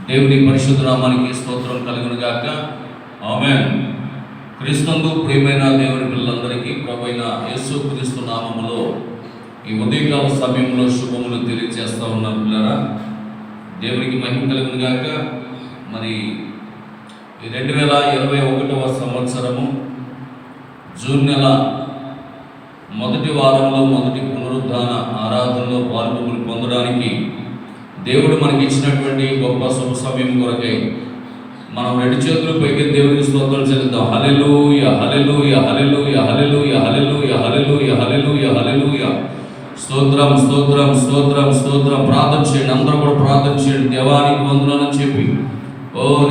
దేవుని పరిశుద్ధ నామానికి స్తోత్రం కలుగును గాక. ఆమేన్. క్రీస్తునందు ప్రియమైన దేవుని పిల్లలందరికీ ప్రభువైన యేసు క్రీస్తు నామములో ఈ ఉదయకాల సమయంలో శుభములు తెలియజేస్తా ఉన్నాను పిల్లరా. దేవునికి మహిమ కలుగును గాక. మరి 2021వ సంవత్సరము జూన్ నెల మొదటి వారంలో మొదటి పునరుద్ధాన ఆరాధనలో పాల్గొని పొందడానికి దేవుడు మనకి ఇచ్చినటువంటి గొప్ప శుభ సమయం కొరకై మనం రెండు చేతులు పైకి దేవునికి స్తోత్రం చెల్లిద్దాం. హల్లెలూయా, హల్లెలూయా, హల్లెలూయా, హల్లెలూయా, హల్లెలూయా, హల్లెలూయా, హల్లెలూయా, హల్లెలూయా. స్తోత్రం, స్తోత్రం, స్తోత్రం, స్తోత్రం. ప్రార్థన చేయండి, అందరూ కూడా ప్రార్థన చేయండి. దేవానికి వందనాలని చెప్పి,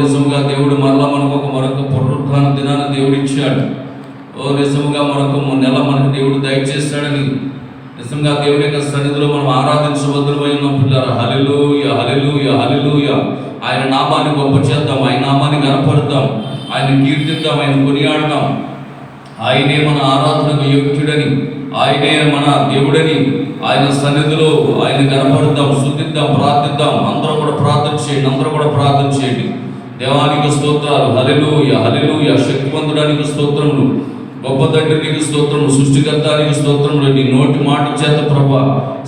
నిజంగా దేవుడు మరలా మనకు మరొక పునరుద్ధాన దినాన్ని దేవుడు ఇచ్చాడు. నిజంగా మరొక నెల మనకు దేవుడు దయచేస్తాడని నిజంగా దేవుని యొక్క సన్నిధిలో మనం ఆరాధించబద్దులమై ఉన్నాం పిల్లరా. హల్లెలూయా, హల్లెలూయా, హల్లెలూయా. ఆయన నామాన్ని గొప్ప చేద్దాం, ఆయన నామాన్ని గణపడతాం, ఆయన కీర్తిద్దాం, ఆయన కొనియాడదాం. ఆయనే మన ఆరాధనకు యోగ్యుడని, ఆయనే మన దేవుడని ఆయన సన్నిధిలో ఆయన గణపడదాం, స్తుతిద్దాం, ప్రార్థిద్దాం. అందరూ కూడా ప్రార్థన చేయండి, అందరూ కూడా ప్రార్థన చేయండి. దేవానికి స్తోత్రాలు. హల్లెలూయా, హల్లెలూయా. శక్తివంతుడానికి స్తోత్రములు, గొప్ప తండ్రికి స్తోత్రములు, సృష్టికర్తానికి స్తోత్రములు. నీ నోటి మాట చేత ప్రభా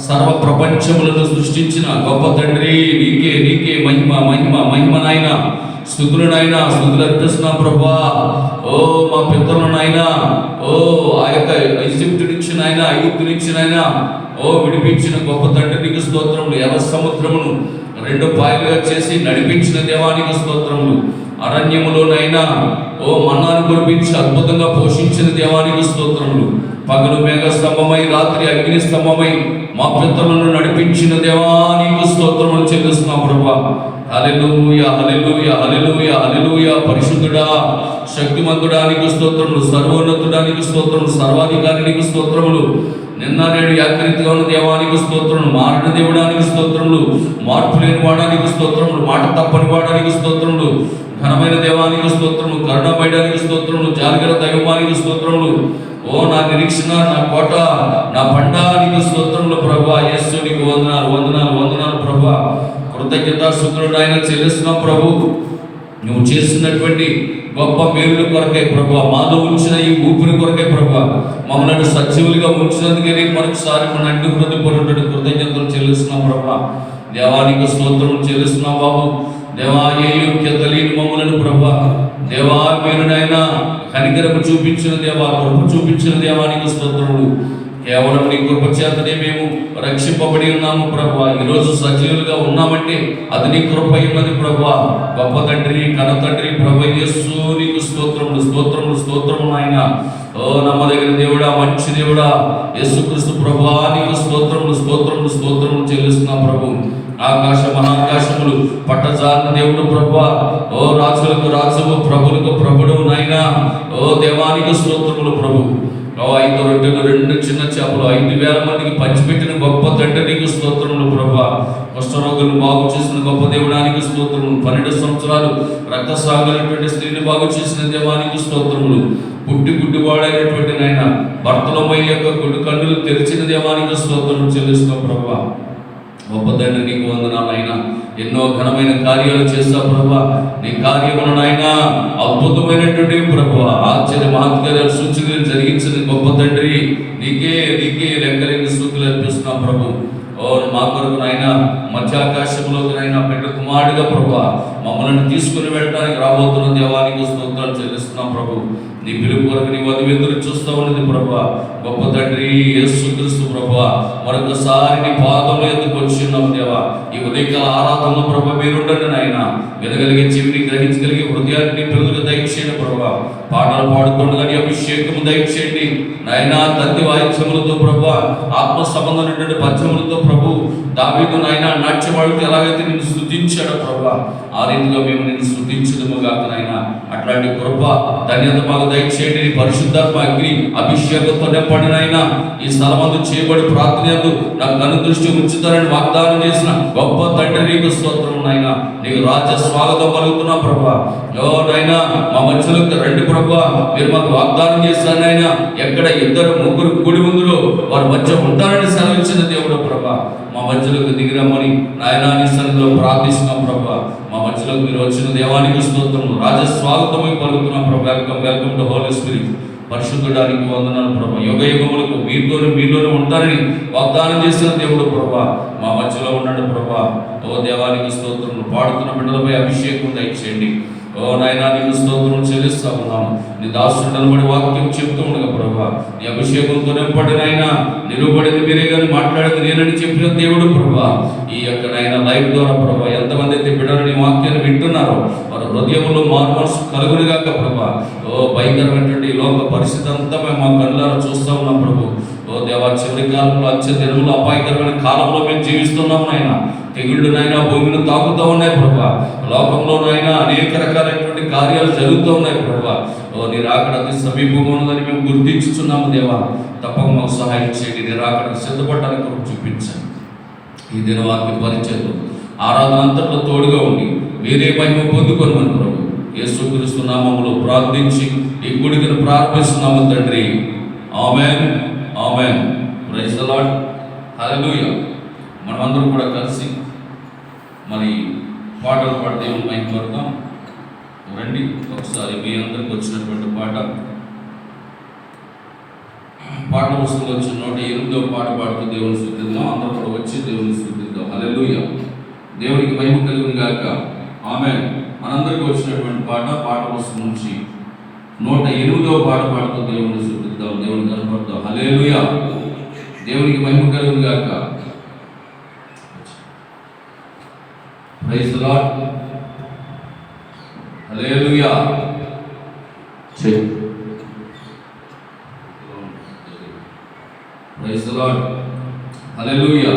సర్వ ప్రపంచములను సృష్టించిన గొప్ప తండ్రి నీకే నీకే మహిమ మహిమ మహిమ నాయన. స్తుతులనైనా స్తుతులు అర్పిస్తున్నాం ప్రభా. మా పితరులనైనా ఆ యొక్క ఈజిప్టు నుంచి నాయన, ఐగుప్తు నుంచి నాయన విడిపించిన గొప్ప తండ్రికి స్తోత్రములు. ఎర్ర సముద్రమును రెండు పాయలుగా చేసి నడిపించిన దేవానికి స్తోత్రములు. అరణ్యములోనైనా మన్నాను కురిపించి అద్భుతంగా పోషించిన దేవానికి స్తోత్రములు. పగలు మేఘ స్తంభమై రాత్రి అగ్ని స్తంభమై మా పితరులను నడిపించిన దేవానికి స్తోత్రములు చెల్లిస్తున్నాం ప్రభా. హల్లెలూయా, హల్లెలూయా, హల్లెలూయా, హల్లెలూయా. పరిశుద్ధుడా, శక్తిమంతుడానికి స్తోత్రములు, సర్వోన్నతుడానికి స్తోత్రములు, సర్వాధికారికి స్తోత్రములు. నిన్న నేడు ఏకరీతిగా ఉన్న దేవానికి స్తోత్రములు, మారిన దేవుడానికి స్తోత్రములు, మార్పు లేని వాడానికి స్తోత్రములు, మాట తప్పని వాడానికి స్తోత్రములు, ఘనమైన దేవానికి స్తోత్రములు, కరుణామయడానికి స్తోత్రములు, జాలిగల దైవానికి స్తోత్రములు. నా నిరీక్షణ, నా కోట, నా పండానికి స్తోత్రములు ప్రభా. యేసు నీకు వందనాలు, వందనాలు, వందనాలు ప్రభా. కృతజ్ఞతాస్తుతులు ఆయన చెల్లిస్తున్నాం ప్రభు. నువ్వు చేస్తున్నటువంటి గొప్ప మేలుల కొరకే ప్రభా, మాలో ఉంచిన ఈ ఊపిరి కొరకే ప్రభా, మమ్మల్ని సజీవులుగా ఉంచినందుకే మరొకసారి మన అడ్డు హృదయపూర్వక కృతజ్ఞతలు చెల్లిస్తున్నాం ప్రభా. దేవానికి స్తోత్రములు చెల్లిస్తున్నాం బాబు. దేవా ఏ యోగ్యత లేని మమ్మలను ప్రభా, దేవా మీరునైనా కనికరము చూపించిన దేవా, కృప చూపించిన దేవానికి స్తోత్రములు. కేవలం నీ కృప చేతనే మేము రక్షింపబడి ఉన్నాము ప్రభా. ఈరోజు సజీవులుగా ఉన్నామంటే అది నీ కృప ఉన్నది ప్రభా. గొప్ప తండ్రి, కన తండ్రి ప్రభు యేసు నీకు స్తోత్రములు, స్తోత్రములు, స్తోత్రములు ఆయన. నమ్మదగిన దేవుడా, మంచి దేవుడా యేసుక్రీస్తు ప్రభువా నీకు స్తోత్రములు, స్తోత్రములు, స్తోత్రములు చెల్లిస్తున్నాం ప్రభు. ఆకాశ మహాకాశములు పట్టజారిన దేవుడు ప్రభువా, రాజులకు రాజువు, ప్రభులకు ప్రభుడు నాయన. దేవానికి స్తోత్రములు ప్రభు. 5 రొట్టెలు 2 చిన్న చేపలు 5,000 మందికి పంచిపెట్టిన గొప్ప తండ్రికి స్తోత్రములు ప్రభా. కుష్ఠరోగులను బాగు చేసిన గొప్ప దేవుడానికి స్తోత్రములు. 12 సంవత్సరాలు రక్తస్రాగైనటువంటి స్త్రీని బాగు చేసిన దేవానికి స్తోత్రములు. గుడ్డివాడైనటువంటి నాయన భర్తలమయ్య యొక్క గుడ్డు కన్నులు తెరిచిన దేవానికి స్తోత్రములు చెల్లిస్తున్నాం ప్రభా. గొప్ప తండ్రి నీకు వందనాలు నాయనా. ఎన్నో ఘనమైన కార్యాలు చేస్తావు ప్రభా. నీ కార్యములను నాయనా అద్భుతమైనటువంటి ప్రభా, ఆశ్చర్య మహత్కార్యాలు సూచనలు జరిగించిన గొప్ప తండ్రి నీకే నీకే లెక్కలేని స్తుతులు అర్పిస్తున్నాం ప్రభు. మా కొరకు నాయన మధ్యాకాశంలోకి నాయన బిడ్డ కుమారుడిగా ప్రభా మమ్మల్ని తీసుకుని వెళ్ళడానికి రాబోతున్న దేవానికి స్తోత్రాలు చెల్లిస్తున్నాం ప్రభు. నీ పిలుపు కొరకు నీ వధువు ఎదురు చూస్తూ ఉన్నది ప్రభా. గొప్ప తండ్రి యేసుక్రీస్తు ప్రభా, మరొకసారి నీ పాదముల ఎందుకు వచ్చి ఉన్నాము దేవా. ఈ ఉదయకాల ఆరాధనలో ప్రభా మీరుండండి నాయన. వినగలిగే చెవిని, గ్రహించగలిగే హృదయాన్ని పిల్లలకు దయచేయండి ప్రభా. పాటలు పాడుతుండగా నీ అభిషేకము దయచేయండి నాయన. తంతి వాయిద్యములతో ప్రభా, ఆత్మ సంబంధమైనటువంటి పద్యములతో ప్రభు దావీదు నాయన నాట్యమాడుతూ ఎలాగైతే నిన్ను స్తుతించాడో ప్రభా, ఆ రీతిగా మేము నిన్ను స్తుతించడము కాక నాయన. అట్లాంటి కృప ధన్యత మాకు దయచేయండి. నీ పరిశుద్ధాత్మ అగ్ని అభిషేకంతో నింపండి నాయన. ఈ స్థలమందు చేయబడి ప్రార్థనయందు నాకు కను దృష్టి ఉంచుతారని వాగ్దానం చేసిన గొప్ప తండ్రి నీకు స్తోత్రం నాయన. నీకు రాజ్య స్వాగతం పలుకుతున్నా ప్రభా. నాయనా మా మధ్యలోకి రండి ప్రభా. మీరు మాకు వాగ్దానం చేశారు నాయన. ఎక్కడ 2-3 కూడి ఉందో వారి మధ్య ఉంటారని సెలవిచ్చిన దేవుడు ప్రభా. మా మధ్యలోకి దిగిరమ్మని నాయనా నీ సన్నిధిలో ప్రార్థిస్తున్నాం ప్రభా. మా మధ్యలోకి మీరు వచ్చిన దేవానికి స్తోత్రం, రాజస్వాగతమై పలుకుతున్నాం ప్రభా. Welcome welcome to holy spirit. పరిశుద్ధడానికి వందనాలు ప్రభా. యుగ యుగములకు మీలోనే ఉంటారని వాగ్దానం చేసిన దేవుడు ప్రభా. మా మధ్యలో ఉన్నాడు ప్రభా. ఓ దేవానికి స్తోత్రం. పాడుతున్న బిడ్డలపై అభిషేకం దయచేయండి. ఓ నాయనా నీకు స్తోత్రం చెల్లిస్తా ఉన్నాను. నీ దాసుడు నిలబడి వాక్యం చెప్తూ ఉండగా ప్రభా, నీ అభిషేకంతో నింపడినైనా నిలువబడింది మీరే కానీ మాట్లాడేది నేనని చెప్పిన దేవుడు ప్రభా. ఈ యొక్క నాయన లైవ్ ద్వారా ప్రభా ఎంతమంది అయితే బిడ్డలు నీ వాక్యాన్ని వింటున్నారో వారి హృదయంలో మారుమనసు కలుగునిగాక ప్రభా. ఓ భయంకరమైనటువంటి లోక పరిస్థితి అంతా మేము మా కళ్ళారా చూస్తూ ఉన్నాం ప్రభు. ఓ దేవా, చివరి కాలంలో అత్య దినములు అపాయకరమైన కాలంలో మేము జీవిస్తున్నాము నాయన. తెగుళ్ళు నాయన భూమిని తాకుతూ ఉన్నాయి ప్రభా. లోకంలోనైనా అనేక రకాలైనటువంటి కార్యాలు జరుగుతూ ఉన్నాయి ప్రభా. ఓ నీ రాకడ అతి సమీపంగా ఉన్నదని మేము గుర్తించుతున్నాము దేవా. తప్పక మాకు సహాయం చేయండి. నీ రాకడకు సిద్ధపడడానికి కొరకు చూపించండి. ఈ దినవాక్య పరిచయం ఆరాధన అంతట్లో తోడుగా ఉండి మీరే మహిమ పొందుకొనమని ప్రభు యేసుక్రీస్తు నామములో ప్రార్థించి ఈ గుడికను ప్రారంభిస్తున్నాము తండ్రి. ఆమేన్ ఆమేన్. Praise the Lord. హల్లెలూయా. మనమందరం కూడా కలిసి మరి పాటలు పాడి దేవుని మహిమ పడతాం. రండి ఒకసారి మీ అందరికి వచ్చినటువంటి పాట పుస్తకంలో వచ్చిన 108వ పాట పాడుతూ దేవుని స్తుతిద్దాం. అందరూ కూడా వచ్చి దేవుని స్తుతిద్దాం. హల్లెలూయా. దేవునికి మహిమ కలుగును గాక. ఆమేన్. మనందరికీ వచ్చినటువంటి పాట పుస్తకం నుంచి 108వ పాట పాడుతూ దేవుని స్తుతిద్దాం. దేవుని కనపడతాం. హల్లెలూయా. దేవునికి మహిమ కలుగును గాక. Praise the Lord. హల్లెలూయా. Praise the Lord. హల్లెలూయా.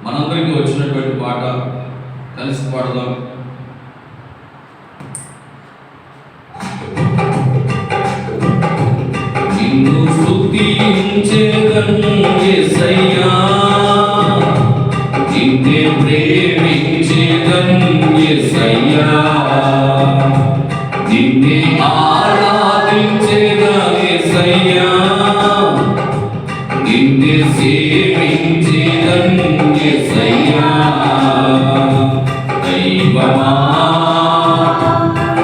మనందరికీ వచ్చినటువంటి పాట కలిసి పాడదాం. నిన్ను స్తుతించెదను యేసయ్యా, నిన్నే ప్రేమించెదను యేసయ్యా, నిన్నే ఆరాధించెదను యేసయ్యా, నిన్నే సేవించెదను యేసయ్యా. దైవమా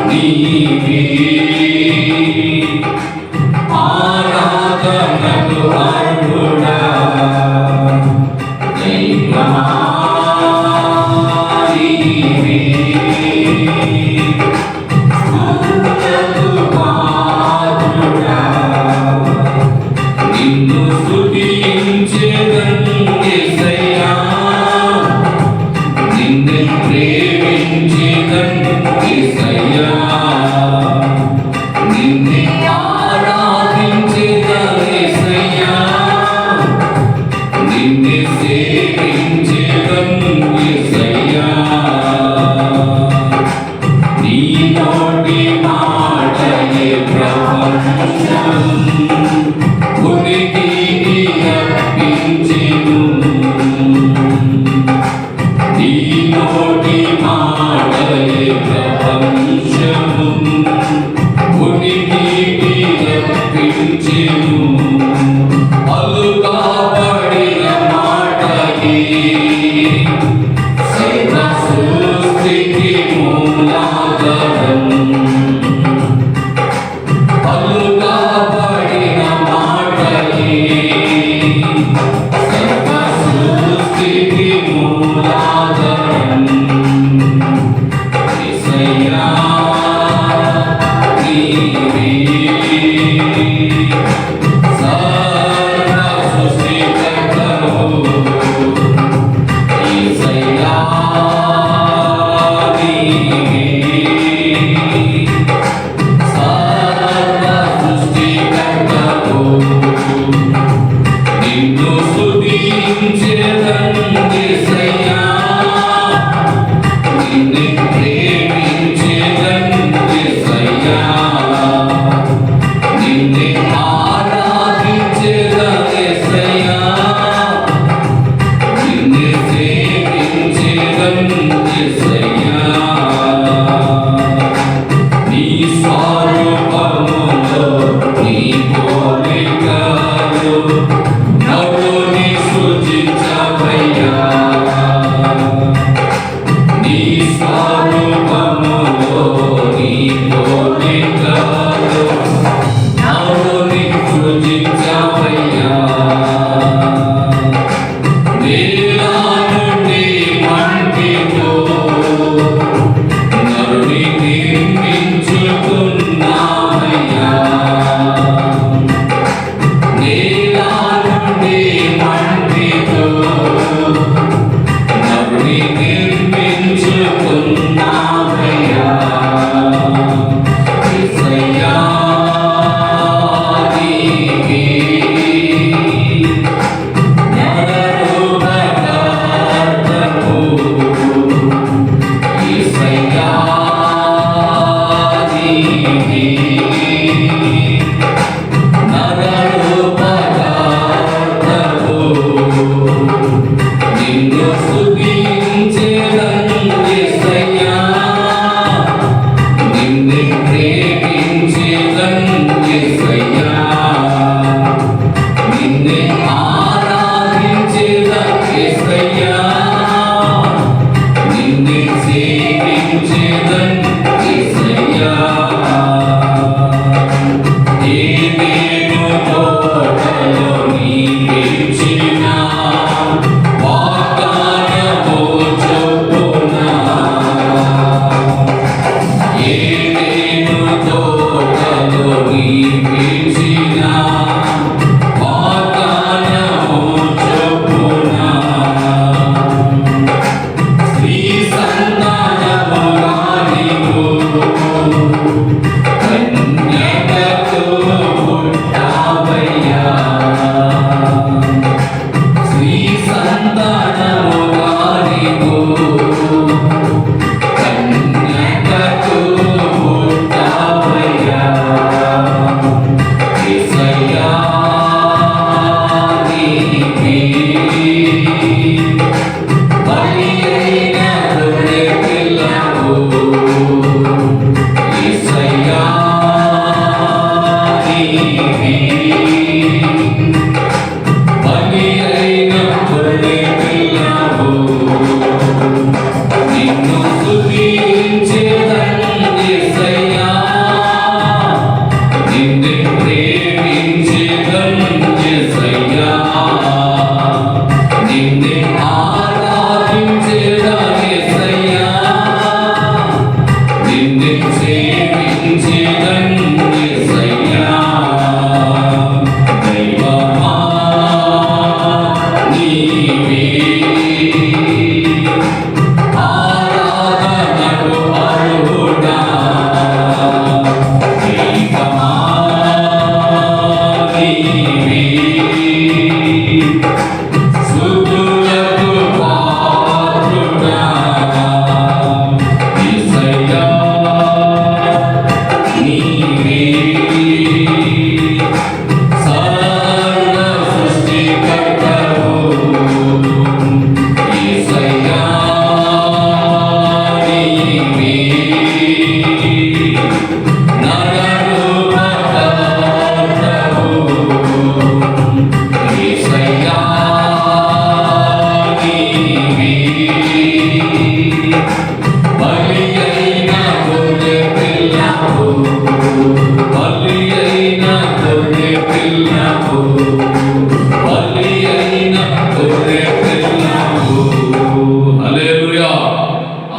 నీవే ఆరాధనకు అర్హుడా. దైవమా నీవే స్తుతులకు పాత్రుడా. నిన్ను స్తుతించెదను యేసయ్యా, నిన్నే ప్రేమించెదను యేసయ్యా, నిన్నే ఆరాధించెదను యేసయ్యా, నిన్నే సేవించెదను యేసయ్యా. నీ నోటి మాటయే ప్రపంచం ఉనికిని అర్పించెను. నీ నోటి మాటయే ప్రపంచము ఉనికిని అర్పించెను. పలుకబడిన మాటయే సర్వ సృష్టికి మూలాధారం. పలుకబడిన మాటయే సర్వ సృష్టికి మూలాధారం. యేసయ్యా నీవే సర్వ సృష్టికర్తవు. యేసయ్యా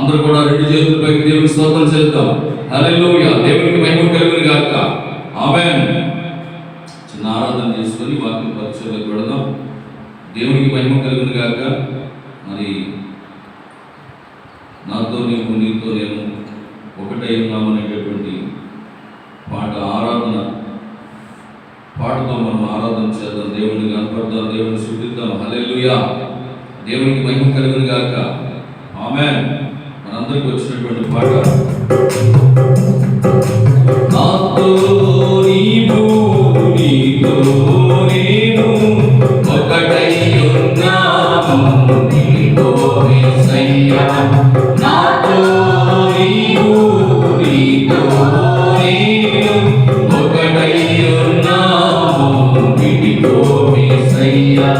అందరూ కూడా రెండు చేతులపైకి దేవునికి స్తోత్రం చేద్దాం. హల్లెలూయా. దేవునికి మహిమ కలుగును గాక. ఆమేన్. చిన్న ఆరాధన చేసుకొని వాక్య పరిచయలోకి వెళదాం. దేవునికి మహిమ కలుగును గాక. మరి నాతో నీవు నీతో నేను ఒకటై ఉన్నామనేటటువంటి పాట ఆరాధన పాటతో మనం ఆరాధన చేద్దాం. దేవుని కనపడదాం, దేవుని స్తుతిద్దాం. హల్లెలూయా. దేవునికి మహిమ కలుగును గాక. ఆమేన్. మనందరికీ వచ్చినటువంటి పాట. నాతో నీవు నీతో నేను ఒకటై ఉన్నాము నీతో యేసయ్యా. నాతో నీవు నీతో నేను ఒకటై ఉన్నాము నీతో యేసయ్యా.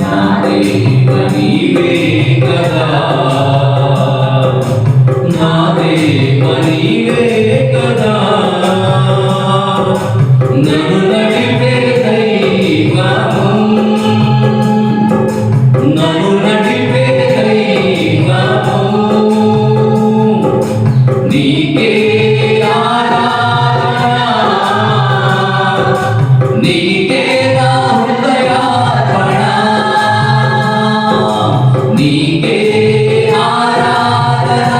నా దేవ నీవే కదా, నా దేవ నీవే కదా, నన్ను నడిపే దైవము, నన్ను నడిపే దైవము, నీకే ఆరాధన, నీకే నా హృదయార్పణ, నీకే ఆరాధన,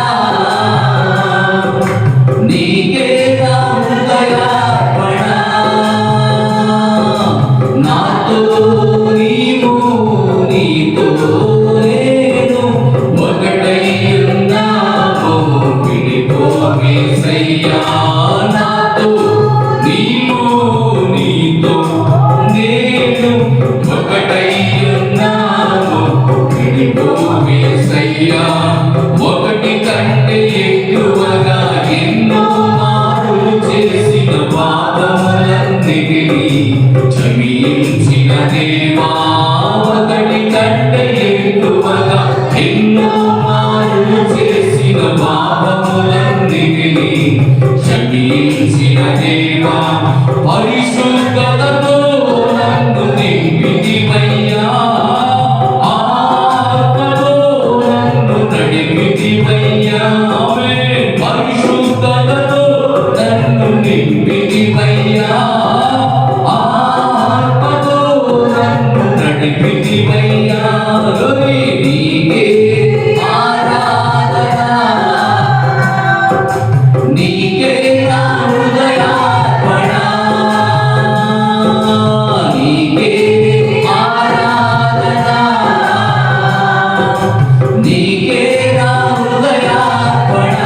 నీకే నా హృదయార్పణ. నాతో నీవు నీతో నేను ఒకటై ఉన్నాము విడిపోమే యేసయ్యా. నాతో నీవు నీతో నేను ఒకటై ఉన్నాము విడిపోమే యేసయ్యా. ఒకటి కంటే ఎక్కువగా ఎన్నో మారులు చేసిన పాపములన్నిటినీ క్షమించిన దేవా. ఒకటి కంటే ఎక్కువగా ఎన్నో మారులు చేసిన పాపములన్నిటినీ క్షమించిన దేవా. పరిశుద్ధతతో నన్ను నింపితివయ్యా, ఆత్మతో నన్ను నడిపితివయ్యా. ఆమేన్. పరిశుద్ధతతో నన్ను నింపితివయ్యా, ఆత్మతో నన్ను నడిపితివయ్యా. నీకే ఆరాధన, నీకే నా హృదయార్పణ, నీకే ఆరాధన, నీకే నా హృదయార్పణ.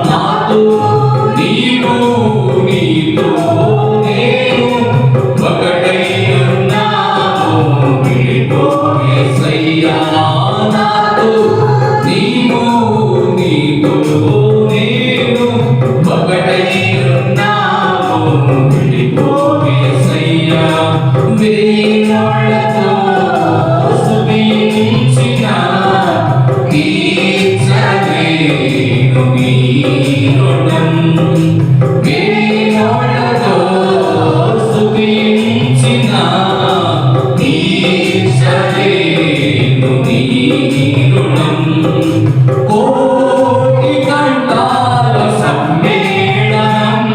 నాతో నీవు నీతో నేను ఒకటై ఉన్నాము విడిపోమే యేసయ్యా. నాతో నీవు నీతో నేను ఒకటై ఉన్నాము విడిపోమే యేసయ్యా. వేణోళ్ళతో స్తుతించిన తీర్చలేను నీ రుణం. వేణోళ్ళతో స్తుతించిన తీర్చలేను నీ రుణం. కోటి కంఠాల సమ్మేళనం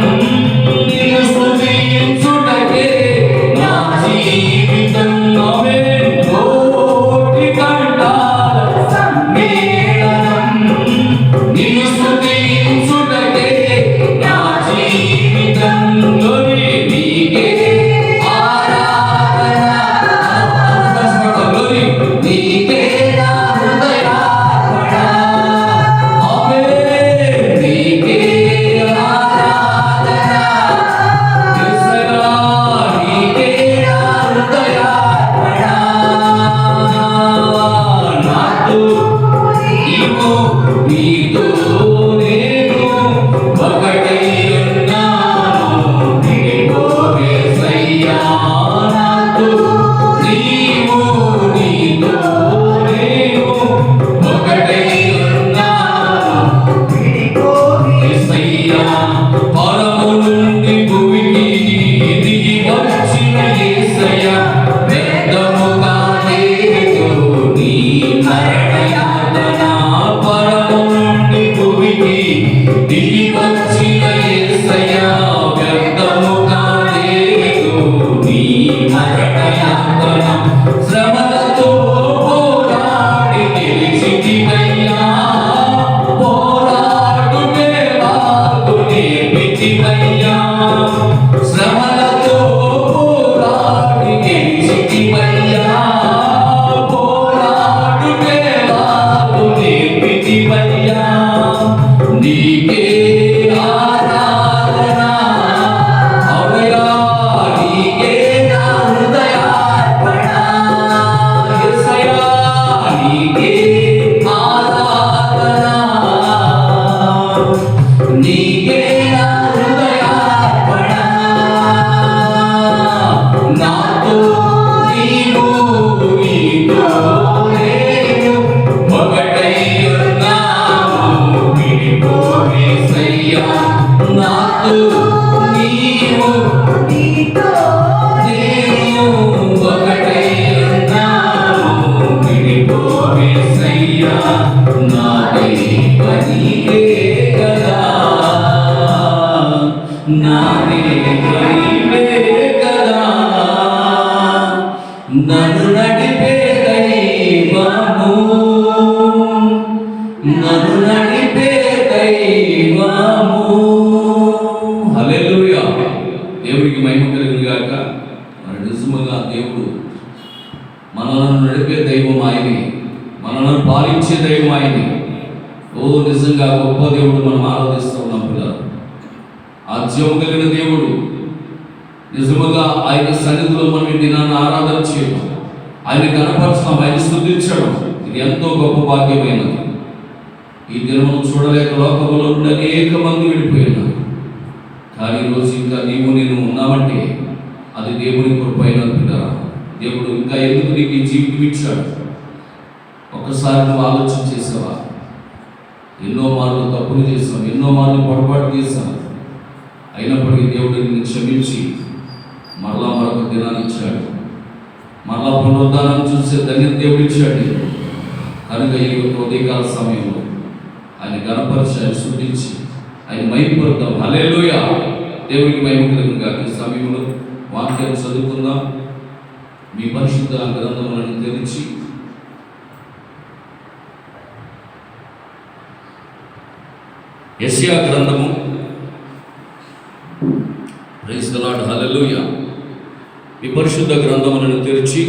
నిన్ను స్తుతించుటకే నా జీవితం. ఆమేన్. కోటి కంఠాల సమ్మేళనం నిన్ను స్తుతించుటకే నా జీవితం. నీకే ఆరాధన, నీకే నా హృదయార్పణ. ఆమేన్. నీకే ఆరాధన, యేసయ్యా. నీకే నా హృదయార్పణ. నాతో నన్ను నడిపే దైవము. హల్లెలూయా. దేవుడికి మహిమ కలుగును గాక. మరి నిజముగా దేవుడు మనలను నడిపే దైవం ఆయనే, మనలను పాలించే దైవం ఆయనే. ఓ నిజంగా గొప్ప దేవుడు మనం ఆరాధిస్తూ ఉన్నాం పిల్లలు. ఆజ్యం కలిగిన దేవుడు. నిజముగా ఆయన సన్నిధిలో మనం ఈ దినాన్ని ఆరాధన చేయడం, ఆయన కనపరచడం, ఆయన స్తుతించడం, ఇది ఎంతో గొప్ప భాగ్యమైనది. ఈ దినమును చూడలేక లోకములో నుండి అనేక మంది వెళ్ళిపోయినారు. కానీ ఈరోజు ఇంకా నీవు నేను ఉన్నామంటే అది దేవుని కృప అయినది పిల్లరా. దేవుడు ఇంకా ఎందుకు నీకు ఈ జీవితం ఇచ్చాడు? ఒక్కసారి నువ్వు ఆలోచన చేసావా? ఎన్నో మార్లు తప్పులు చేసాం, ఎన్నో మార్లు పొరపాటు చేశాం. అయినప్పటికీ దేవుడు నిన్ను క్షమించి మరలా మరొక దినాన్ని ఇచ్చాడు. మరలా పునరుద్ధానం చూసే ధన్యత దేవుడు ఇచ్చాడు. కనుక ఈ యొక్క ఉదయకాల సమయంలో ఆయన గణపరిచి, ఆయన స్తుతించి, ఆయన మహిమపడతాం. హల్లెలూయా. దేవుడికి మహిమ కలుగును గాక. ఈ సమయంలో వాక్యాన్ని చదువుకుందాం. మీ పరిశుద్ధ గ్రంథములను తెరిచి యెషయా గ్రంథము. Praise the Lord. హల్లెలూయా. మీ పరిశుద్ధ గ్రంథములను తెరిచి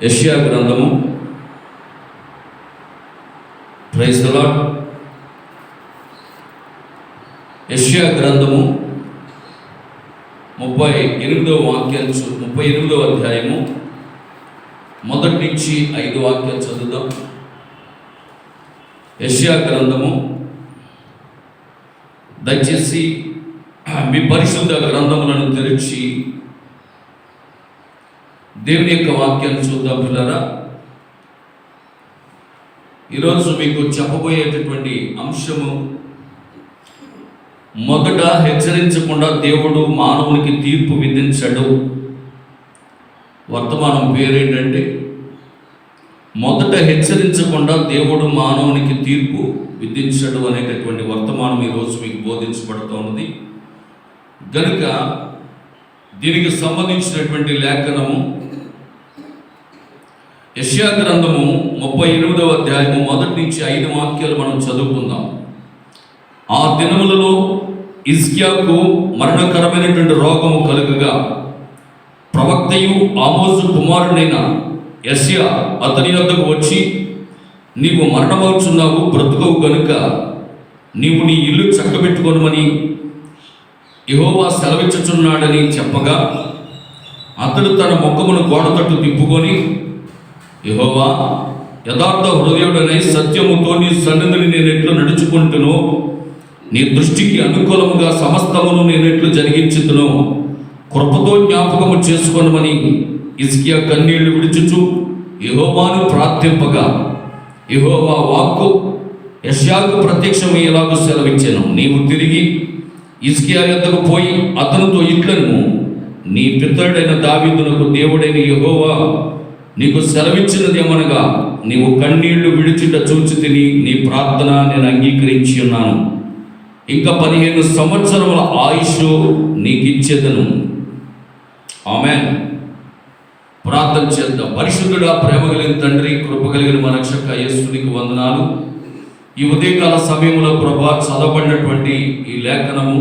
యెషయా గ్రంథము. Praise the Lord. యెషయా గ్రంథము 38వ అధ్యాయము 1 నుంచి 5 వాక్యాలు చదువుదాం. యెషయా గ్రంథము. దయచేసి మీ పరిశుద్ధ గ్రంథములను తెరిచి దేవుని యొక్క వాక్యాన్ని చూద్దాం పిల్లరా. ఈరోజు మీకు చెప్పబోయేటటువంటి అంశము, మొదట హెచ్చరించకుండా దేవుడు మానవునికి తీర్పు విధించడు. వర్తమానం పేరేంటంటే, మొదట హెచ్చరించకుండా దేవుడు మానవునికి తీర్పు విధించడు అనేటటువంటి వర్తమానం ఈరోజు మీకు బోధించబడుతున్నది. గనుక దీనికి సంబంధించినటువంటి లేఖనము యెషయా గ్రంథము 38వ అధ్యాయము 1 నుంచి 5 వాక్యాలు మనం చదువుకుందాం. ఆ దినములలో హిజ్కియాకు మరణకరమైనటువంటి రోగము కలుగగా ప్రవక్తయు ఆమోజు కుమారుడైన యెషయా అతని వద్దకు వచ్చి, నీవు మరణమవుచున్నావు, బ్రతుకవు గనుక నీవు నీ ఇల్లు చక్కబెట్టుకొనుమని యెహోవా సెలవిచ్చుచున్నాడని చెప్పగా, అతడు తన ముఖమును గోడ తట్టు తిప్పుకొని, యెహోవా, యథార్థ హృదయుడనై సత్యముతో నీ సన్నిధిని నేనెట్లు నడుచుకుంటునో, నీ దృష్టికి అనుకూలముగా సమస్తమును నేనెట్లు జరిగించుతునో కృపతో జ్ఞాపకము చేసుకొనమని హిజ్కియా కన్నీళ్లు విడుచుచు యెహోవాను ప్రార్థింపగా, యెహోవా వాక్కు యెషయాకు ప్రత్యక్షమయ్యేలాగా సెలవిచ్చెను. నీవు తిరిగి హిజ్కియా యొద్దకు పోయి అతనితో ఇట్లను, నీ పితరుడైన దావీదునకు దేవుడైన యెహోవా నీకు సెలవిచ్చినదేమనగా, నీవు కన్నీళ్లు విడిచుట చూచి తిని నీ ప్రార్థన నేను అంగీకరించి ఉన్నాను. ఇంకా 15 సంవత్సరముల ఆయుష్ నీకు ఇచ్చేదను. ఆమేన్. ప్రార్థన చేద్దాం. పరిశుద్ధుడా, ప్రేమ కలిగిన తండ్రి, కృప కలిగిన మా రక్షక యేసునికి వందనాలు. ఈ ఉదయకాల సమయంలో ప్రభా చదవబడినటువంటి ఈ లేఖనము,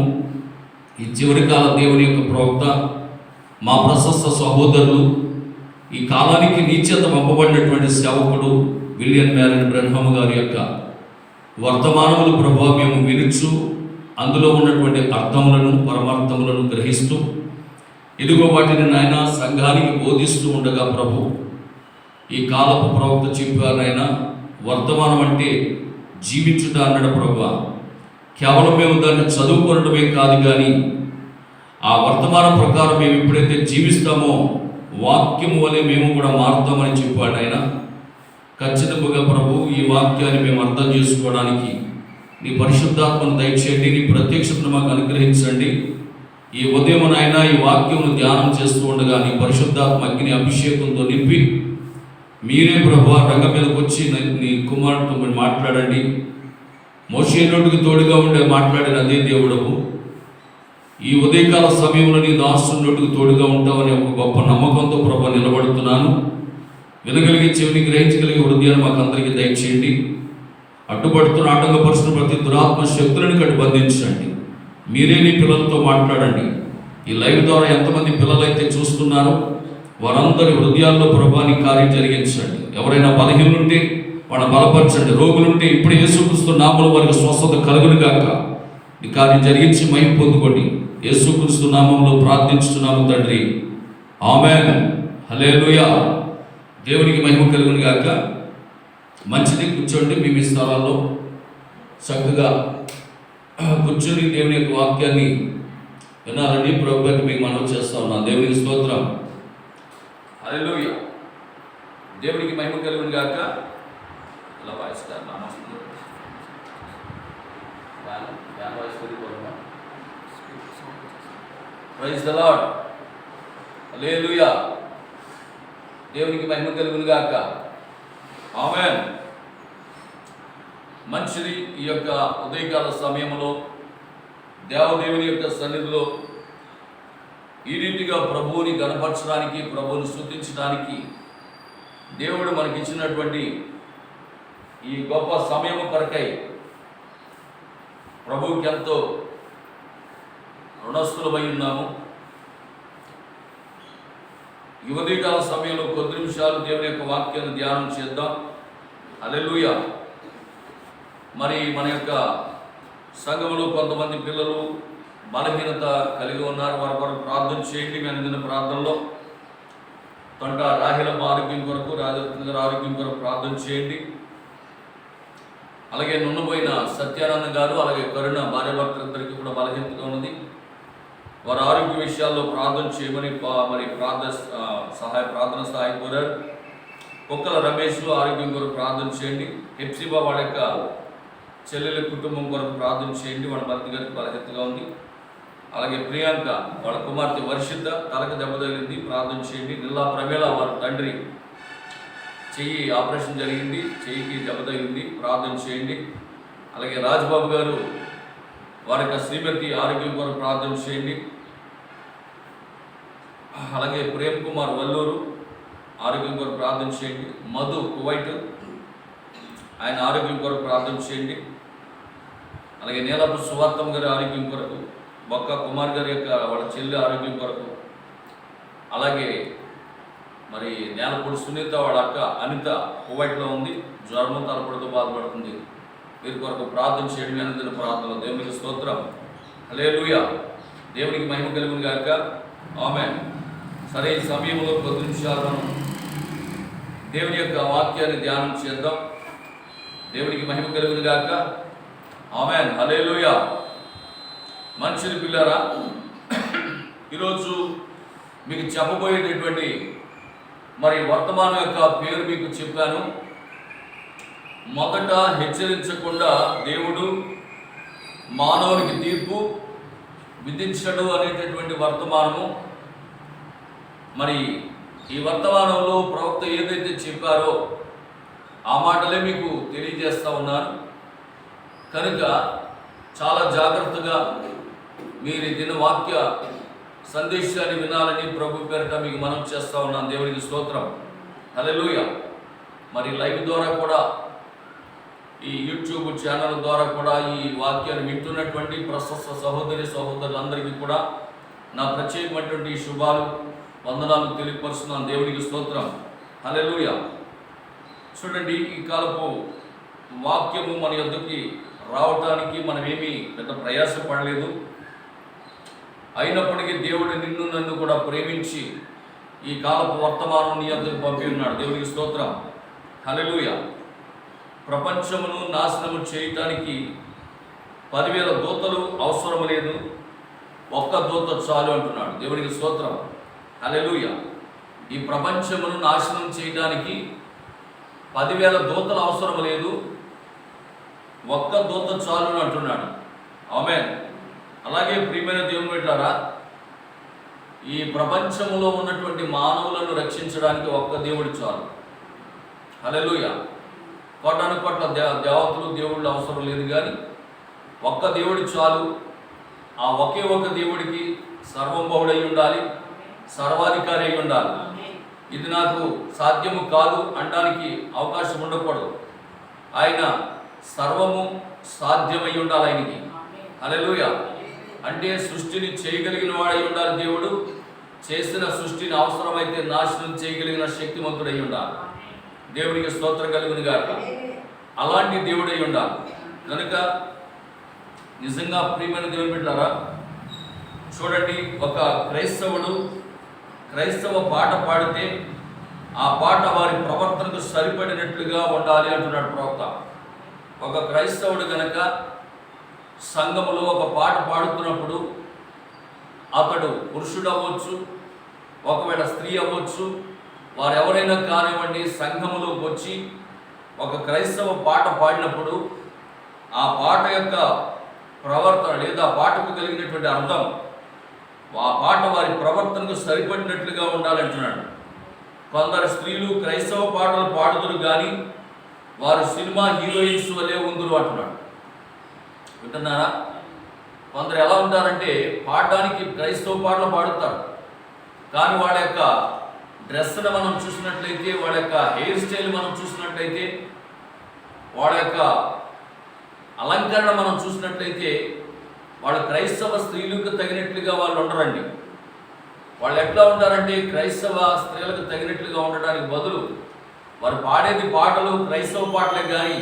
ఈ చివరికాల దేవుని యొక్క ప్రవక్త, మా ప్రశస్త సహోదరులు, ఈ కాలానికి నీ చేత పంపబడినటువంటి సేవకుడు విలియం మ్యారియన్ బ్రెన్హామ్ గారి యొక్క వర్తమానములు ప్రభా మేము వినుచు అందులో ఉన్నటువంటి అర్థములను పరమార్థములను గ్రహిస్తూ ఇదిగో వాటిని నాయన సంఘానికి బోధిస్తూ ఉండగా ప్రభు, ఈ కాలపు ప్రవక్త చెప్పారైనా వర్తమానం అంటే జీవించుట అన్నాడు ప్రభు. కేవలం మేము దాన్ని చదువుకోవడమే కాదు, కానీ ఆ వర్తమానం ప్రకారం మేము ఎప్పుడైతే జీవిస్తామో వాక్యము వలె మేము కూడా మారుతామని చెప్పాడు ఆయన. ఖచ్చితంగా ప్రభు, ఈ వాక్యాన్ని మేము అర్థం చేసుకోవడానికి నీ పరిశుద్ధాత్మను దయచేయండి, నీ ప్రత్యక్షతను మాకు అనుగ్రహించండి. ఈ ఉదయం నాయన ఈ వాక్యమును ధ్యానం చేస్తూ ఉండగా నీ పరిశుద్ధాత్మ అగ్ని అభిషేకంతో నింపి మీరే ప్రభు రంగం మీదకి వచ్చి నీ కుమారుడితో మీరు మాట్లాడండి. మోషే నోటికి తోడుగా ఉండే మాట్లాడిన అదే దేవుడవు. ఈ ఉదయకాల సమయంలో నీ దాసుని నోటికి తోడుగా ఉంటావని ఒక గొప్ప నమ్మకంతో ప్రభు నిలబడుతున్నాను. వినగలిగే చెవిని, గ్రహించగలిగే హృదయాన్ని మాకు అందరికీ దయచేయండి. అడ్డుపడుతున్న ఆటంకపరుస్తున్న ప్రతి దురాత్మ శక్తులను కట్టి బంధించండి. మీరే నీ పిల్లలతో మాట్లాడండి. ఈ లైవ్ ద్వారా ఎంతమంది పిల్లలైతే చూస్తున్నారో వారందరి హృదయాల్లో ప్రభాని కార్యం జరిగించండి. ఎవరైనా బలహీనులుంటే వాళ్ళ బలపరచండి. రోగులుంటే ఇప్పుడు యేసుక్రీస్తు నామములో వారికి స్వస్థత కలుగును గాక. ఈ కార్యం జరిగించి మహిమ పొందుకోండి. యేసుక్రీస్తు నామములో ప్రార్థించుతున్నాము తండ్రి, ఆమేన్. హల్లెలూయా. దేవునికి మహిమ కలుగును గాక. మంచిది, కూర్చోండి. మీ స్థలాల్లో చక్కగా కూర్చొని దేవుని యొక్క వాక్యాన్ని వినాలని ప్రభువుకి మీకు మనవి చేస్తా ఉన్నాను. దేవునికి స్తోత్రం. హల్లెలూయా. దేవునికి మహిమ కలుగును గాక. ఇలా వాయిస్తారు ప్రైజ్ ది లార్డ్. హల్లెలూయా. దేవునికి మహిమ కలుగును గాక. ఆమేన్. మంచిది. ఈ యొక్క ఉదయకాల సమయంలో దేవదేవుని యొక్క సన్నిధిలో ఈ రీతిగా ప్రభువుని గణపరచడానికి, ప్రభువుని స్తుతించడానికి దేవుడు మనకిచ్చినటువంటి ఈ గొప్ప సమయము కొరకై ప్రభువుకి ఎంతో రుణస్థులమై ఉన్నాము. ఈ ఉదయకాల సమయంలో కొద్ది నిమిషాలు దేవుని యొక్క వాక్యాన్ని ధ్యానం చేద్దాం. హల్లెలూయా. మరి మన యొక్క సంఘములో కొంతమంది పిల్లలు బలహీనత కలిగి ఉన్నారు. వారి కొరకు ప్రార్థన చేయండి. మీ అందిన ప్రార్థనలో తొంట రాహిలమ్మ ఆరోగ్యం కొరకు, రాజరత్న గారి ఆరోగ్యం కొరకు ప్రార్థన చేయండి. అలాగే నున్నబోయిన సత్యానంద గారు, అలాగే కరుణ భార్యాభర్తలిద్దరికీ కూడా బలహీనతగా ఉన్నది. వారి ఆరోగ్య విషయాల్లో ప్రార్థన చేయమని మరి ప్రార్థన సహాయం కోరారు. కుక్కల రమేష్ ఆరోగ్యం కొరకు ప్రార్థన చేయండి. హెప్సిబా వాళ్ళ యొక్క చెల్లెల కుటుంబం కొరకు ప్రార్థన చేయండి. వాళ్ళ భర్త గారికి బలహీనతగా ఉంది. అలాగే ప్రియాంక వాళ్ళ కుమార్తె వర్షిత తలకు దెబ్బ తగిలింది, ప్రార్థన చేయండి. నిల్లా ప్రమేళ వారి తండ్రి చెయ్యి ఆపరేషన్ జరిగింది, చెయ్యికి దెబ్బ తగిలింది, ప్రార్థన చేయండి. అలాగే రాజ్బాబు గారు వారి యొక్క శ్రీమతి ఆరోగ్యం కొరకు ప్రార్థన చేయండి. అలాగే ప్రేమ్ కుమార్ వల్లూరు ఆరోగ్యం కొరకు ప్రార్థన చేయండి. మధు కువైట్ ఆయన ఆరోగ్యం కొరకు ప్రార్థన చేయండి. అలాగే నీలపు సువార్తం గారి ఆరోగ్యం కొరకు, బొక్క కుమార్ గారి యొక్క వాళ్ళ చెల్లి ఆరోగ్యం కొరకు, అలాగే మరి నేలపూడి సునీత వాళ్ళ అక్క అనిత కువైట్లో ఉంది, జ్వరము తలపడితో బాధపడుతుంది. వీరి కొరకు ప్రార్థన చేయడం అనేది ప్రార్థన. దేవునికి స్తోత్రం. హల్లెలూయా. దేవునికి మహిమ కలుగును గాక. ఆమేన్. సరే, ఈ సమయంలో కొద్ది నిమిషాలు మనం దేవుని యొక్క వాక్యాన్ని ధ్యానం చేద్దాం. దేవునికి మహిమ కలుగును గాక. ఆమేన్. హల్లెలూయా. మనుషులు పిల్లరా, ఈరోజు మీకు చెప్పబోయేటటువంటి మరి వర్తమానం యొక్క పేరు మీకు చెప్పాను. మొదట హెచ్చరించకుండా దేవుడు మానవునికి తీర్పు విధించడు అనేటటువంటి వర్తమానము. మరి ఈ వర్తమానంలో ప్రవక్త ఏదైతే చెప్పారో ఆ మాటలే మీకు తెలియజేస్తూ ఉన్నారు. కనుక చాలా జాగ్రత్తగా మీరు దీని వాక్య సందేశాన్ని వినాలని ప్రభు పేరిట మీకు మనం చేస్తూ ఉన్నాను. దేవునికి స్తోత్రం. హల్లెలూయా. మరి లైవ్ ద్వారా కూడా, ఈ యూట్యూబ్ ఛానల్ ద్వారా కూడా ఈ వాక్యాన్ని వింటున్నటువంటి ప్రశస్త సహోదరి సహోదరులందరికీ కూడా నా ప్రత్యేకమైనటువంటి శుభాలు, వందనాలు తెలియపరుస్తున్నాను. దేవునికి స్తోత్రం. హల్లెలూయా. చూడండి, ఈ కాలపు వాక్యము మన యొద్దకి రావటానికి మనమేమీ పెద్ద ప్రయాసపడలేదు. అయినప్పటికీ దేవుడు నిన్ను నన్ను కూడా ప్రేమించి ఈ కాలపు వర్తమానం నీ యొద్దకు పంపి ఉన్నాడు. దేవునికి స్తోత్రం. హల్లెలూయా. ప్రపంచమును నాశనము చేయటానికి 10,000 దూతలు అవసరం లేదు, ఒక్క దూత చాలు అంటున్నాడు. దేవునికి స్తోత్రం. హల్లెలూయా. ఈ ప్రపంచమును నాశనం చేయడానికి 10,000 దూతలు అవసరం లేదు, ఒక్క దూత చాలు అంటున్నాడు. ఆమేన్. అలాగే ప్రియమైన దేవుని బిడ్డలారా, ఈ ప్రపంచంలో ఉన్నటువంటి మానవులను రక్షించడానికి ఒక్క దేవుడు చాలు. హల్లెలూయా. కోటాను కోట్ల దేవతలు దేవుళ్ళు అవసరం లేదు, కానీ ఒక్క దేవుడు చాలు. ఆ ఒకే ఒక దేవుడికి సర్వంభవుడై ఉండాలి, సర్వాధికారి అయి ఉండాలి. ఇది నాకు సాధ్యము కాదు అనడానికి అవకాశం ఉండకూడదు. ఆయన సర్వము సాధ్యమై ఉండాలి ఆయనకి. హల్లెలూయా. అంటే సృష్టిని చేయగలిగిన వాడై ఉండాలి దేవుడు. చేసిన సృష్టిని అవసరమైతే నాశనం చేయగలిగిన శక్తిమంతుడై ఉండాలి. దేవునికి స్తోత్రం కలుగును గాక. అలాంటి దేవుడై ఉండాలి. కనుక నిజంగా ప్రియమైన దేవుని బిడ్డలారా, చూడండి, ఒక క్రైస్తవ పాట పాడితే ఆ పాట వారి ప్రవర్తనకు సరిపడినట్లుగా ఉండాలి అంటున్నాడు ప్రవక్త. ఒక క్రైస్తవుడు గనక సంఘములో ఒక పాట పాడుతున్నప్పుడు అతడు పురుషుడు అవ్వచ్చు, ఒకవేళ స్త్రీ అవ్వచ్చు, వారు ఎవరైనా కానివ్వండి, సంఘములోకి వచ్చి ఒక క్రైస్తవ పాట పాడినప్పుడు ఆ పాట యొక్క ప్రవర్తన లేదా పాటకు కలిగినటువంటి అర్థం ఆ పాట వారి ప్రవర్తనకు సరిపడినట్లుగా ఉండాలంటున్నాడు. కొందరు స్త్రీలు క్రైస్తవ పాటలు పాడుదురు కానీ వారు సినిమా హీరోయిన్స్ వలె ఉందరు అంటున్నాడు. వింటున్నారా? కొందరు ఎలా ఉంటారంటే పాడడానికి క్రైస్తవ పాటలు పాడుతారు, కానీ వాళ్ళ యొక్క డ్రెస్ను మనం చూసినట్లయితే, వాళ్ళ యొక్క హెయిర్ స్టైల్ మనం చూసినట్లయితే, వాళ్ళ యొక్క అలంకరణ మనం చూసినట్లయితే వాళ్ళు క్రైస్తవ స్త్రీలకు తగినట్లుగా వాళ్ళు ఉండరండి. వాళ్ళు ఎట్లా ఉంటారంటే క్రైస్తవ స్త్రీలకు తగినట్లుగా ఉండడానికి బదులు వారు పాడేది పాటలు క్రైస్తవ పాటలే కానీ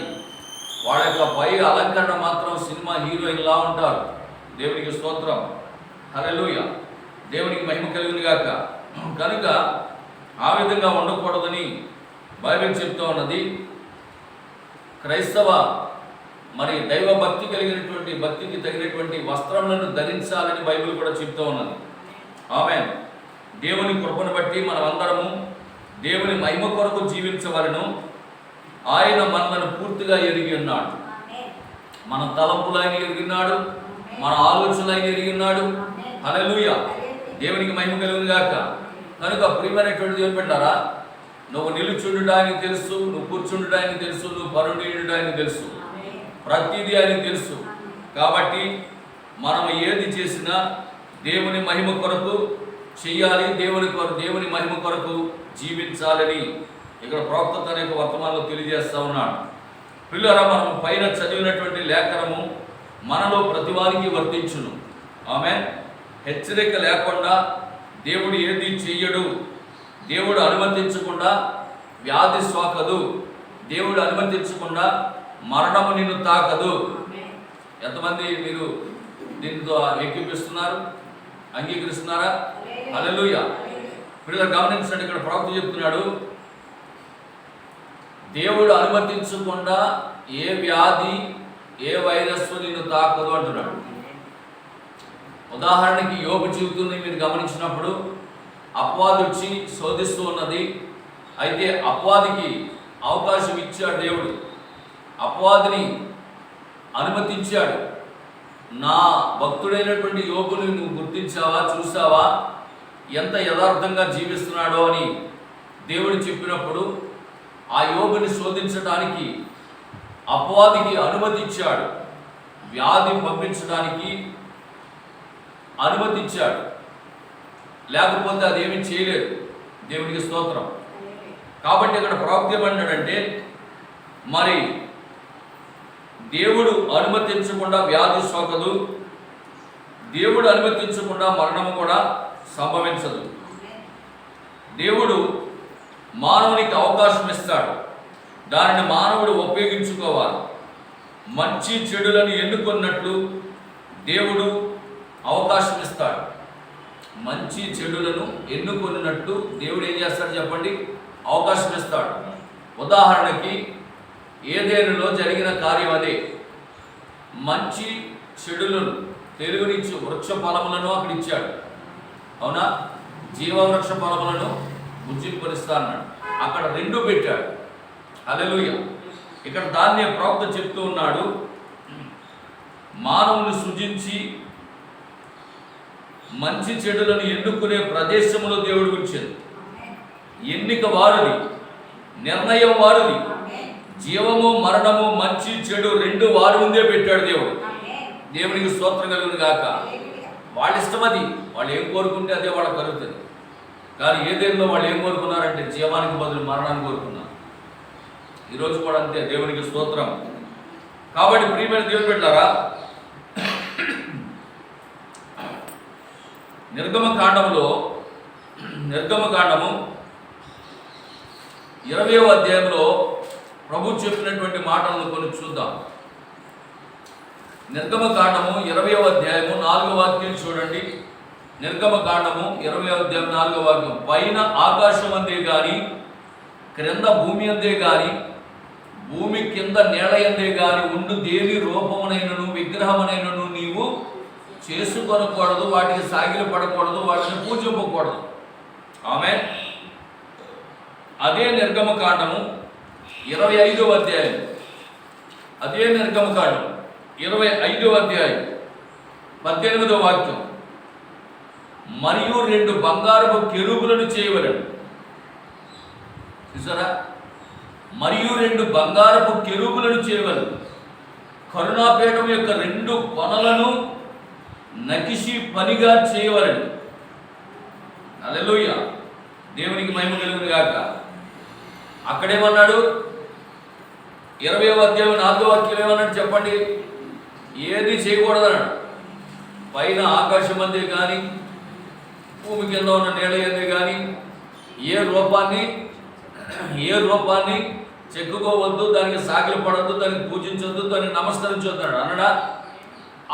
వాళ్ళ యొక్క పై అలంకరణ మాత్రం సినిమా హీరోయిన్లా ఉంటారు. దేవునికి స్తోత్రం. హల్లెలూయా. దేవునికి మహిమ కలుగును గాక. కనుక ఆ విధంగా ఉండకూడదని బైబిల్ చెప్తూ ఉన్నది. క్రైస్తవ దైవ భక్తి కలిగినటువంటి భక్తికి తగినటువంటి వస్త్రములను ధరించాలని బైబిల్ కూడా చెప్తూ ఉన్నది. ఆమేన్. దేవుని కృపను బట్టి మనమందరము దేవుని మహిమ కొరకు జీవించవలను. ఆయన మనలను పూర్తిగా ఎరిగి ఉన్నాడు. మన తలంపులు ఆయన ఎరిగినాడు, మన ఆలోచనలు ఆయన ఎరిగినాడు. హల్లెలూయా. దేవునికి మహిమ కలుగును గాక. కనుక ప్రియమైనటువంటి దేవుని బిడ్డలారా, నువ్వు నిలుచుండుట ఆయనకు తెలుసు, నువ్వు కూర్చుండుట ఆయనకు తెలుసు, నువ్వు పరుండుట ఆయనకు తెలుసు, ప్రతిదీ ఆయనకు తెలుసు. కాబట్టి మనం ఏది చేసినా దేవుని మహిమ కొరకు చెయ్యాలి, దేవుని మహిమ కొరకు జీవించాలని ఇక్కడ ప్రవక్త తన యొక్క వర్తమానంలో తెలియజేస్తూ ఉన్నాడు. పిల్లరా, మనం పైన చదివినటువంటి లేఖనము మనలో ప్రతి వారికి వర్తించును. ఆమేన్. హెచ్చరిక లేకుండా దేవుడు ఏది చెయ్యడు. దేవుడు అనుమతించకుండా వ్యాధి సోకదు. దేవుడు అనుమతించకుండా మరణము నిన్ను తాకదు. ఎంతమంది మీరు దీంతో ఏకీపిస్తున్నారు, అంగీకరిస్తున్నారా? హల్లెలూయా. పిల్లలు గమనించండి, ఇక్కడ ప్రవక్త చెప్తున్నాడు, దేవుడు అనుమతించకుండా ఏ వ్యాధి ఏ వైరస్ నిన్ను తాకదు అంటున్నాడు. ఉదాహరణకి యోబు జీవితాన్ని మీరు గమనించినప్పుడు అపవాది వచ్చి శోధిస్తూ ఉన్నది. అయితే అపవాదికి అవకాశం ఇచ్చాడు దేవుడు, అపవాదిని అనుమతించాడు. నా భక్తుడైనటువంటి యోబుని నువ్వు గుర్తించావా, చూసావా, ఎంత యథార్థంగా జీవిస్తున్నాడో అని దేవుడు చెప్పినప్పుడు ఆ యోబుని శోధించడానికి అపవాదికి అనుమతించాడు, వ్యాధి పంపించడానికి అనుమతించాడు. లేకపోతే అదేమీ చేయలేదు. దేవునికి స్తోత్రం. కాబట్టి ఇక్కడ ప్రవక్త ఏమన్నాడంటే, మరి దేవుడు అనుమతించకుండా వ్యాధి సోకదు, దేవుడు అనుమతించకుండా మరణము కూడా సంభవించదు. దేవుడు మానవునికి అవకాశం ఇస్తాడు, దానిని మానవుడు ఉపయోగించుకోవాలి. మంచి చెడులను ఎన్నుకున్నట్లు దేవుడు అవకాశం ఇస్తాడు. మంచి చెడులను ఎన్నుకున్నట్టు దేవుడు ఏం చేస్తాడు చెప్పండి? అవకాశం ఇస్తాడు. ఉదాహరణకి ఏదేనులో జరిగిన కార్యం అదే. మంచి చెడులను తెలుగునిచ్చు వృక్ష ఫలములను అక్కడ ఇచ్చాడు. అవునా? జీవవృక్ష ఫలములను భుజింపరిస్తా అన్నాడు. అక్కడ రెండు పెట్టాడు. హల్లెలూయా. ఇక్కడ దాన్నే ప్రవక్త చెప్తూ ఉన్నాడు, మానవుని సృజించి మంచి చెడులను ఎన్నుకునే ప్రదేశంలో దేవుడు ఉంచాడు. ఎన్నిక వారిది, నిర్ణయం వారిది. జీవము మరణము మంచి చెడు రెండు వారి ముందే పెట్టాడు దేవుడు. దేవునికి స్తోత్రం కలుగును గాక. వాళ్ళ ఇష్టం అది, వాళ్ళు ఏం కోరుకుంటే అదే వాళ్ళకి కలుగుతుంది. కానీ ఏదేలో వాళ్ళు ఏం కోరుకున్నారంటే జీవానికి బదులు మరణాన్ని కోరుకున్నారు. ఈరోజు కూడా అంతే. దేవునికి స్తోత్రం. కాబట్టి ప్రియమైన దేవుని బిడ్డలారా, నిర్గమకాండము 20వ అధ్యాయంలో ప్రభు చెప్పినటువంటి మాటలను కొన్ని చూద్దాం. నిర్గమకాండము 20వ అధ్యాయము 4వ వాక్యం చూడండి. నిర్గమకాండము 20వ అధ్యాయం 4వ వాక్యం. పైన ఆకాశం అందే గాని, క్రింద భూమి అందే గాని, భూమి కింద నేల అందే గాని ఉండు దేని రూపమునైనను విగ్రహమునైనను నీవు చేసుకొనకూడదు, వాటికి సాగిలు పడకూడదు, వాటిని పూజింపకూడదు. ఆమేన్. అదే నిర్గమకాండము 25వ అధ్యాయం, అదే నిర్గమకాండం 25వ అధ్యాయం 18వ వాక్యం. మరియు 2 బంగారపు కెరూబులను చేయవలెను. చూసారా? మరియు 2 బంగారపు కెరూబులను చేయవలెను. కరుణాపీఠం యొక్క 2 కొనలను నకిషి పనిగా చేయవలెను. హల్లెలూయా. దేవునికి మహిమ కలుగును గాక. అక్కడేమన్నాడు? 20వ అధ్యాయం 4వ వాక్యం ఏమన్నాడు చెప్పండి? ఏది చేయకూడదన్నాడు. పైన ఆకాశం అందే కానీ, భూమి కింద ఉన్న నేల అందే కానీ ఏ రూపాన్ని చెక్కుకోవద్దు, దానికి సాగిలు పడద్దు, దానికి పూజించొద్దు, దానికి నమస్కరించొద్దు అన్నాడా?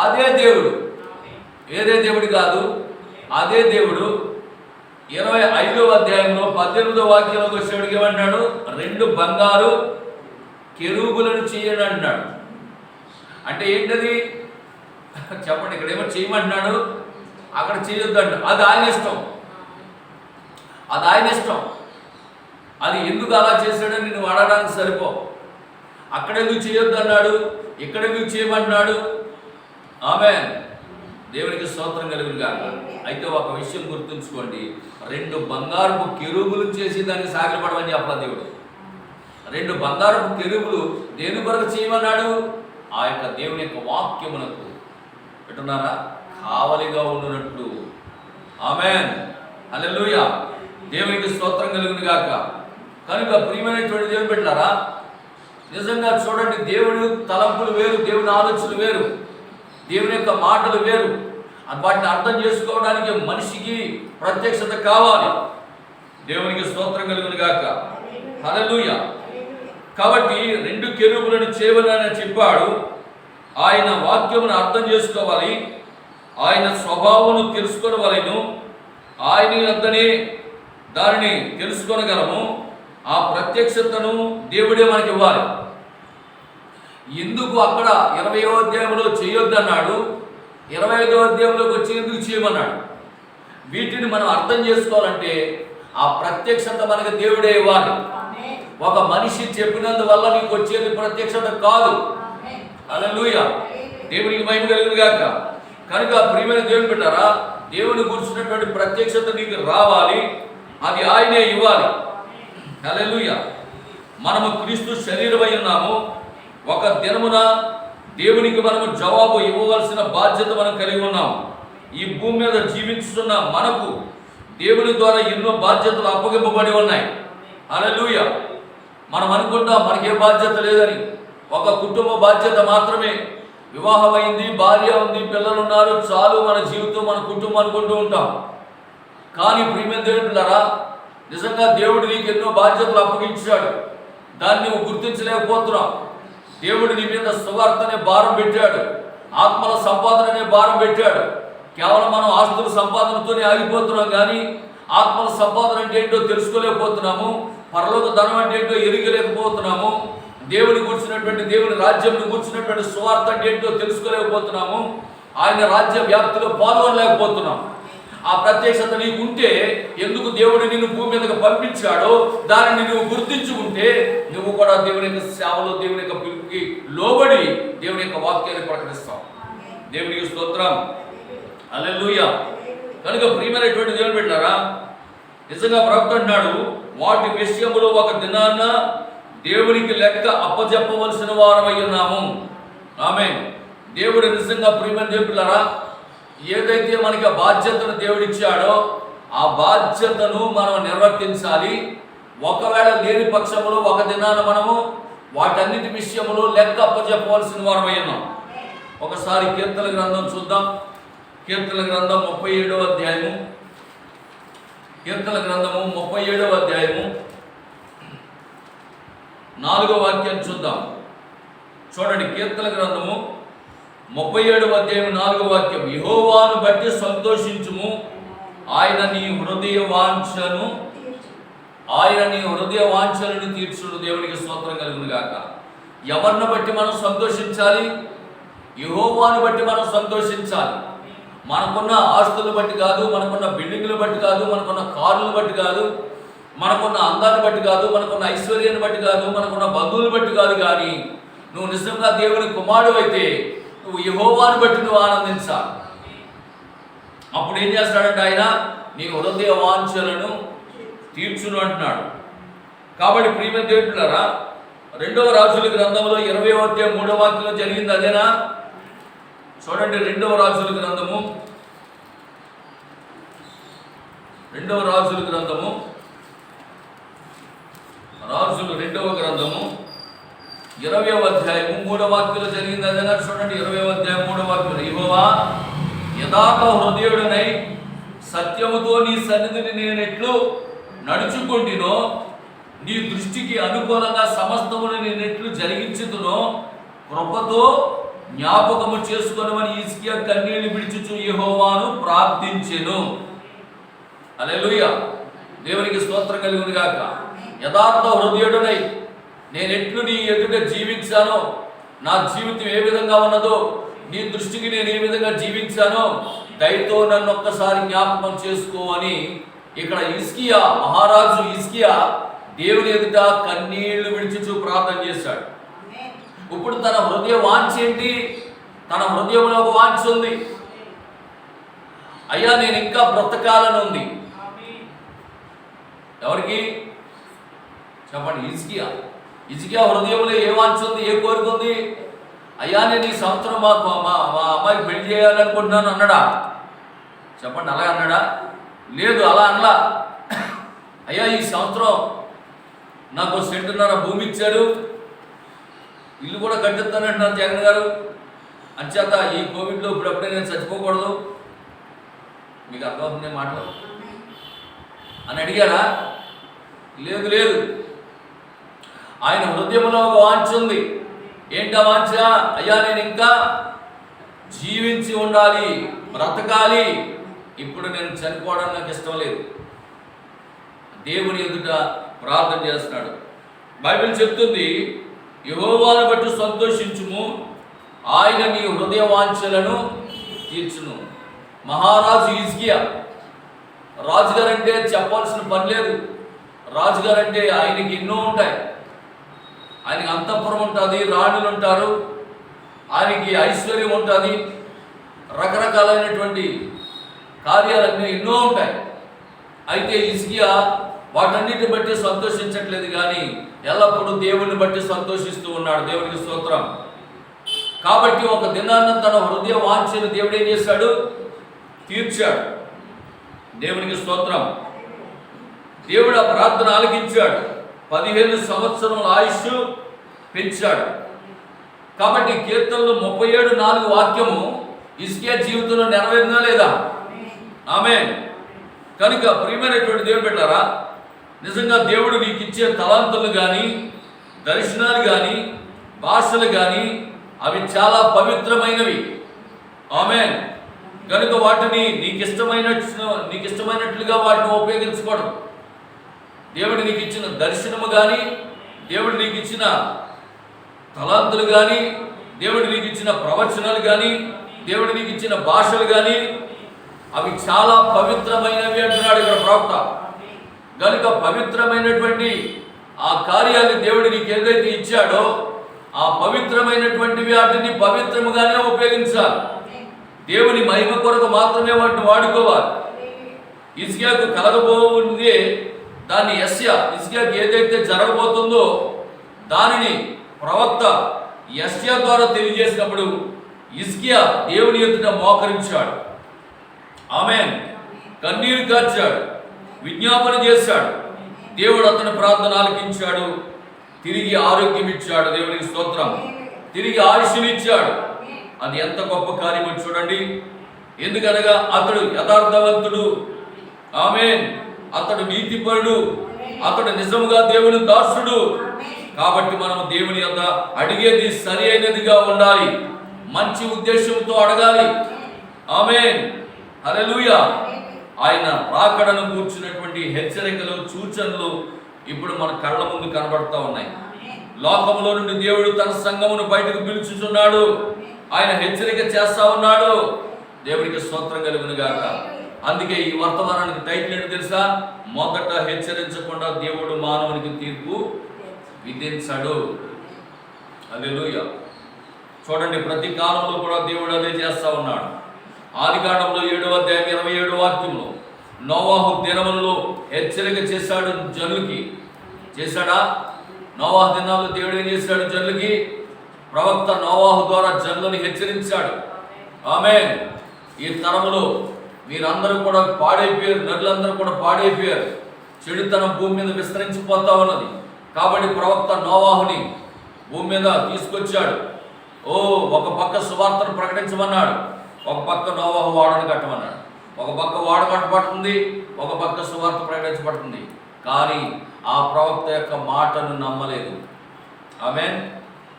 అదే దేవుడు, ఏదే దేవుడు కాదు, అదే దేవుడు 25వ అధ్యాయంలో 18వ వాక్యంలోకి వచ్చేవాడికి ఏమంటాడు? 2 బంగారు కెరూబులను చేయని అంటున్నాడు. అంటే ఏంటది చెప్పండి? ఇక్కడ ఏమో చేయమంటున్నాడు, అక్కడ చేయొద్దు అంట. అది ఆయన ఇష్టం, అది ఆయన ఇష్టం. అది ఎందుకు అలా చేశాడని నువ్వు అడగడానికి సరిపో. అక్కడెందుకు చేయొద్దు అన్నాడు, ఇక్కడెందుకు చేయమంటున్నాడు? ఆమేన్. దేవునికి స్తోత్రం కలుగును గాక. అయితే ఒక విషయం గుర్తుంచుకోండి, 2 బంగారపు కెరూబులు చేసి దానికి సాగిలపడమని చెప్పాలి దేవుడు. 2 బంగారపు కెరూబులు దేని కొరకు చేయమన్నాడు? ఆ యొక్క దేవుని యొక్క వాక్యమునకు పెట్టున్నారా కావలిగా ఉండునట్లు. ఆమేన్. హల్లెలూయా. దేవునికి స్తోత్రం కలుగును గాక. కనుక ప్రియమైనటువంటి దేవుని బిడ్డలారా, నిజంగా చూడండి, దేవుని తలంపులు వేరు, దేవుని ఆలోచనలు వేరు, దేవుని యొక్క మాటలు వేరు. వాటిని అర్థం చేసుకోవడానికి మనిషికి ప్రత్యక్షత కావాలి. దేవునికి స్తోత్రం కలుగును గాక. హల్లెలూయా. కాబట్టి 2 కెరూబులను చేయవలెనని చెప్పాడు. ఆయన వాక్యమును అర్థం చేసుకోవాలి, ఆయన స్వభావమును తెలుసుకోవలెను. ఆయన వద్దనే దానిని తెలుసుకొనగలము. ఆ ప్రత్యక్షతను దేవుడే మనకి ఇవ్వాలి. ఎందుకు అక్కడ 20వ అధ్యాయంలో చేయొద్దన్నాడు, 25వ అధ్యాయంలోకి వచ్చి ఎందుకు చేయమన్నాడు? వీటిని మనం అర్థం చేసుకోవాలంటే ఆ ప్రత్యక్షత మనకి దేవుడే ఇవ్వాలి. ఒక మనిషి చెప్పినందువల్ల నీకు వచ్చేది ప్రత్యక్షత కాదు. హల్లెలూయా. దేవునికి మహిమ కలుగును గాక. కనుక ప్రియమైన దేవుని బిడ్డలారా, దేవుని గురించినటువంటి ప్రత్యక్షత నీకు రావాలి, అది ఆయనే ఇవ్వాలి. హల్లెలూయా. మనము క్రీస్తు శరీరమై ఉన్నాము. ఒక దినమున దేవునికి మనము జవాబు ఇవ్వవలసిన బాధ్యత మనం కలిగి ఉన్నాము. ఈ భూమి మీద జీవిస్తున్న మనకు దేవుని ద్వారా ఎన్నో బాధ్యతలు అప్పగింపబడి ఉన్నాయి. హల్లెలూయా. మనం అనుకుంటాం మనకే బాధ్యత లేదని. ఒక కుటుంబ బాధ్యత మాత్రమే. వివాహం అయింది, భార్య ఉంది, పిల్లలు ఉన్నారు, చాలు మన జీవితం, మన కుటుంబం అనుకుంటూ ఉంటాం. కానీ ప్రియమైన దేవుని బిడ్డలారా, నిజంగా దేవుడు నీకు ఎన్నో బాధ్యతలు అప్పగించాడు. దాన్ని నువ్వు గుర్తించలేకపోతున్నావు. దేవుడు నీ మీద సువార్త అనే భారం పెట్టాడు, ఆత్మల సంపాదన అనే భారం పెట్టాడు. కేవలం మనం ఆస్తుల సంపాదనతోనే ఆగిపోతున్నాం, కానీ ఆత్మల సంపాదన అంటే ఏంటో తెలుసుకోలేకపోతున్నాము. పరలోక ధనం అంటే ఏంటో ఎరగలేకపోతున్నాము. దేవుని కూర్చున్నటువంటి దేవుని రాజ్యంను కూర్చున్నటువంటి సువార్త అంటే ఏంటో తెలుసుకోలేకపోతున్నాము. ఆయన రాజ్య వ్యాప్తిలో పాల్గొనలేకపోతున్నాం. ఆ ప్రత్యక్షత నీకు ఉంటే, ఎందుకు దేవుడు నిన్ను భూమి మీదకి పంపించాడో దానిని నువ్వు గుర్తించుకుంటే, నువ్వు కూడా దేవుని యొక్క సేవలో, దేవుని యొక్క పిలుపుకి లోబడి దేవుని యొక్క వాక్యాన్ని ప్రకటిస్తావు. దేవునికి స్తోత్రం. హల్లెలూయా. కనుక ప్రియమైనటువంటి దేవుని బిడ్డలారా, నిజంగా ప్రవక్త అంటున్నాడు, వాటి విషయములో ఒక దినాన దేవునికి లెక్క అప్పచెప్పవలసిన వారమై ఉన్నాము. ఆమేన్. దేవుడు నిజంగా ప్రియమైన దేవుని బిడ్డలారా, ఏదైతే మనకి బాధ్యతను దేవుడు ఇచ్చాడో ఆ బాధ్యతను మనం నిర్వర్తించాలి. ఒకవేళ లేని పక్షములో ఒక దినాన మనము వాటన్నిటి విషయములో లెక్క అప్పచెప్పవలసిన వారమై ఉన్నాం. ఒకసారి కీర్తన గ్రంథం చూద్దాం. కీర్తన గ్రంథం 37వ అధ్యాయము. కీర్తన గ్రంథము 37వ అధ్యాయము 4వ వాక్యాన్ని చూద్దాం. చూడండి, కీర్తన గ్రంథము 37వ అధ్యాయం 4వ వాక్యం. యెహోవాను బట్టి సంతోషించుము, ఆయన నీ హృదయ వాంఛలను తీర్చును. దేవునికి స్తోత్రం కలుగును గాక. ఎవరిని బట్టి మనం సంతోషించాలి? యెహోవాను బట్టి మనం సంతోషించాలి. మనకున్న ఆస్తులను బట్టి కాదు, మనకున్న బిల్డింగ్లు బట్టి కాదు, మనకున్న కార్లను బట్టి కాదు, మనకున్న అందాన్ని బట్టి కాదు, మనకున్న ఐశ్వర్యాన్ని బట్టి కాదు, మనకున్న బంధువులు బట్టి కాదు. కానీ నువ్వు నిజంగా దేవుని కుమారుడు అయితే నువ్వు యెహోవాను బట్టి నువ్వు ఆనందించాలి. అప్పుడు ఏం చేస్తాడంటే ఆయన నీ హృదయ వాంఛలను తీర్చును అంటున్నాడు. కాబట్టి ప్రియమైన దేవులారా, 2వ రాజుల గ్రంథంలో 20వ అధ్యాయం 3వ వాక్యంలో జరిగింది అదేనా? చూడండి, 2వ రాజుల గ్రంథము 2వ రాజుల గ్రంథము 20వ అధ్యాయము 3వ వాక్యంలో జరిగింది అదేనా? చూడండి, 20వ అధ్యాయం 3వ వాక్యం. యెహోవా యథార్థ హృదయుడనై సత్యముతో నీ సన్నిధిని నేనెట్లు నడుచుకుంటునో, నీ దృష్టికి అనుకూలంగా సమస్తమును నేనెట్లు జరిగించుతునో కృపతో జ్ఞాపకము చేసుకొనమని హిజ్కియా కన్నీళ్లు విడిచుచు యెహోవాను ప్రార్థించెను. హల్లెలూయా, దేవునికి స్తోత్రం కలుగును గాక. యథార్థ హృదయుడనై నేనెట్లు నీ ఎదుట జీవించానో, నా జీవితం ఏ విధంగా ఉన్నదో, నీ దృష్టికి నేను ఏ విధంగా జీవించానో దయతో నన్ను ఒక్కసారి జ్ఞాపకం చేసుకో అని ఇక్కడ హిజ్కియా, మహారాజు హిజ్కియా దేవుని ఎదుట కన్నీళ్లు విడిచుచు ప్రార్థన చేశాడు. ఇప్పుడు తన హృదయ వాంఛ ఏంటి? తన హృదయంలో ఒక వాంఛ ఉంది. అయ్యా, నేను ఇంకా బ్రతకాలని ఉంది. ఎవరికి చెప్పండి? హిజ్కియా హృదయంలో ఏ వాంఛ ఉంది, ఏ కోరిక ఉంది? అయ్యా, నేను ఈ సంవత్సరం మా అమ్మాయికి పెళ్లి చేయాలనుకుంటున్నాను అన్నాడా? చెప్పండి, అలా అన్నాడా? లేదు, అలా అనలా. అయ్యా, ఈ సంవత్సరం నాకు సెంటున్నర భూమి ఇచ్చాడు, ఇల్లు కూడా కట్టిస్తానంటున్నారు జగన్ గారు, అంచేత ఈ కోవిడ్లో ఇప్పుడప్పుడే నేను చచ్చిపోకూడదు. మీకు అర్థమవుతుంది మాటలు అని అడిగారా? లేదు లేదు. ఆయన హృదయంలో ఒక వాంఛ ఉంది. ఏంటా వాంఛ? అయ్యా, నేను ఇంకా జీవించి ఉండాలి, బ్రతకాలి, ఇప్పుడు నేను చనిపోవడం నాకు ఇష్టం లేదు. దేవుని ఎదుట ప్రార్థన చేస్తున్నాడు. బైబిల్ చెప్తుంది, యెహోవాను బట్టి సంతోషించుము, ఆయన నీ హృదయ వాంఛలను తీర్చును. మహారాజు హిజ్కియా, రాజుగారంటే చెప్పాల్సిన పని లేదు. రాజుగారంటే ఆయనకి ఎన్నో ఉంటాయి. ఆయనకి అంతఃపురం ఉంటుంది, రాణులు ఉంటారు, ఆయనకి ఐశ్వర్యం ఉంటుంది, రకరకాలైనటువంటి కార్యాలన్నీ ఎన్నో ఉంటాయి. అయితే హిజ్కియా వాటన్నిటిని బట్టి సంతోషించట్లేదు, కానీ ఎల్లప్పుడూ దేవుని బట్టి సంతోషిస్తూ ఉన్నాడు. దేవునికి స్తోత్రం. కాబట్టి ఒక దినాన్న తన హృదయ వాంఛను దేవుడు ఏం చేశాడు? తీర్చాడు. దేవునికి స్తోత్రం. దేవుడు ఆ ప్రార్థన ఆలకించాడు. 15 సంవత్సరముల ఆయుష్ పెంచాడు. కాబట్టి కీర్తనలు 37:4 వాక్యము హిజ్కియా జీవితంలో నెరవేరినా లేదా? ఆమేన్. కనుక ప్రియమైనటువంటి దేవుని బిడ్డలారా, నిజంగా దేవుడు నీకు ఇచ్చే తలాంతులు కానీ, దర్శనాలు కానీ, భాషలు కానీ అవి చాలా పవిత్రమైనవి. ఆమేన్. కనుక వాటిని నీకు ఇష్టమైనట్లుగా వాటిని ఉపయోగించుకోవడం. దేవుడు నీకు ఇచ్చిన దర్శనము కానీ, దేవుడు నీకు ఇచ్చిన తలాంతులు కానీ, దేవుడు నీకు ఇచ్చిన ప్రవచనాలు కానీ, దేవుడు నీకు ఇచ్చిన భాషలు కానీ అవి చాలా పవిత్రమైనవి అంటున్నాడు ఇక్కడ ప్రవక్త. కనుక పవిత్రమైనటువంటి ఆ కార్యాన్ని దేవుడు నీకు ఏదైతే ఇచ్చాడో ఆ పవిత్రమైనటువంటి వాటిని పవిత్రముగానే ఉపయోగించాలి. దేవుని మహిమ కొరకు మాత్రమే వాటిని వాడుకోవాలి. హిజ్కియాకు కలగబోయే దాన్ని హిజ్కియాకు ఏదైతే జరగబోతుందో దానిని ప్రవక్త యెషయా ద్వారా తెలియజేసినప్పుడు హిజ్కియా దేవుని ఎదుట మోకరించాడు. ఆమేన్. కన్నీరు కార్చాడు, విజ్ఞాపన చేశాడు. దేవుడు అతని ప్రార్థన ఆలకించాడు, తిరిగి ఆరోగ్యం ఇచ్చాడు. దేవునికి స్తోత్రం. తిరిగి ఆయుష్నిచ్చాడు. అది ఎంత గొప్ప కార్యమో చూడండి. ఎందుకనగా అతడు యథార్థవంతుడు, ఆమేన్, అతడు నీతిపరుడు, అతడు నిజముగా దేవుని దాసుడు. కాబట్టి మనం దేవుని యొద్ద అడిగేది సరి అయినదిగా ఉండాలి, మంచి ఉద్దేశంతో అడగాలి. ఆమేన్, హల్లెలూయా. ఆయన రాకడను కూర్చున్నటువంటి హెచ్చరికలు, సూచనలు ఇప్పుడు మన కళ్ళ ముందు కనబడతా ఉన్నాయి. లోకంలో నుండి దేవుడు తన సంఘమును బయటకు పిలుచుచున్నాడు. ఆయన హెచ్చరిక చేస్తా ఉన్నాడు. దేవుడికి స్తోత్రం కలుగును గాక. అందుకే ఈ వర్తమానానికి టైటిల్ ఏంటి తెలుసా? మొదట హెచ్చరించకుండా దేవుడు మానవునికి తీర్పు విధించడు. హల్లెలూయా. చూడండి, ప్రతి కాలంలో కూడా దేవుడు అదే చేస్తా ఉన్నాడు. ఆదికాండంలో 7వ అధ్యాయం 27వ వాక్యంలో నోవాహు దినములలో హెచ్చరిక చేశాడు జనులకి. చేశాడా? నోవాహు దినాల్లో దేవుడు ఏం చేశాడు? జనులకి ప్రవక్త నోవాహు ద్వారా జనులను హెచ్చరించాడు. ఆమేన్. ఈ తరములో మీరందరూ కూడా పాడైపోయారు, నరులందరూ కూడా పాడైపోయారు, చెడుతనం భూమి మీద విస్తరించిపోతా ఉన్నది. కాబట్టి ప్రవక్త నోవాహుని భూమి మీద తీసుకొచ్చాడు. ఒక పక్క సువార్తను ప్రకటించమన్నాడు, ఒక పక్క నోవాహు వాడను కట్టమన్నాడు. ఒక పక్క వాడ కట్టబడుతుంది, ఒక పక్క సువార్త ప్రకటించబడుతుంది. కానీ ఆ ప్రవక్త యొక్క మాటను నమ్మలేదు. ఆమేన్.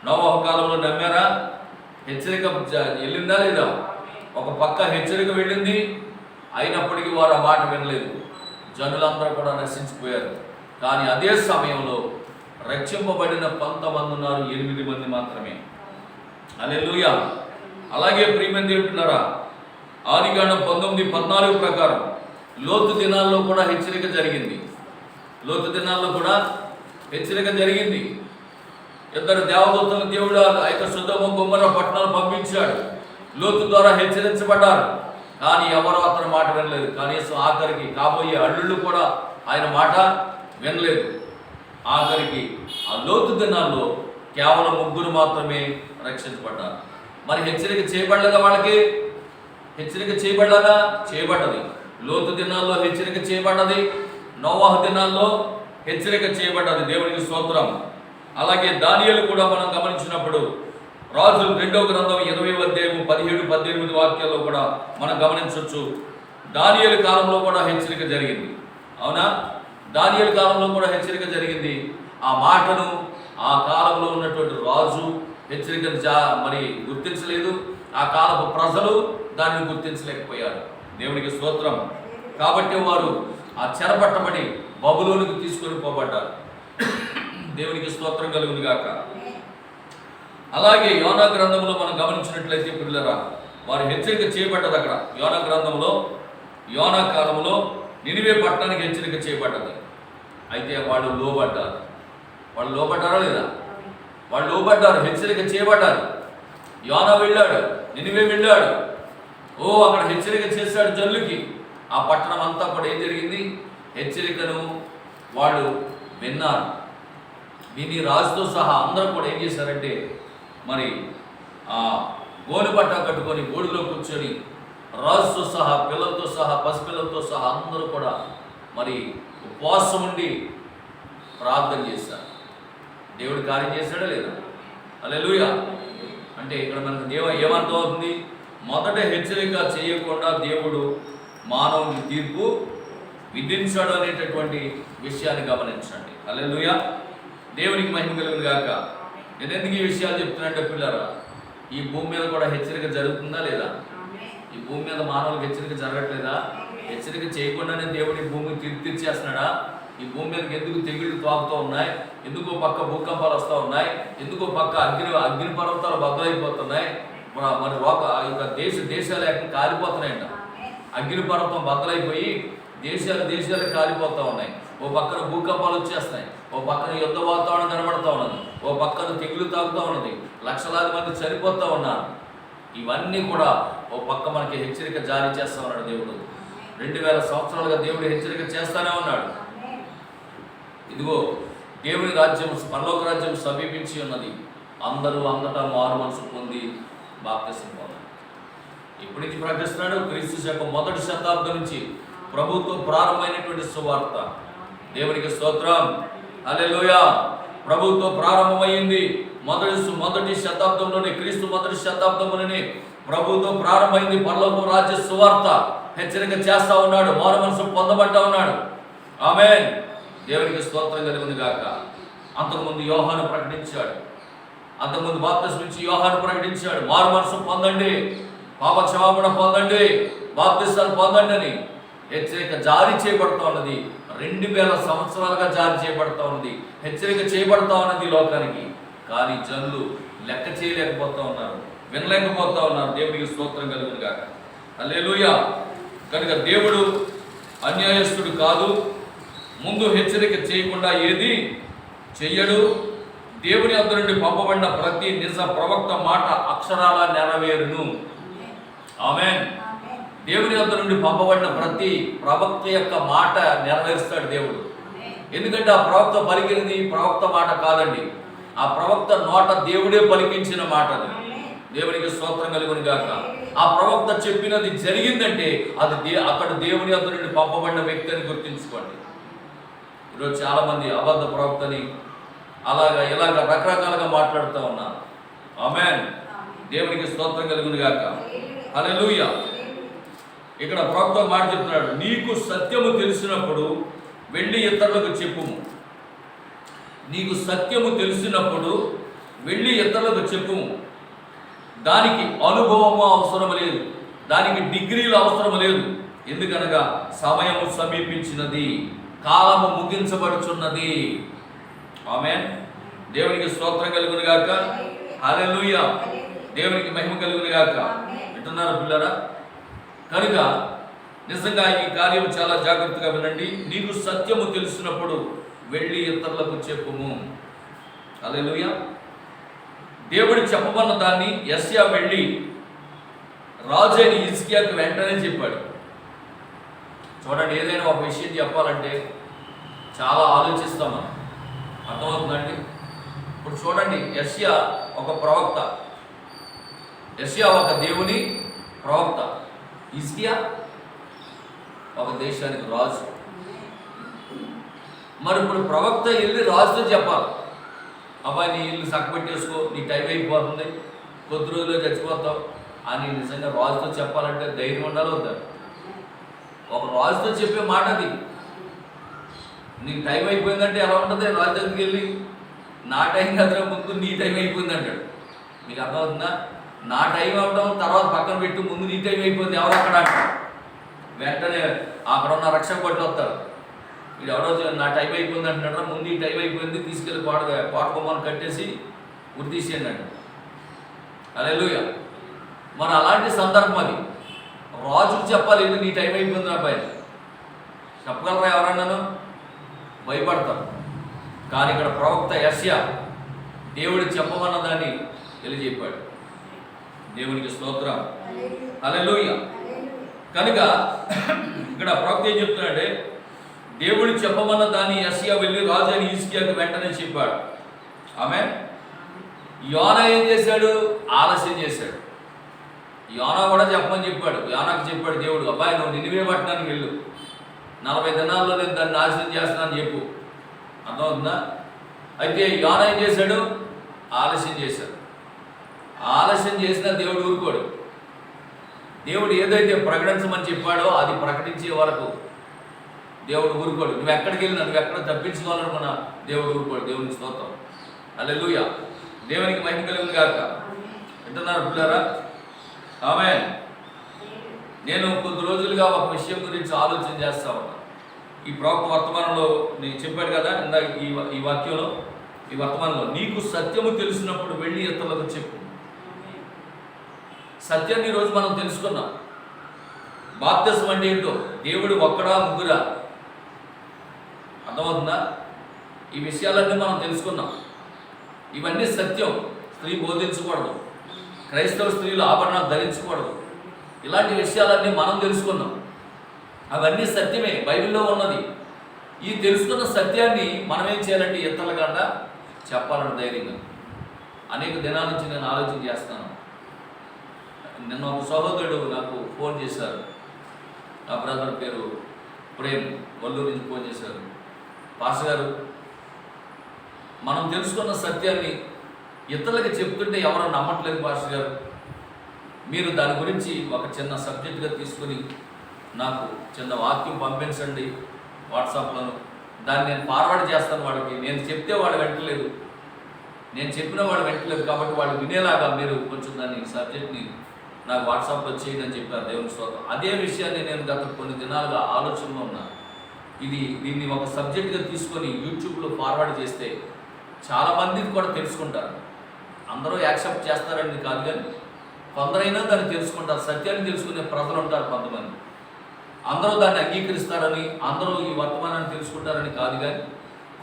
నోవాహు కాలంలో నమ్మారా? హెచ్చరిక వెళ్ళిందా లేదా? ఒక పక్క హెచ్చరిక వెళ్ళింది, అయినప్పటికీ వారు ఆ మాట వినలేదు. జనులందరూ కూడా నశించిపోయారు. కానీ అదే సమయంలో రక్షింపబడిన 10 ఉన్నారు, 8 మంది మాత్రమే. హల్లెలూయా. అలాగే ప్రియమైన దేవులారా, ఆదికాండం 19:14 ప్రకారం లోతు దినాల్లో కూడా హెచ్చరిక జరిగింది. లోతు దినాల్లో కూడా హెచ్చరిక జరిగింది. 2 దేవదూతలను దేవుడు ఆ యొక్క సొదొమ గొమొర్రా పట్టణాలు పంపించాడు. లోతు ద్వారా హెచ్చరించబడ్డారు. కానీ ఎవరు అతని మాట వినలేదు. కనీసం ఆఖరికి కాబోయే అల్లుళ్ళు కూడా ఆయన మాట వినలేదు. ఆఖరికి ఆ లోతు దినాల్లో కేవలం 3 మాత్రమే రక్షించబడ్డారు. మరి హెచ్చరిక చేయబడలేదా? వాళ్ళకి హెచ్చరిక చేయబడ్డారా? చేయబడ్డది. లోతు దినాల్లో హెచ్చరిక చేయబడ్డది, నోవాహు దినాల్లో హెచ్చరిక చేయబడ్డది. దేవునికి స్తోత్రం. అలాగే దానియేలు కూడా మనం గమనించినప్పుడు రాజులు 2వ గ్రంథం 20వ అధ్యాయం 17-18 వాక్యాల్లో కూడా మనం గమనించవచ్చు. దానియేలు కాలంలో కూడా హెచ్చరిక జరిగింది. అవునా? దానియేలు కాలంలో కూడా హెచ్చరిక జరిగింది. ఆ మాటను ఆ కాలంలో ఉన్నటువంటి రాజు హెచ్చరికను మరి గుర్తించలేదు. ఆ కాలపు ప్రజలు దాన్ని గుర్తించలేకపోయారు. దేవునికి స్తోత్రం. కాబట్టి వారు ఆ చెరపట్టబడి బబులోనికి తీసుకొని పోబడ్డారు. దేవునికి స్తోత్రం కలుగును గాక. అలాగే యోనా గ్రంథంలో మనం గమనించినట్లయితే పిల్లరా, వారు హెచ్చరిక చేయబడ్డది. అక్కడ యోనా గ్రంథంలో యోనా కాలంలో నినివే పట్టణానికి హెచ్చరిక చేయబడ్డది. అయితే వాళ్ళు లోబడ్డారు. వాళ్ళు లోబడ్డారా లేదా? వాళ్ళు లోబడ్డారు, హెచ్చరిక చేయబడ్డారు. యోనా వెళ్ళాడు, నినివే వెళ్ళాడు. అక్కడ హెచ్చరిక చేశాడు జనులకి. ఆ పట్టణం అంతా కూడా ఏం జరిగింది? హెచ్చరికను వాళ్ళు విన్నారు. విని రాజుతో సహా అందరూ కూడా ఏం చేశారంటే, మరి ఆ గోనె పట్ట కట్టుకొని బోడిలో కూర్చొని రాజుతో సహా, పిల్లలతో సహా, పసిపిల్లలతో సహా అందరూ కూడా మరి ఉపవాసం ఉండి ప్రార్థన చేశారు. దేవుడు కార్యం చేశాడా లేదా? హల్లెలూయా. అంటే ఇక్కడ మనకు ఏమర్థం అవుతుంది? మొదట హెచ్చరిక చేయకుండా దేవుడు మానవుని తీర్పు విధించాడు అనేటటువంటి విషయాన్ని గమనించండి. హల్లెలూయా. దేవునికి మహిమ కలుగును గాక. నేను ఎందుకు ఈ విషయాలు చెప్తున్నానంటే పిల్లరా, ఈ భూమి మీద కూడా హెచ్చరిక జరుగుతుందా లేదా? ఈ భూమి మీద మానవులకు హెచ్చరిక జరగట్లేదా? హెచ్చరిక చేయకుండానే దేవుడు ఈ భూమికి తీర్పు తీర్చేస్తున్నాడా? ఈ భూమి మీదకి ఎందుకు తెగుళ్ళు తాగుతూ ఉన్నాయి? ఎందుకో పక్క భూకంపాలు వస్తూ ఉన్నాయి? ఎందుకో పక్క అగ్ని పర్వతాలు బద్దలైపోతున్నాయి? మరి దేశాలు ఎక్కడ కాలిపోతున్నాయంట. అగ్ని పర్వతం బద్దలైపోయి దేశాలు కాలిపోతూ ఉన్నాయి. ఓ పక్కన భూకంపాలు వచ్చేస్తున్నాయి, ఓ పక్కన యుద్ధ వాతావరణం కనబడుతూ ఉన్నది, ఓ పక్కన తెగులు తాగుతూ ఉన్నది, లక్షలాది మంది చనిపోతూ ఉన్నారు. ఇవన్నీ కూడా ఓ పక్క మనకి హెచ్చరిక జారీ చేస్తూ ఉన్నాడు దేవుడు. 2000 సంవత్సరాలుగా దేవుడు హెచ్చరిక చేస్తానే ఉన్నాడు. ఇదిగో దేవుని రాజ్యం, పరలోక రాజ్యం సమీపించి ఉన్నది. అందరూ అంతటా మారు మనసు పొంది బాప్తిసం పొందాలి. ఇప్పటి నుంచి ప్రకటిస్తున్నాడు. క్రీస్తు శకం 1వ శతాబ్దం నుంచి ప్రభుతో ప్రారంభమైనటువంటి సువార్త. దేవునికి స్తోత్రం. హల్లెలూయా. ప్రభుతో ప్రారంభమైంది. మొదటి శతాబ్దంలోనే, క్రీస్తు మొదటి శతాబ్దంలోనే ప్రభుతో ప్రారంభమైంది పరలోక రాజ్య సువార్త. హెచ్చరిక చేస్తా ఉన్నాడు, మారు మనసు పొందబడ్డా ఉన్నాడు. ఆమేన్. దేవునికి స్తోత్రం కలుగును గాక. అంతకుముందు యోహాను ప్రకటించాడు, అంతకుముందు బాప్తిస్మం ఇచ్చి యోహాను ప్రకటించాడు, మారు మనసు పొందండి, పాప క్షమాపణ పొందండి, బాప్తిస్మాలు పొందండి అని హెచ్చరిక జారీ చేయబడతా ఉన్నది. 2000 సంవత్సరాలుగా జారీ చేయబడతా ఉన్నది, హెచ్చరిక చేయబడతా ఉన్నది లోకానికి. కానీ జనులు లెక్క చేయలేకపోతా ఉన్నారు, వినలేకపోతా ఉన్నారు. దేవునికి స్తోత్రం కలుగును గాక. హల్లెలూయా. కనుక దేవుడు అన్యాయస్తుడు కాదు, ముందు హెచ్చరిక చేయకుండా ఏది చెయ్యడు. దేవుని వద్ద నుండి పంపబడిన ప్రతి నిజ ప్రవక్త మాట అక్షరాల నెరవేరును. ఆమేన్. దేవుని వద్ద నుండి పంపబడిన ప్రతి ప్రవక్త యొక్క మాట నెరవేరుస్తాడు దేవుడు. ఎందుకంటే ఆ ప్రవక్త పలికినది ప్రవక్త మాట కాదండి, ఆ ప్రవక్త నోట దేవుడే పలికించిన మాట. అది దేవునికి స్తోత్రం కలుగును గాక. ఆ ప్రవక్త చెప్పినది జరిగిందంటే అది అక్కడ దేవుని వద్ద నుండి పంపబడిన వ్యక్తి అని గుర్తించుకోండి. ఈరోజు చాలామంది అబద్ధ ప్రవక్తని ఇలాగ రకరకాలుగా మాట్లాడుతూ ఉన్నారు. ఆమేన్. దేవునికి స్తోత్రం కలుగును గాక. హల్లెలూయా. ఇక్కడ ప్రవక్త మాట చెప్తున్నాడు, నీకు సత్యము తెలిసినప్పుడు వెళ్ళి ఇతరులకు చెప్పుము. నీకు సత్యము తెలిసినప్పుడు వెళ్ళి ఇతరులకు చెప్పుము. దానికి అనుభవము అవసరం లేదు, దానికి డిగ్రీలు అవసరం లేదు. ఎందుకనగా సమయము సమీపించినది, కాలము ముగించబడుచున్నది. ఆమేన్. దేవునికి స్తోత్రం కలుగును గాక. హల్లెలూయా. దేవునికి మహిమ కలుగును గాక. వింటున్నారా పిల్లరా? కనుక నిజంగా ఈ కార్యం చాలా జాగ్రత్తగా వినండి. నీకు సత్యము తెలిసినప్పుడు వెళ్ళి ఇతరులకు చెప్పుము. హల్లెలూయా. దేవుడు చెప్పమన్న దాన్ని యెషయా వెళ్ళి రాజు అయిన హిజ్కియాకు వెంటనే చెప్పాడు. చూడండి, ఏదైనా ఒక విషయం చెప్పాలంటే చాలా ఆలోచిస్తాం మనం, అర్థమవుతుందండి? ఇప్పుడు చూడండి, యెషయా ఒక ప్రవక్త, యెషయా ఒక దేవుని ప్రవక్త, హిజ్కియా ఒక దేశానికి రాజు. మరి ఇప్పుడు ప్రవక్త వెళ్ళి రాజుతో చెప్పాలి, అబ్బాయి నీ ఇల్లు చక్కబెట్టేసుకో, నీ టైం అయిపోతుంది, కొద్ది రోజుల్లో చచ్చిపోతావు అని నిజంగా రాజుతో చెప్పాలంటే ధైర్యం ఉండాలి వద్దా? ఒక రాజుతో చెప్పే మాట అది. నీకు టైం అయిపోయిందంటే ఎలా ఉంటుంది? రాజు దగ్గరికి వెళ్ళి నా టైం కదరా ముందు నీ టైం అయిపోయింది అంటాడు. మీకు అర్థమవుతుందా? నా టైం అవ్వడం తర్వాత పక్కన పెట్టి ముందు నీ టైం అయిపోయింది ఎవరు అక్కడ అంటారు. వెంటనే అక్కడ ఉన్న రక్షక పట్టు వస్తారు, వీడు ఎవరో నా టైం అయిపోయింది అంటున్నాడు, ముందు ఈ టైం అయిపోయింది తీసుకెళ్ళి కోట బొమ్మను కట్టేసి ఉరి తీసేయండి అండి. హల్లెలూయా. మరి అలాంటి సందర్భం అది. రాజుకు చెప్పాలి, ఇది నీ టైం అయిపోయింది అబ్బాయి. చెప్పగలరా ఎవరన్నాను? భయపడతారు. కానీ ఇక్కడ ప్రవక్త యెషయా దేవుడు చెప్పమన్న దాన్ని తెలియజెప్పాడు. దేవునికి స్తోత్రం. హల్లెలూయా. కనుక ఇక్కడ ప్రవక్త ఏం చెప్తున్నాడంటే, దేవుడు చెప్పమన్న దాన్ని యెషయా వెళ్ళి రాజు అయిన హిజ్కియాకు వెంటనే చెప్పాడు. ఆమేన్. యోనా ఏం చేశాడు? ఆలస్యం చేశాడు. యోనా కూడా చెప్పమని చెప్పాడు. యోనాకు చెప్పాడు దేవుడు, అబ్బాయి నువ్వు నినివే పట్టణానికి వెళ్ళు, 40 దినాల్లో నేను దాన్ని నాశనం చేస్తున్నాను చెప్పు. అర్థమవుతుందా? అయితే యోనా ఏం చేశాడు? ఆలస్యం చేశాడు. ఆలస్యం చేసినా దేవుడు ఊరుకోడు. దేవుడు ఏదైతే ప్రకటించమని చెప్పాడో అది ప్రకటించే వరకు దేవుడు ఊరుకోడు. నువ్వు ఎక్కడికి వెళ్ళినా, నువ్వు ఎక్కడ తప్పించుకోవాలనుకున్నా దేవుడు ఊరుకోడు. దేవునికి స్తోత్రం. హల్లెలూయా. దేవునికి మహిమ కలుగును గాక. వింటున్నారు పిల్లరా? ఆమేన్. నేను కొద్ది రోజులుగా ఒక విషయం గురించి ఆలోచన చేస్తా ఉన్నా. ఈ ప్రవక్త వర్తమానంలో నేను చెప్పాడు కదా ఇందాక ఈ వాక్యంలో, ఈ వర్తమానంలో నీకు సత్యము తెలిసినప్పుడు వెళ్ళి ఇతరులకు చెప్పు. సత్యాన్ని ఈరోజు మనం తెలుసుకున్నాం. బాప్తిస్మం అంటే ఏంటో, దేవుడు ఒక్కడా ముగ్గురా? అర్థమవుతుందా? ఈ విషయాలన్నీ మనం తెలుసుకున్నాం. ఇవన్నీ సత్యం. స్త్రీ బోధించకూడదు, క్రైస్తవ స్త్రీలు ఆభరణాలు ధరించకూడదు, ఇలాంటి విషయాలన్నీ మనం తెలుసుకున్నాం. అవన్నీ సత్యమే, బైబిల్లో ఉన్నది. ఈ తెలుసుకున్న సత్యాన్ని మనం ఏం చేయాలంటే ఇతరులకన్నా చెప్పాలని ధైర్యంగా. అనేక దినాల నుంచి నేను ఆలోచన చేస్తాను. నిన్న ఒక సహోదరుడు నాకు ఫోన్ చేశారు. నా బ్రదర్ పేరు ప్రేమ్ వల్లూరు నుంచి ఫోన్ చేశారు. పాస్టర్ గారు, మనం తెలుసుకున్న సత్యాన్ని ఇతరులకి చెప్తుంటే ఎవరో నమ్మట్లేదు పాస్టర్ గారు, మీరు దాని గురించి ఒక చిన్న సబ్జెక్ట్గా తీసుకుని నాకు చిన్న వాక్యం పంపించండి వాట్సాప్లో, దాన్ని నేను ఫార్వర్డ్ చేస్తాను వాళ్ళకి. నేను చెప్తే వాళ్ళు వెంటలేదు, నేను చెప్పిన వాళ్ళు వెంటలేదు, కాబట్టి వాళ్ళు వినేలాగా మీరు కొంచెం దాన్ని సబ్జెక్ట్ని నాకు వాట్సాప్లో చేయండి అని చెప్పారు. దేవుని స్తోత్రం. అదే విషయాన్ని నేను గత కొన్ని దినాలుగా ఆలోచనలో ఉన్నాను. దీన్ని ఒక సబ్జెక్ట్గా తీసుకొని యూట్యూబ్లో ఫార్వర్డ్ చేస్తే చాలామంది కూడా తెలుసుకుంటారు. అందరూ యాక్సెప్ట్ చేస్తారని కాదు, కానీ కొందరైనా దాన్ని తెలుసుకుంటారు. సత్యాన్ని తెలుసుకునే ప్రజలు ఉంటారు కొంతమంది. అందరూ దాన్ని అంగీకరిస్తారని, అందరూ ఈ వర్తమానాన్ని తెలుసుకుంటారని కాదు, కానీ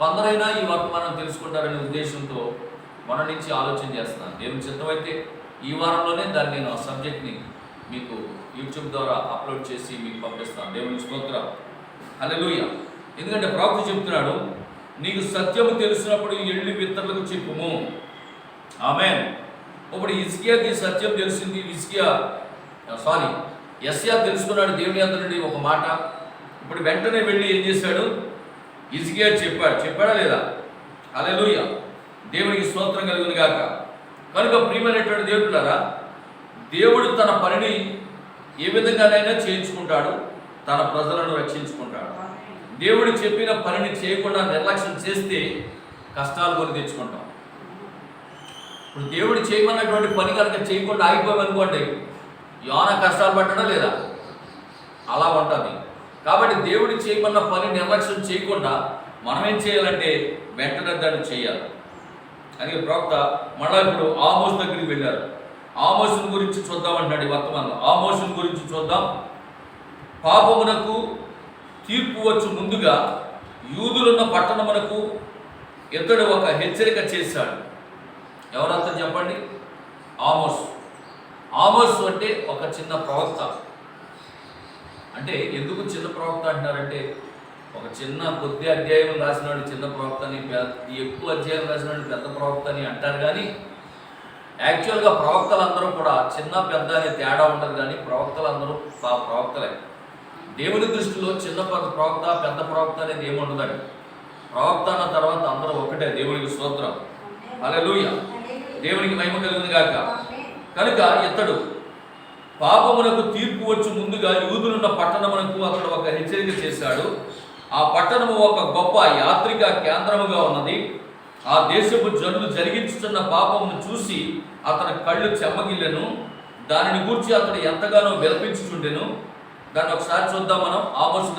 కొందరైనా ఈ వర్తమానాన్ని తెలుసుకుంటారనే ఉద్దేశంతో మన నుంచి ఆలోచన చేస్తున్నాను. దేవుని చిత్తమైతే ఈ వారంలోనే దాన్ని నేను ఆ సబ్జెక్ట్ని మీకు యూట్యూబ్ ద్వారా అప్లోడ్ చేసి మీకు పంపిస్తాను. దేవుని స్తోత్రం. హల్లెలూయా. ఎందుకంటే ప్రవక్త చెప్తున్నాడు, నీకు సత్యము తెలిసినప్పుడు ఎళ్ళి ఇతరులకు చెప్పుము. ఆమేన్. ఇప్పుడు హిజ్కియాకి సత్యం తెలిసింది. యెషయా తెలుసుకున్నాడు దేవుని యొద్ద నుండి ఒక మాట. ఇప్పుడు వెంటనే వెళ్ళి ఏం చేశాడు? హిజ్కియా చెప్పాడా లేదా? హల్లెలూయా. దేవునికి స్తోత్రం కలుగును గాక. కనుక ప్రియమైనటువంటి దేవుడులారా, దేవుడు తన పనిని ఏ విధంగానైనా చేయించుకుంటాడు, తన ప్రజలను రక్షించుకుంటాడు. దేవుడు చెప్పిన పనిని చేయకుండా నిర్లక్ష్యం చేస్తే కష్టాలు కొని తెచ్చుకుంటాం. ఇప్పుడు దేవుడు చేయమన్నటువంటి పని కనుక చేయకుండా ఆగిపోయామనుకోండి, యోనా కష్టాలు పట్టడా లేదా? అలా ఉంటుంది. కాబట్టి దేవుడు చేయమన్న పని నిర్లక్ష్యం చేయకుండా మనం ఏం చేయాలంటే వెంటనే దాన్ని చేయాలి. అని ప్రవక్త మళ్ళా ఇప్పుడు ఆమోస్ దగ్గరికి వెళ్ళారు. ఆమోసుని గురించి చూద్దామంటాడు వర్తమానంలో. ఆమోసుని గురించి చూద్దాం. పాపమునకు తీర్పు వచ్చు ముందుగా యూదులున్న పట్టణమునకు ఇతడు ఒక హెచ్చరిక చేశాడు. ఎవరంతా చెప్పండి? ఆమోస్ అంటే ఒక చిన్న ప్రవక్త. అంటే ఎందుకు చిన్న ప్రవక్త అంటున్నారంటే, ఒక చిన్న కొద్ది అధ్యాయం రాసినాడు చిన్న ప్రవక్త అని, ఎక్కువ అధ్యాయం రాసినాడు పెద్ద ప్రవక్త అని అంటారు. కానీ యాక్చువల్గా ప్రవక్తలందరూ కూడా చిన్న పెద్ద అనే తేడా ఉండదు, కానీ ప్రవక్తలందరూ ప్రవక్తలే. దేవుని దృష్టిలో చిన్న ప్రవక్త పెద్ద ప్రవక్త అనేది ఏముండదండి. ప్రవక్త అన్న తర్వాత అందరూ ఒకటే. దేవునికి స్తోత్రం. హల్లెలూయా. దేవునికి మహిమ కలుగును గాక. కనుక ఇతడు పాపమునకు తీర్పు వచ్చి ముందుగా యూదులున్న పట్టణమునకు అతడు ఒక హెచ్చరిక చేశాడు. ఆ పట్టణము ఒక గొప్ప యాత్రిక కేంద్రముగా ఉన్నది. ఆ దేశపు జనులు జరిగించుతున్న పాపమును చూసి అతని కళ్ళు చెమ్మగిల్లెను. దానిని గూర్చి అతడు ఎంతగానో విలపించుచుండెను. దాన్ని ఒకసారి చూద్దాం మనం. ఆమోసు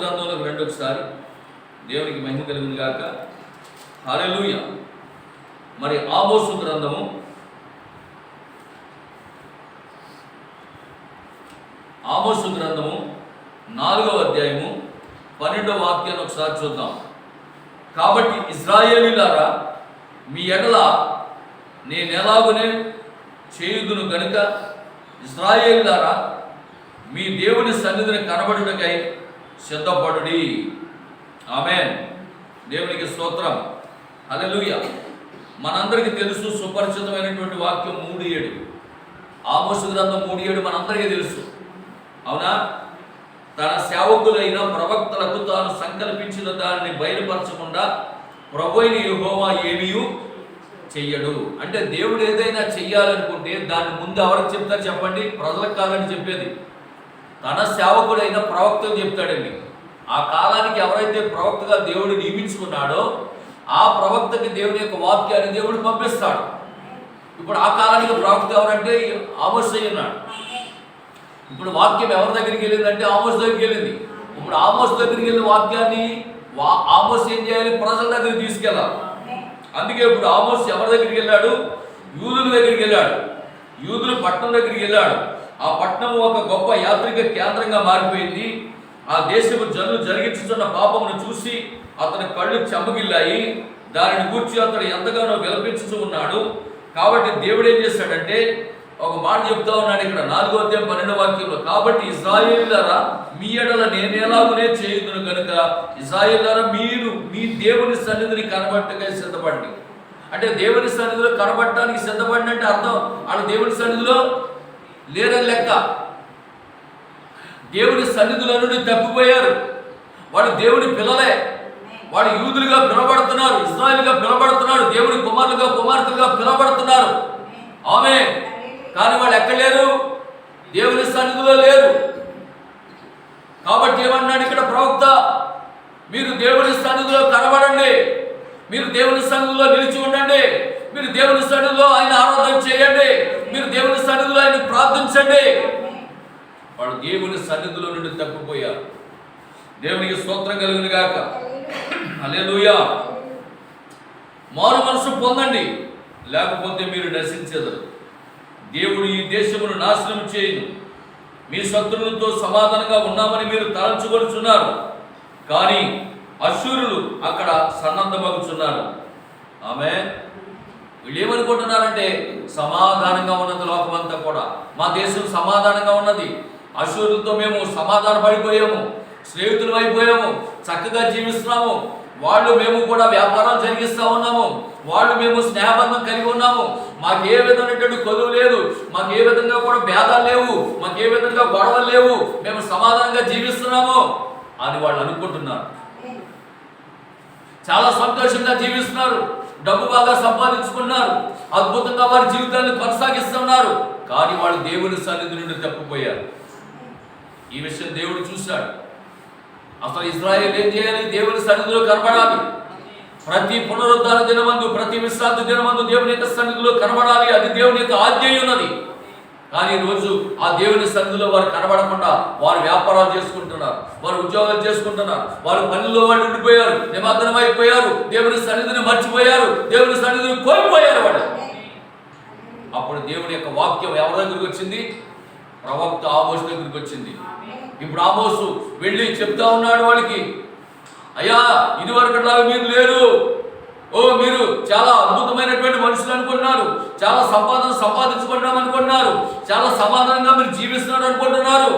గ్రంథంలోకి రండి ఒకసారి. దేవునికి మహిమ కలుగును గాక. హల్లెలూయా. మరి ఆమోసు గ్రంథము 4వ అధ్యాయము 12వ వాక్యాన్ని ఒకసారి చూద్దాం. కాబట్టి ఇశ్రాయేలీయులారా, మీ ఎడల నేనెలాగునే చేయుదును గనుక ఇశ్రాయేలీయులారా, మీ దేవుని సన్నిధిని కనబడుటకై సిద్ధపడుడి. ఆమేన్. దేవునికి స్తోత్రం. హల్లెలూయా. మనందరికీ తెలుసు, సుపరిచితమైనటువంటి వాక్యం 3:7. ఆమోసు గ్రంథం 3:7 మనందరికీ తెలుసు, అవునా? తన సేవకులైన ప్రవక్తలకు తాను సంకల్పించిన దానిని బయలుపరచకుండా ప్రభువైన యెహోవా ఏమీ చెయ్యడు. అంటే దేవుడు ఏదైనా చెయ్యాలనుకుంటే దాన్ని ముందు ఎవరికి చెప్తారు చెప్పండి? ప్రజలకు కాదని చెప్పేది తన సేవకుడైన ప్రవక్తకు చెప్తాడండి. ఆ కాలానికి ఎవరైతే ప్రవక్తగా దేవుడు నియమించుకున్నాడో ఆ ప్రవక్తకి దేవుని యొక్క వాక్యాన్ని దేవుడు పంపిస్తాడు. ఇప్పుడు ఆ కాలానికి ప్రవక్త ఎవరంటే ఆమోస్ అయి ఉన్నాడు. ఇప్పుడు వాక్యం ఎవరి దగ్గరికి వెళ్ళిందంటే ఆమోస్ దగ్గరికి వెళ్ళింది. ఇప్పుడు ఆమోస్ దగ్గరికి వెళ్ళిన వాక్యాన్ని ఆమోస్ ఏం చేయాలి? ప్రజల దగ్గరికి తీసుకెళ్ళాలి. అందుకే ఇప్పుడు ఆమోస్ ఎవరి దగ్గరికి వెళ్ళాడు? యూదుల దగ్గరికి వెళ్ళాడు. యూదుల పట్టణం దగ్గరికి వెళ్ళాడు. ఆ పట్టణం ఒక గొప్ప యాత్రిక కేంద్రంగా మారిపోయింది. ఆ దేశపు జనులు జరిగించుతున్న పాపమును చూసి అతని కళ్ళు చెమ్మగిల్లాయి. దానిని గూర్చి అతడు ఎంతగానో విలపించుతూ ఉన్నాడు. కాబట్టి దేవుడు ఏం చేశాడంటే ఒక మాట చెప్తా ఉన్నాడు ఇక్కడ 4వ అధ్యాయం 12వ వాక్యంలో. కాబట్టి ఇశ్రాయేలీయులారా, మీ ఎడల నేనెలాగునే చేయుదును కనుక ఇశ్రాయేలీయులారా, మీరు మీ దేవుని సన్నిధిని కనబట్టగా సిద్ధపడండి. అంటే దేవుని సన్నిధిలో కనబడటానికి సిద్ధపడినట్టే అర్థం. వాళ్ళు దేవుని సన్నిధిలో లేరని లెక్క. దేవుని సన్నిధిలో నుండి తప్పిపోయారు. వాళ్ళు దేవుని పిల్లలే, వాళ్ళు యూదులుగా పిలవబడుతున్నారు, ఇశ్రాయేలుగా పిలవబడుతున్నారు, దేవుని కుమారులుగా కుమార్తెలుగా పిలవబడుతున్నారు. ఆమె కానీ వాళ్ళు ఎక్కడ లేరు? దేవుని సన్నిధిలో లేరు. కాబట్టి ఏమన్నాడు ఇక్కడ ప్రవక్త? మీరు దేవుని సన్నిధిలో కనబడండి, మీరు దేవుని సన్నిధిలో నిలిచి ఉండండి, మీరు దేవుని సన్నిధిలో ఆయన ఆరాధన చేయండి, మీరు దేవుని సన్నిధిలో ఆయన ప్రార్థించండి. వాళ్ళు దేవుని సన్నిధిలో నుండి తప్పిపోయారు. దేవునికి స్తోత్రం కలుగును గాక. హల్లెలూయా. మారు మనసు పొందండి, లేకపోతే మీరు నశించెదరు. దేవుడు ఈ దేశమును నాశనం చేయను. మీ శత్రువులతో సమాధానంగా ఉన్నామని మీరు తలంచుకొనుచున్నారు, కానీ అశూరులు అక్కడ సన్నద్ధమగుచున్నారు. ఆమె వీళ్ళు ఏమనుకుంటున్నారంటే సమాధానంగా ఉన్నది లోకమంతా కూడా, మా దేశం సమాధానంగా ఉన్నది, అశూరులతో మేము సమాధాన పడిపోయాము, స్నేహితులు అయిపోయాము, చక్కగా జీవిస్తున్నాము, వాళ్ళు మేము కూడా వ్యాపారాలు జరిగిస్తూ ఉన్నాము, వాళ్ళు మేము స్నేహబంధం కలిగి ఉన్నాము, మాకు ఏ విధమైనటువంటి కొలువు లేదు, మాకు ఏ విధంగా కూడా భేదాలు లేవు, మాకు ఏ విధంగా గొడవలు లేవు, మేము సమాధానంగా జీవిస్తున్నాము అని వాళ్ళు అనుకుంటున్నారు. చాలా సంతోషంగా జీవిస్తున్నారు, డబ్బు బాగా సంపాదించుకున్నారు, అద్భుతంగా వారి జీవితాన్ని కొనసాగిస్తున్నారు. కానీ వాళ్ళు దేవుని సన్నిధి నుండి తప్పిపోయారు. ఈ విషయం దేవుడు చూశాడు. అసలు ఇశ్రాయేలు ఏం చేయాలి? దేవుని సన్నిధిలో కనబడాలి. ప్రతి పునరుద్ధాన దినమందు, ప్రతి విశ్రాంతి దినమందు దేవుని యొక్క సన్నిధిలో కనబడాలి. అది దేవుని యొక్క ఆజ్ఞ ఉన్నది. కానీ ఈరోజు ఆ దేవుని సన్నిధిలో వారు కనబడకుండా వారు వ్యాపారాలు చేసుకుంటున్నారు, వారు ఉద్యోగాలు చేసుకుంటున్నారు, వారు పనుల్లో వాళ్ళు ఉండిపోయారు, నిమగ్నం అయిపోయారు, దేవుని సన్నిధిని మర్చిపోయారు, దేవుని సన్నిధిని కోల్పోయారు వాళ్ళు. అప్పుడు దేవుని యొక్క వాక్యం ఎవరి దగ్గరికి వచ్చింది? ప్రవక్త ఆమోసు దగ్గరికి వచ్చింది. ఇప్పుడు ఆమోసు వెళ్ళి చెప్తా ఉన్నాడు వాళ్ళకి, అయ్యా ఇదివరకట్లాగా మీరు లేరు, మీరు చాలా అద్భుతమైనటువంటి మనుషులు అనుకుంటున్నారు, చాలా సంపాదన సంపాదించుకుంటున్నాం అనుకుంటున్నారు, చాలా సమాధానంగా మీరు జీవిస్తున్నారు అనుకుంటున్నారు,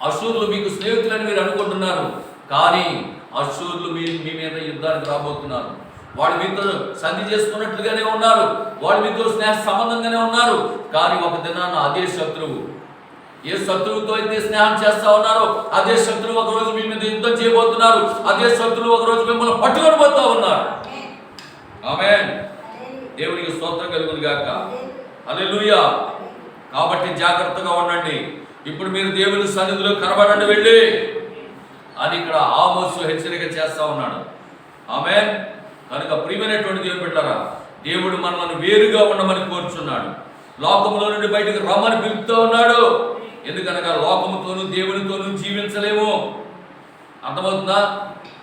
అశూరులు మీకు స్నేహితులని మీరు అనుకుంటున్నారు, కానీ అశూరులు మీ మీద యుద్ధానికి రాబోతున్నారు. వాళ్ళు మీతో సంధి చేసుకున్నట్లుగానే ఉన్నారు, వాళ్ళు మీతో స్నేహ సంబంధంగానే ఉన్నారు, కానీ ఒక దినాన అదే శత్రువు, ఏ శత్రువుతో అయితే స్నేహం చేస్తా ఉన్నారో అదే శత్రువు ఒక రోజు మీ మీద యుద్ధం చేయబోతున్నారు, అదే శత్రువు ఒక రోజు మిమ్మల్ని పట్టుకొని పోతా ఉన్నారు. ఆమేన్. దేవునికి స్తోత్రం కలుగును గాక. హల్లెలూయా. కాబట్టి జాగ్రత్తగా ఉండండి. ఇప్పుడు మీరు దేవుని సన్నిధిలో కనబడండి వెళ్ళి అని ఇక్కడ ఆమోసు హెచ్చరిక చేస్తా ఉన్నాడు. ఆమేన్. కనుక ప్రియమైనటువంటి దేవుని బిడ్డలారా, దేవుడు మనల్ని వేరుగా ఉండమని కోరుచున్నాడు. లోకములో నుండి బయటకు రమ్మని పిలుపుతూ ఉన్నాడు. ఎందుకనగా లోకముతోనూ దేవునితోనూ జీవించలేము. అర్థమవుతుందా?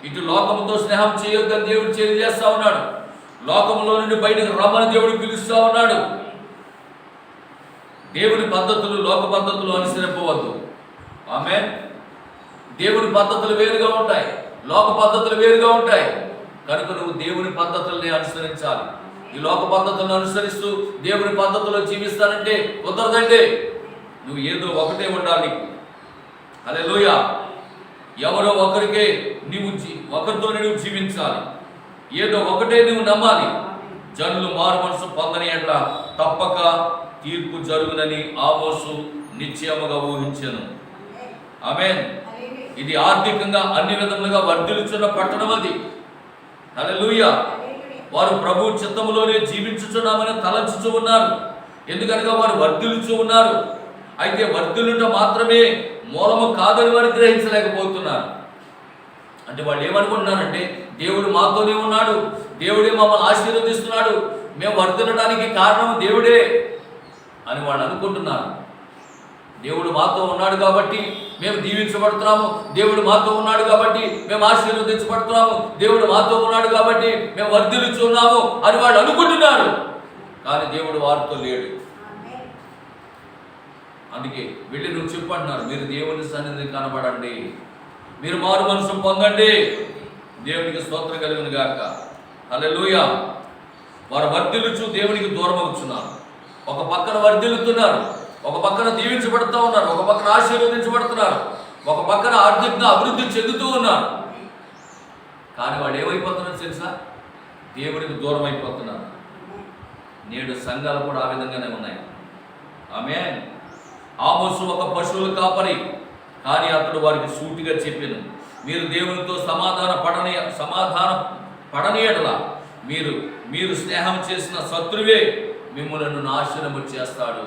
ఇటు లోకముతో స్నేహం చేయొద్దని దేవుడు తెలియజేస్తా ఉన్నాడు. లోకములో నుండి బయటకు రమ్మని దేవుడు పిలుస్తూ ఉన్నాడు. దేవుని పద్ధతులు లోక పద్ధతులు అనుసరింపవద్దు. ఆమేన్. దేవుని పద్ధతులు వేరుగా ఉంటాయి, లోక పద్ధతులు వేరుగా ఉంటాయి. కనుక నువ్వు దేవుని పద్ధతుల్ని అనుసరించాలి. ఈ లోక పద్ధతులను అనుసరిస్తూ దేవుని పద్ధతుల్లో జీవిస్తానంటే కుదరదండి. నువ్వు ఏదో ఒకటే ఉండాలి. హల్లెలూయా. ఎవరో ఒకరికే ఒకరితోనే నువ్వు జీవించాలి. ఏదో ఒకటే నువ్వు నమ్మాలి. జనులు మారు మనసు పొందని ఎట్లా తప్పక తీర్పు జరుగునని ఆమోసు నిశ్చయముగా ఊహించాను. ఆమేన్. ఇది ఆర్థికంగా అన్ని విధములుగా వర్ధిల్లుచున్న పట్టణం అది. హల్లెలూయా. వారు ప్రభు చిత్తములోనే జీవించుచున్నామని తలంచుచూ ఉన్నారు. ఎందుకనగా వారు వర్ధిల్లుచూ ఉన్నారు. అయితే వర్ధిల్లుట మాత్రమే మూలము కాదని వారు గ్రహించలేకపోతున్నారు. అంటే వాళ్ళు ఏమనుకుంటున్నారంటే దేవుడు మాతోనే ఉన్నాడు, దేవుడే మమ్మల్ని ఆశీర్వదిస్తున్నాడు, మేము వర్ధిల్లడానికి కారణం దేవుడే అని వాళ్ళు అనుకుంటున్నారు. దేవుడు మాతో ఉన్నాడు కాబట్టి మేము దీవించబడుతున్నాము, దేవుడు మాతో ఉన్నాడు కాబట్టి మేము ఆశీర్వదించబడుతున్నాము, దేవుడు మాతో ఉన్నాడు కాబట్టి మేము వర్ధిల్లుచున్నాము అని వాళ్ళు అనుకుంటున్నారు. కానీ దేవుడు వారితో లేడు. అందుకే వెళ్ళి నువ్వు చెప్పంటున్నారు, మీరు దేవుని సన్నిధిని కనబడండి, మీరు మారు మనసు పొందండి. దేవునికి స్తోత్రం కలుగును గాక. హల్లెలూయా. వారు వర్ధిల్లుచు దేవునికి దూరం అవుతున్నారు. ఒక పక్కన వర్ధిల్లుతున్నారు, ఒక పక్కన దీవించబడుతూ ఉన్నారు, ఒక పక్కన ఆశీర్వదించబడుతున్నారు, ఒక పక్కన ఆర్థికంగా అభివృద్ధి చెందుతూ ఉన్నారు. కానీ వాళ్ళు ఏమైపోతున్నారు తెలుసా? దేవునికి దూరం అయిపోతున్నారు. నేడు సంఘాలు కూడా ఆ విధంగానే ఉన్నాయి. ఆమేన్. ఆమోసు ఒక పశువుల కాపరి, కానీ అతడు వారికి సూటిగా చెప్పాను, మీరు దేవునితో సమాధాన పడనీయడలా మీరు స్నేహం చేసిన శత్రువే మిమ్మలను నాశనము చేస్తాడు.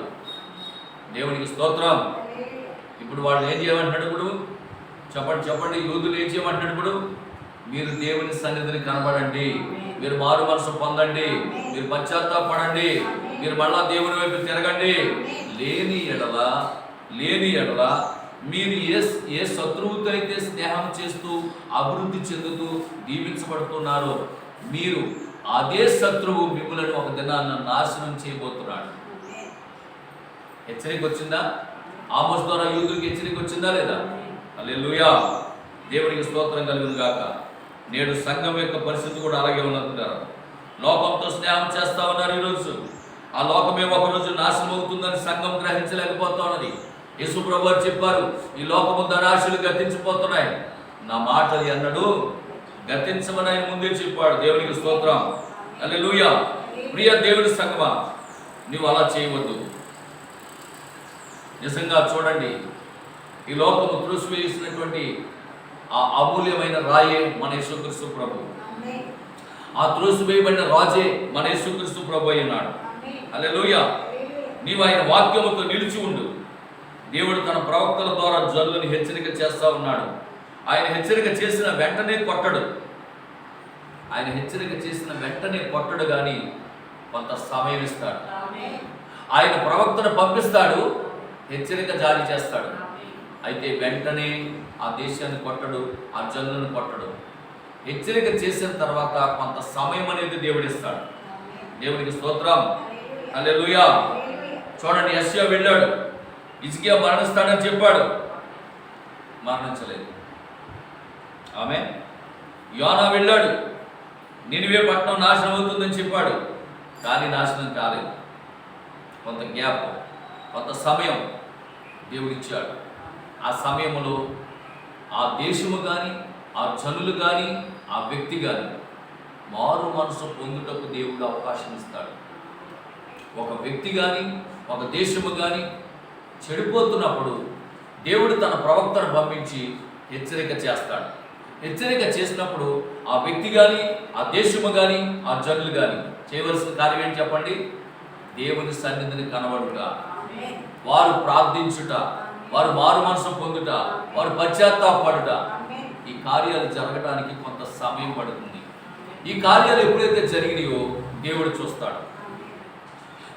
దేవునికి స్తోత్రం. ఇప్పుడు వాళ్ళు ఏం చేయమంటున్నాడు? ఇప్పుడు చెప్పండి యూదులు ఏం చేయమంటున్నాడు? ఇప్పుడు మీరు దేవుని సన్నిధిని కనబడండి, మీరు మారు మనసు పొందండి, మీరు పశ్చాత్తాపడండి, మీరు మళ్ళా దేవుని వైపు తిరగండి. లేని ఎడల మీరు ఏ శత్రువుతో అయితే స్నేహం చేస్తూ అభివృద్ధి చెందుతూ దీవించబడుతున్నారో, మీరు అదే శత్రువు మిమ్మల్ని ఒక దినాన్న నాశనం చేయబోతున్నాడు. హెచ్చరిక వచ్చిందా? ఆమోస్ ద్వారా యూదులకు హెచ్చరిక వచ్చిందా లేదా? హల్లెలూయా, దేవునికి స్తోత్రం కలుగును గాక. నేడు సంఘం యొక్క పరిస్థితి కూడా అలాగే ఉన్నట్టున్నారు. లోకంతో స్నేహం చేస్తా ఉన్నారు. ఈరోజు ఆ లోకమే ఒకరోజు నాశనం అవుతుందని సంఘం గ్రహించలేకపోతా ఉన్నది. యేసు ప్రభువు చెప్పారు, ఈ లోకము ధనాశలు గతించిపోతున్నాయి, నా మాటలు ఎన్నడూ గతించమని ఆయన ముందే చెప్పాడు. దేవునికి స్తోత్రం. హల్లెలూయా. ప్రియ దేవుని సంఘమా, నువ్వు అలా చేయవద్దు. నిజంగా చూడండి, ఈ లోకము త్రోసివేసినటువంటి ఆ అమూల్యమైన రాయే మన యేసుక్రీస్తు ప్రభు. ఆ త్రోసివేయబడిన రాజే మన యేసుక్రీస్తు ప్రభు అయ్యున్నాడు. హల్లెలూయా. నీవు ఆయన వాక్యముతో నిలిచి ఉండు. దేవుడు తన ప్రవక్తల ద్వారా జనులను హెచ్చరిక చేస్తా ఉన్నాడు. ఆయన హెచ్చరిక చేసిన వెంటనే కొట్టడు. కానీ కొంత సమయం ఇస్తాడు. ఆయన ప్రవక్తను పంపిస్తాడు, హెచ్చరిక జారీ చేస్తాడు. అయితే వెంటనే ఆ దేశాన్ని కొట్టడు, ఆ జనులను కొట్టడు. హెచ్చరిక చేసిన తర్వాత కొంత సమయం అనేది దేవుడిస్తాడు. దేవునికి స్తోత్రం. హల్లెలూయా. చూడండి, యెషయా వెళ్ళాడు, హిజ్కియా మరణిస్తాడని చెప్పాడు, మరణించలేదు. ఆమె యోనా వెళ్ళాడు, నినివే పట్టణం నాశనం అవుతుందని చెప్పాడు, కానీ నాశనం కాలేదు. కొంత గ్యాప్, కొంత సమయం దేవుడిచ్చాడు. ఆ సమయంలో ఆ దేశము కానీ, ఆ జనులు కానీ, ఆ వ్యక్తి కానీ మారు మనసు పొందుటకు దేవుడు అవకాశం ఇస్తాడు. ఒక వ్యక్తి కానీ, ఒక దేశము కానీ చెడిపోతున్నప్పుడు దేవుడు తన ప్రవక్తను పంపించి హెచ్చరిక చేస్తాడు. హెచ్చరిక చేసినప్పుడు ఆ వ్యక్తి కానీ, ఆ దేశము కానీ, ఆ జనులు కానీ చేయవలసిన కార్యం ఏంటి చెప్పండి? దేవుని సన్నిధిని కనబడుట, వారు ప్రార్థించుట, వారు మారు మనసు పొందుట, వారు పశ్చాత్తాపడుట. ఈ కార్యాలు జరగడానికి కొంత సమయం పడుతుంది. ఈ కార్యాలు ఎప్పుడైతే జరిగినాయో దేవుడు చూస్తాడు.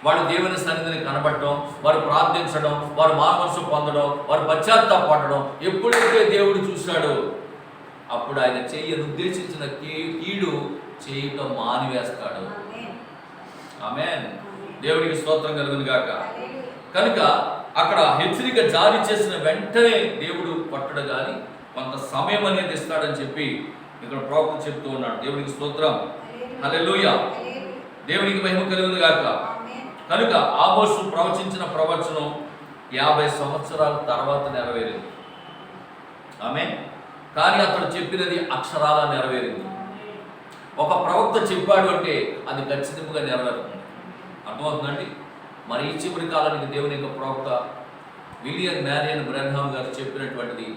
వాడు దేవుని సన్నిధిని కనబడటం, వారు ప్రార్థించడం, వారు మారు మనసు పొందడం, వారు పశ్చాత్తాపడడం ఎప్పుడైతే దేవుడు చూశాడో అప్పుడు ఆయన చేయను ఉద్దేశించిన కీడు చేయటం మానివేస్తాడు. ఆమేన్. దేవుడికి స్తోత్రం కలుగును గాక. కనుక అక్కడ హెచ్చరిక జారీ చేసిన వెంటనే దేవుడు పట్టడు కానీ కొంత సమయం అనేది ఇస్తాడని చెప్పి ఇక్కడ ప్రవక్త చెప్తూ ఉన్నాడు. దేవుడికి స్తోత్రం. హల్లెలూయా. దేవునికి మహిమ కలుగును గాక. కనుక ఆమోసు ప్రవచించిన ప్రవచనం 50 సంవత్సరాల తర్వాత నెరవేరింది. ఆమేన్. కానీ అతడు చెప్పినది అక్షరాల నెరవేరింది. ఒక ప్రవక్త చెప్పాడు అంటే అది ఖచ్చితంగా నెరవేరుతుంది. అర్థమవుతుందండి? మరి ఈ చివరి కాలానికి దేవుని యొక్క ప్రవక్త విలియం మ్యారియన్ బ్రెన్హామ్ గారు చెప్పినటువంటిది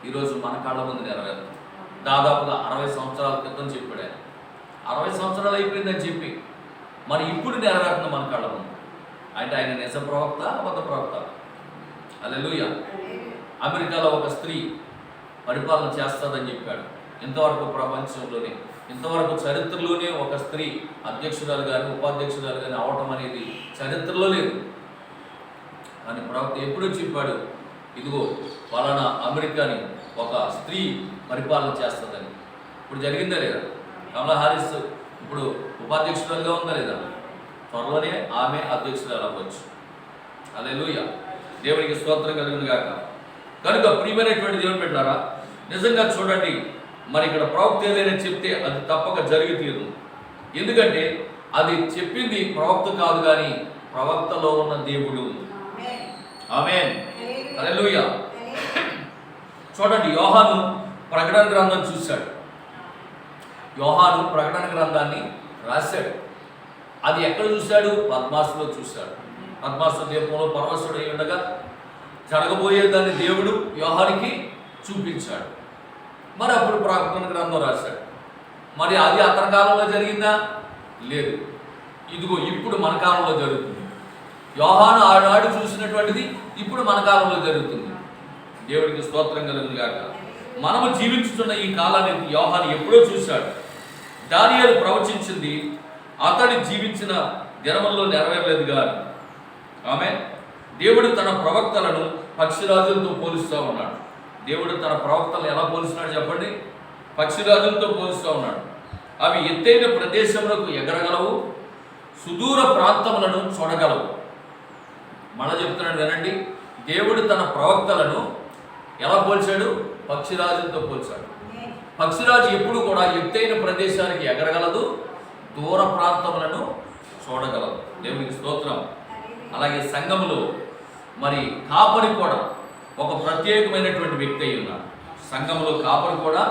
ఈరోజు మన కాళ్ళ ముందు నెరవేరుతుంది. దాదాపుగా 60 సంవత్సరాల క్రితం చెప్పాడు ఆయన. 60 సంవత్సరాలు అయిపోయిందని చెప్పి మరి ఇప్పుడు నెరవేరుతుంది మన కాళ్ళ ముందు. అంటే ఆయన నిజ ప్రవక్త, అబద్ధ ప్రవక్త? హల్లెలూయా. అమెరికాలో ఒక స్త్రీ పరిపాలన చేస్తుందని చెప్పాడు. ఇంతవరకు ప్రపంచంలోనే, ఇంతవరకు చరిత్రలోనే ఒక స్త్రీ అధ్యక్షురాలు కానీ ఉపాధ్యక్షురాలు కానీ అవటం అనేది చరిత్రలో లేదు. కానీ ప్రవక్త ఎప్పుడూ చెప్పాడు, ఇదిగో పలానా అమెరికాని ఒక స్త్రీ పరిపాలన చేస్తుందని. ఇప్పుడు జరిగిందా లేదా? కమలా హారిస్ ఇప్పుడు ఉపాధ్యక్షురాలుగా ఉందా లేదా? త్వరలోనే ఆమె అధ్యక్షురాలు అవ్వచ్చు. హల్లెలూయా. దేవునికి స్తోత్రం కలుగును గాక. కనుక ప్రియమైనటువంటి దేవుని బిడ్డలారా, నిజంగా చూడండి, మరి ఇక్కడ ప్రవక్త ఏదైనా చెప్తే అది తప్పక జరిగి తీరు. ఎందుకంటే అది చెప్పింది ప్రవక్త కాదు కానీ ప్రవక్తలో ఉన్న దేవుడు. ఆమేన్. హల్లెలూయా. చూడండి, యోహాను ప్రకటన గ్రంథం చూశాడు. యోహాను ప్రకటన గ్రంథాన్ని రాశాడు. అది ఎక్కడ చూశాడు? పద్మాసులో చూశాడు. పద్మాసు దీపంలో పరమశుడు అయి ఉండగా జరగబోయేదాన్ని దేవుడు యోహానికి చూపించాడు. మరి అప్పుడు ప్రకటన గ్రంథం రాశాడు. మరి అది అతని కాలంలో జరిగిందా? లేదు. ఇదిగో ఇప్పుడు మన కాలంలో జరుగుతుంది. యోహాను ఆనాడు చూసినటువంటిది ఇప్పుడు మన కాలంలో జరుగుతుంది. దేవుడికి స్తోత్రం కలుగును గాక. మనము జీవించుతున్న ఈ కాలాన్ని యోహాను ఎప్పుడో చూశాడు. దానియేలు ప్రవచించింది అతడి జీవించిన దినముల్లో నెరవేరలేదు గాని ఆమె దేవుడు తన ప్రవక్తలను పక్షిరాజులతో పోలుస్తూ ఉన్నాడు. దేవుడు తన ప్రవక్తలను ఎలా పోలుస్తున్నాడు చెప్పండి? పక్షిరాజులతో పోలుస్తూ ఉన్నాడు. అవి ఎత్తైన ప్రదేశములకు ఎగరగలవు, సుదూర ప్రాంతములను చూడగలవు. మళ్ళా చెప్తున్నాడు వినండి. దేవుడు తన ప్రవక్తలను ఎలా పోల్చాడు? పక్షిరాజులతో పోల్చాడు. పక్షిరాజు ఎప్పుడు కూడా ఎత్తైన ప్రదేశానికి ఎగరగలదు, దూర ప్రాంతములను చూడగలదు. దేవునికి స్తోత్రం. అలాగే సంఘములో మరి కాపరి కూడా ఒక ప్రత్యేకమైనటువంటి వ్యక్తి అయి ఉన్నాడు. సంఘములో కాపరి కూడా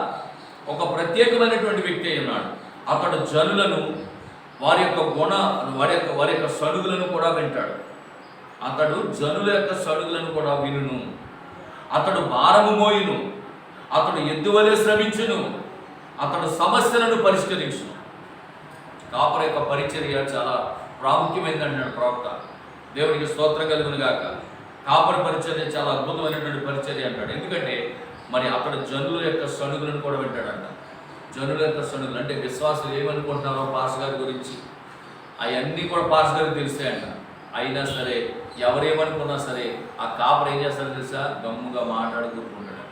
ఒక ప్రత్యేకమైనటువంటి వ్యక్తి అయి ఉన్నాడు. అతడు జనులను వారి యొక్క సడుగులను కూడా వింటాడు. అతడు జనుల యొక్క సడుగులను కూడా వినును. అతడు భారము మోయును. అతడు ఎద్దువలే శ్రమించును. అతడు సమస్యలను పరిష్కరించును. కాపరి యొక్క పరిచర్య చాలా ప్రాముఖ్యమైనది అన్నాడు ప్రవక్త. దేవునికి స్తోత్రం కలుగును గాక. కాపరి పరిచర్య చాలా అద్భుతమైనటువంటి పరిచర్య అంటాడు. ఎందుకంటే మరి అతడు జనుల యొక్క సడుగులను కూడా వింటాడంట. జనుల యొక్క సడుగులు అంటే విశ్వాసులు ఏమనుకుంటున్నారో పాస్ గారి గురించి అవన్నీ కూడా పాస్ గారికి తెలుస్తాయంట. అయినా సరే ఎవరేమనుకున్నా సరే ఆ కాపరి ఏం చేస్తారో తెలుసా? గమ్ముగా మాట్లాడుకుంటున్నాడు.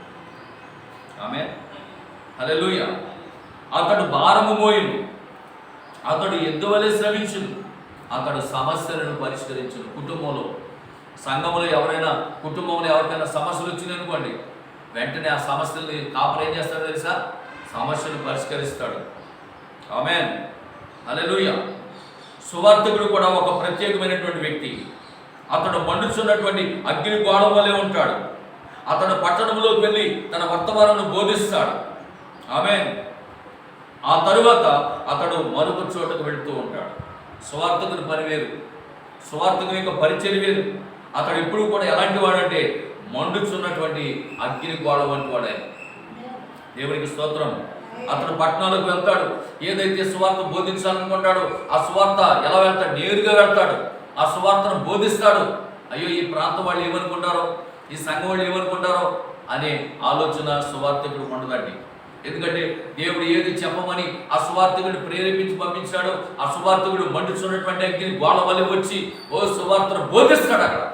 ఆమె హల్లెలూయా. అతడు భారము మోయును. అతడు ఎద్దువలే శ్రమించును. అతడు సమస్యలను పరిష్కరించును. కుటుంబంలో సంఘంలో కుటుంబంలో ఎవరికైనా సమస్యలు వచ్చినాయి అనుకోండి, వెంటనే ఆ సమస్యల్ని కాపరి ఏం చేస్తాడో తెలుసా? సమస్యను పరిష్కరిస్తాడు. ఆమేన్ హల్లెలూయా. సువార్తికుడు కూడా ఒక ప్రత్యేకమైనటువంటి వ్యక్తి. అతడు మండుచున్నటువంటి అగ్ని గోడ వలె ఉంటాడు. అతడు పట్టణంలోకి వెళ్ళి తన వర్తమానమును బోధిస్తాడు. ఆమేన్. ఆ తరువాత అతడు మరొక చోటకు వెళుతూ ఉంటాడు. సువార్తికుని పని వేరు, సువార్తికుని యొక్క పరిచర్య వేరు. అతడు ఎప్పుడు కూడా ఎలాంటి వాడంటే మండుచున్నటువంటి అగ్ని గోడ వంటి వాడే. దేవునికి స్తోత్రం. అతడు పట్టణాలకు వెళ్తాడు. ఏదైతే సువార్త బోధించాలనుకుంటాడో ఆ సువార్త ఎలా వెళ్తాడు? నేరుగా వెళ్తాడు. ఆ సువార్తను బోధిస్తాడు. అయ్యో ఈ ప్రాంతం వాళ్ళు ఏమనుకుంటారో, ఈ సంఘం వాళ్ళు ఏమనుకుంటారో అనే ఆలోచన సువార్తికుడు ఉండదండి. ఎందుకంటే దేవుడు ఏది చెప్పమని ఆ సువార్తికుడిని ప్రేరేపించి పంపించాడో ఆ సువార్తికుడు మండుచున్నటువంటి అగ్ని గోడ వలె వచ్చి ఓ సువార్తను బోధిస్తాడు. అక్కడ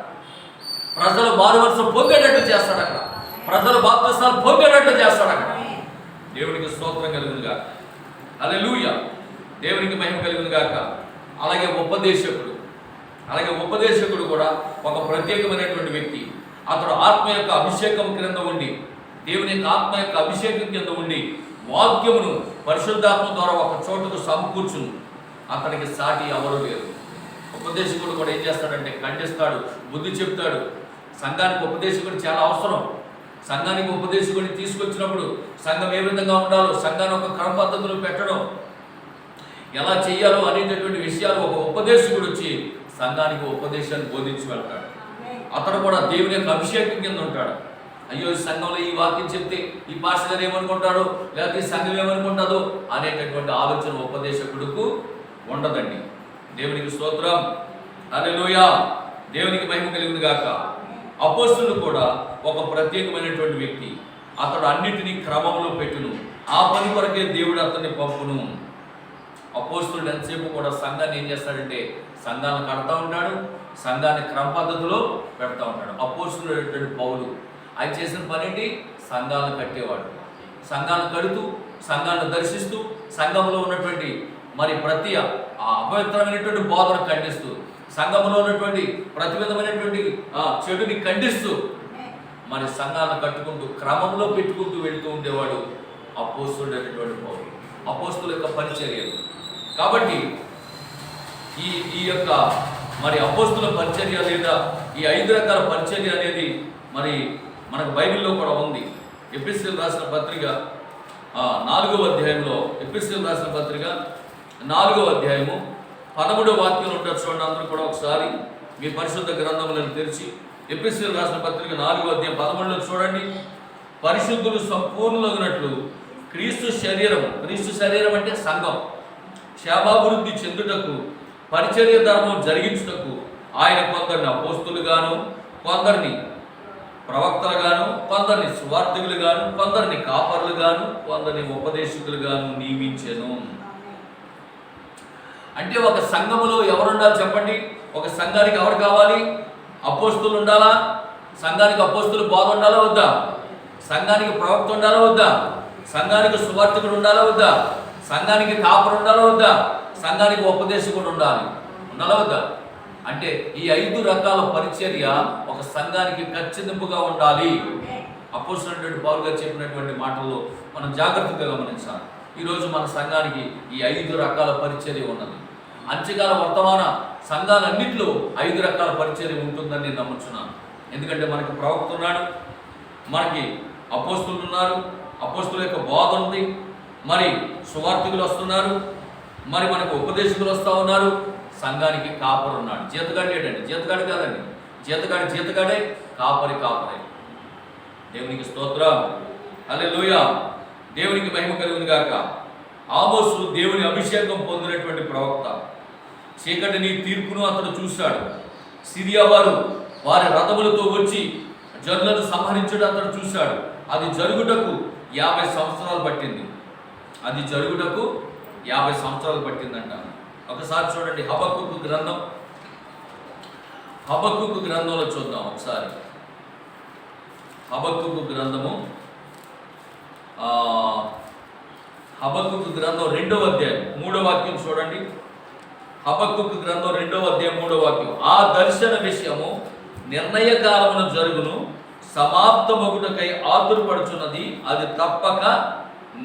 ప్రజలు మారుమనసు పొందేటట్టు చేస్తాడు. అక్కడ ప్రజలు బాప్తిస్మాలు పొందేటట్టు చేస్తాడు. అక్కడ దేవునికి స్తోత్రం కలుగును గాక. హల్లెలూయా. దేవునికి మహిమ కలుగును గాక. అలాగే ఉపదేశకుడు కూడా ఒక ప్రత్యేకమైనటువంటి వ్యక్తి. అతడు ఆత్మ యొక్క అభిషేకం క్రింద ఉండి, దేవుని యొక్క ఆత్మ యొక్క అభిషేకం కింద ఉండి వాక్యమును పరిశుద్ధాత్మ ద్వారా ఒక చోటుకు సమకూర్చును. అతనికి సాటి ఎవరు లేరు. ఉపదేశకుడు కూడా ఏం చేస్తాడంటే ఖండిస్తాడు, బుద్ధి చెప్తాడు. సంఘానికి ఉపదేశకుడు చాలా అవసరం. సంఘానికి ఉపదేశకుడిని తీసుకొచ్చినప్పుడు సంఘం ఏ విధంగా ఉండాలో, సంఘాన్ని ఒక క్రమ పద్ధతులు పెట్టడం, ఎలా చేయాలో అనేటటువంటి విషయాలు ఒక ఉపదేశకుడు వచ్చి సంఘానికి ఉపదేశాన్ని బోధించి వెళ్తాడు. అతడు కూడా దేవుని యొక్క అభిషేకం కింద ఉంటాడు. అయ్యో ఈ సంఘంలో ఈ వాక్యం చెప్తే ఈ పాస్టర్ ఏమనుకుంటాడు, లేకపోతే ఈ సంఘం ఏమనుకుంటుందో అనేటటువంటి ఆలోచన ఉపదేశకుడుకు ఉండదండి. దేవునికి స్తోత్రం. హల్లెలూయా. దేవునికి మహిమ కలుగును గాక. అపోస్తలుడు కూడా ఒక ప్రత్యేకమైనటువంటి వ్యక్తి. అతడు అన్నిటినీ క్రమంలో పెట్టును. ఆ పని కొరకే దేవుడు అతన్ని పంపును. అపోస్తలుడు ఎంతసేపు కూడా సంఘాన్ని ఏం చేస్తాడంటే సంఘాన్ని కడతా ఉంటాడు, సంఘాన్ని క్రమ పద్ధతిలో పెడతా ఉంటాడు. అపోస్తలుడు అనేటువంటి పౌలు ఆయన చేసిన పని ఏంటి? సంఘాలను కట్టేవాడు. సంఘాలను కడుతూ, సంఘాలను దర్శిస్తూ, సంఘంలో ఉన్నటువంటి మరి ప్రతి అపవిత్రమైనటువంటి బోధన ఖండిస్తూ, సంఘంలో ఉన్నటువంటి ప్రతి విధమైనటువంటి చెడుని ఖండిస్తూ మరి సంఘాలను కట్టుకుంటూ క్రమంలో పెట్టుకుంటూ వెళుతూ ఉండేవాడు అపోస్తలుడు అనేటువంటి పౌలు. అపోస్తలుల యొక్క పరిచర్య. కాబట్టి ఈ యొక్క మరి అపోస్తలుల పరిచర్య లేదా ఈ 5 రకాల పరిచర్య అనేది మరి మనకు బైబిల్లో కూడా ఉంది. ఎఫెసీయులకు రాసిన పత్రిక 4వ అధ్యాయంలో, ఎఫెసీయులకు రాసిన పత్రిక 4వ అధ్యాయము 13వ వాక్యంలో ఉంటారు చూడండి. అందరూ కూడా ఒకసారి మీ పరిశుద్ధ గ్రంథములను తెరిచి ఎఫెసీయులకు రాసిన పత్రిక 4వ అధ్యాయం 11లో చూడండి, పరిశుద్ధులు సంపూర్ణులగునట్లు క్రీస్తు శరీరం అంటే సంఘం క్షేమాభివృద్ధి చెందుటకు పరిచర్య ధర్మం జరిగించుటకు ఆయన కొందరిని అపోస్తులుగాను, కొందరిని ప్రవక్తలుగాను, కొందరిని సువార్థికులుగాను, కొందరిని కాపరులుగాను, కొందరిని ఉపదేశకులుగాను నియమించెను. అంటే ఒక సంఘములో ఎవరు ఉండాలి చెప్పండి? ఒక సంఘానికి ఎవరు కావాలి? అపోస్తులు ఉండాలా? సంఘానికి అపోస్తులు బోధ ఉండాలా వద్దా? సంఘానికి ప్రవక్త ఉండాలా వద్దా? సంఘానికి సువార్థికుడు ఉండాలా వద్దా? సంఘానికి కాపరు ఉండాలా వద్దా? సంఘానికి ఉపదేశకుడు ఉండాలా వద్దా? అంటే ఈ 5 రకాల పరిచర్య ఒక సంఘానికి ఖచ్చితంగా ఉండాలి. అపోస్తలుడైన పౌలు గారు చెప్పినటువంటి మాటల్లో మనం జాగ్రత్తగా గమనించాలి. ఈరోజు మన సంఘానికి ఈ 5 రకాల పరిచర్య ఉన్నది. అంత్యకాల వర్తమాన సంఘాలన్నింటిలో 5 రకాల పరిచర్య ఉంటుందని నేను నమ్ముచున్నాను. ఎందుకంటే మనకి ప్రవక్త ఉన్నాడు, మనకి అపోస్తులు ఉన్నారు, అపోస్తుల యొక్క బోధ ఉంది, మరి సువార్థికులు వస్తున్నారు, మరి మనకు ఉపదేశకులు వస్తూ ఉన్నారు, సంఘానికి కాపరు ఉన్నాడు. జీతగాడు లేడండి, జీతగాడు కాదండి, జీతగాడే, కాపరే. దేవునికి స్తోత్రం, హల్లెలూయా, దేవునికి మహిమ కలుగును గాక. ఆమోసు దేవుని అభిషేకం పొందినటువంటి ప్రవక్త. చీకటిని తీర్పును అతడు చూశాడు. సిరియా వారి రథములతో వచ్చి జనులను సంహరించడం అతడు చూశాడు. అది జరుగుటకు 50 సంవత్సరాలు పట్టింది. పట్టిందంట. ఒకసారి చూడండి, హబక్కూకు గ్రంథంలో చూద్దాం ఒకసారి. హబక్కూకు గ్రంథం 2వ అధ్యాయం 3వ వాక్యం చూడండి. హబక్కూకు గ్రంథం 2వ అధ్యాయం 3వ వాక్యం. ఆ దర్శన విషయము నిర్ణయ కాలమున జరుగును, సమాప్తమగుటకై ఆతురపడుచున్నది, అది తప్పక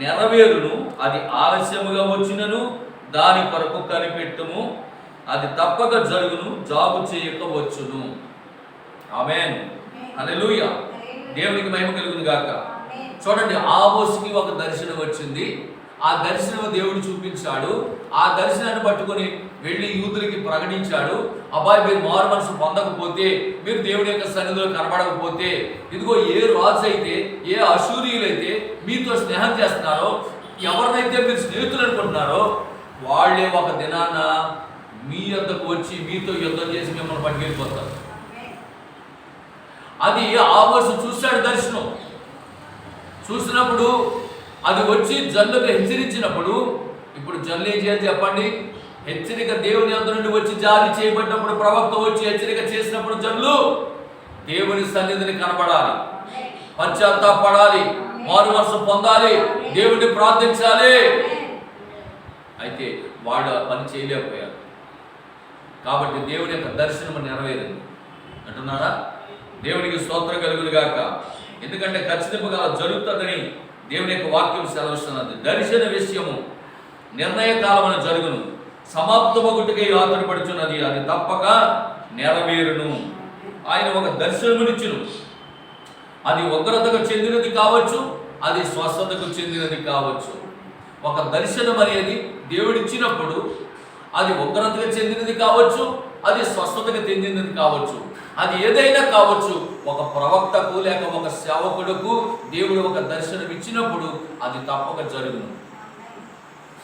నెరవేరును. అది ఆలస్యముగా వచ్చినను దాని కొరకు కనిపెట్టుము, అది తప్పక జరుగును, జాగు చేయక వచ్చును. ఆమేన్, హల్లెలూయా, దేవునికి మహిమ కలుగును గాక. చూడండి, ఆమోసుకి ఒక దర్శనం వచ్చింది. ఆ దర్శనం దేవుడు చూపించాడు. ఆ దర్శనాన్ని పట్టుకొని వెళ్ళి యూదులకి ప్రకటించాడు. అబ్బాయి, మీరు మారు మనసు పొందకపోతే, మీరు దేవుడి యొక్క సన్నిధిలో కనబడకపోతే, ఇదిగో ఏ రాజు అయితే, ఏ అశూరియులైతే మీతో స్నేహం చేస్తున్నారో, ఎవరినైతే మీరు స్నేహితులు అనుకుంటున్నారో, వాళ్ళే ఒక దినాన మీ యొద్దకు వచ్చి మీతో యుద్ధం చేసి మిమ్మల్ని పట్టుకెళ్ళిపోతారు. అది ఆమోసు చూశాడు దర్శనం. చూసినప్పుడు అది వచ్చి జనులకు హెచ్చరించినప్పుడు, ఇప్పుడు జనులు ఏం చేయాలి చెప్పండి? హెచ్చరిక దేవుని యొద్ద నుండి వచ్చి జారీ చేయబడినప్పుడు, ప్రవక్త వచ్చి హెచ్చరిక చేసినప్పుడు జనులు దేవుని సన్నిధిని కనబడాలి, పశ్చాత్తాపడాలి, మారు మనసు పొందాలి, దేవుడిని ప్రార్థించాలి. అయితే వాడు పని చేయలేకపోయారు. కాబట్టి దేవుని యొక్క దర్శనం నెరవేరింది అంటున్నారా? దేవునికి స్తోత్రం కలుగును గాక. ఎందుకంటే ఖచ్చితంగా జరుగుతుందని దేవుని యొక్క వాక్యం సెలవిస్తున్నది. దర్శన విషయము నిర్ణయ కాలమున జరుగును, సమాప్తమగుటకై ఆతురపడుచున్నది, అది తప్పక నెరవేరును. ఆయన ఒక దర్శనమునిచ్చును. అది ఉగ్రతకు చెందినది కావచ్చు, అది స్వస్థతకు చెందినది కావచ్చు. ఒక దర్శనం అనేది దేవుడిచ్చినప్పుడు అది ఉగ్రతకు చెందినది కావచ్చు, అది స్వస్థతకు చెందినది కావచ్చు, అది ఏదైనా కావచ్చు. ఒక ప్రవక్తకు లేక ఒక సేవకుడుకు దేవుడు ఒక దర్శనం ఇచ్చినప్పుడు అది తప్పక జరుగును.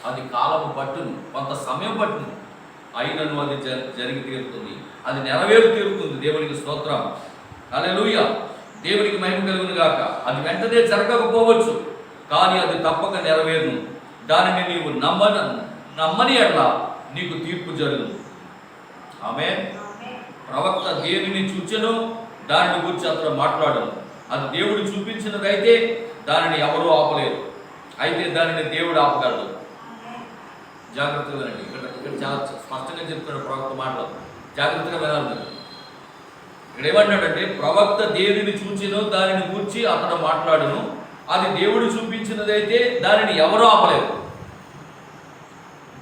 అది కాలము పట్టును, కొంత సమయం పట్టును, అయినను అది జరిగి తీరుతుంది, అది నెరవేరు తీరుతుంది. దేవునికి స్తోత్రం, హల్లెలూయా, దేవునికి మహిమ కలుగును గాక. అది వెంటనే జరగకపోవచ్చు, కానీ అది తప్పక నెరవేరును. దానిని నీవు నమ్మని ఎట్లా నీకు తీర్పు జరుగును. ఆమేన్. ప్రవక్త దేనిని చూచెను దానిని గురించి అతను మాట్లాడను. అది దేవుడు చూపించినదైతే దానిని ఎవరూ ఆపలేరు, అయితే దానిని దేవుడు ఆపగలడు. జాగ్రత్తగా వినండి. ఇక్కడ చాలా స్పష్టంగా చెప్తున్నాడు ప్రవక్త మాటలు, జాగ్రత్తగా వినాలి. ఇక్కడ ఏమన్నాడంటే, ప్రవక్త దేనిని చూచెను దానిని గురించి అతను మాట్లాడును, అది దేవుడు చూపించినదైతే దానిని ఎవరూ ఆపలేరు.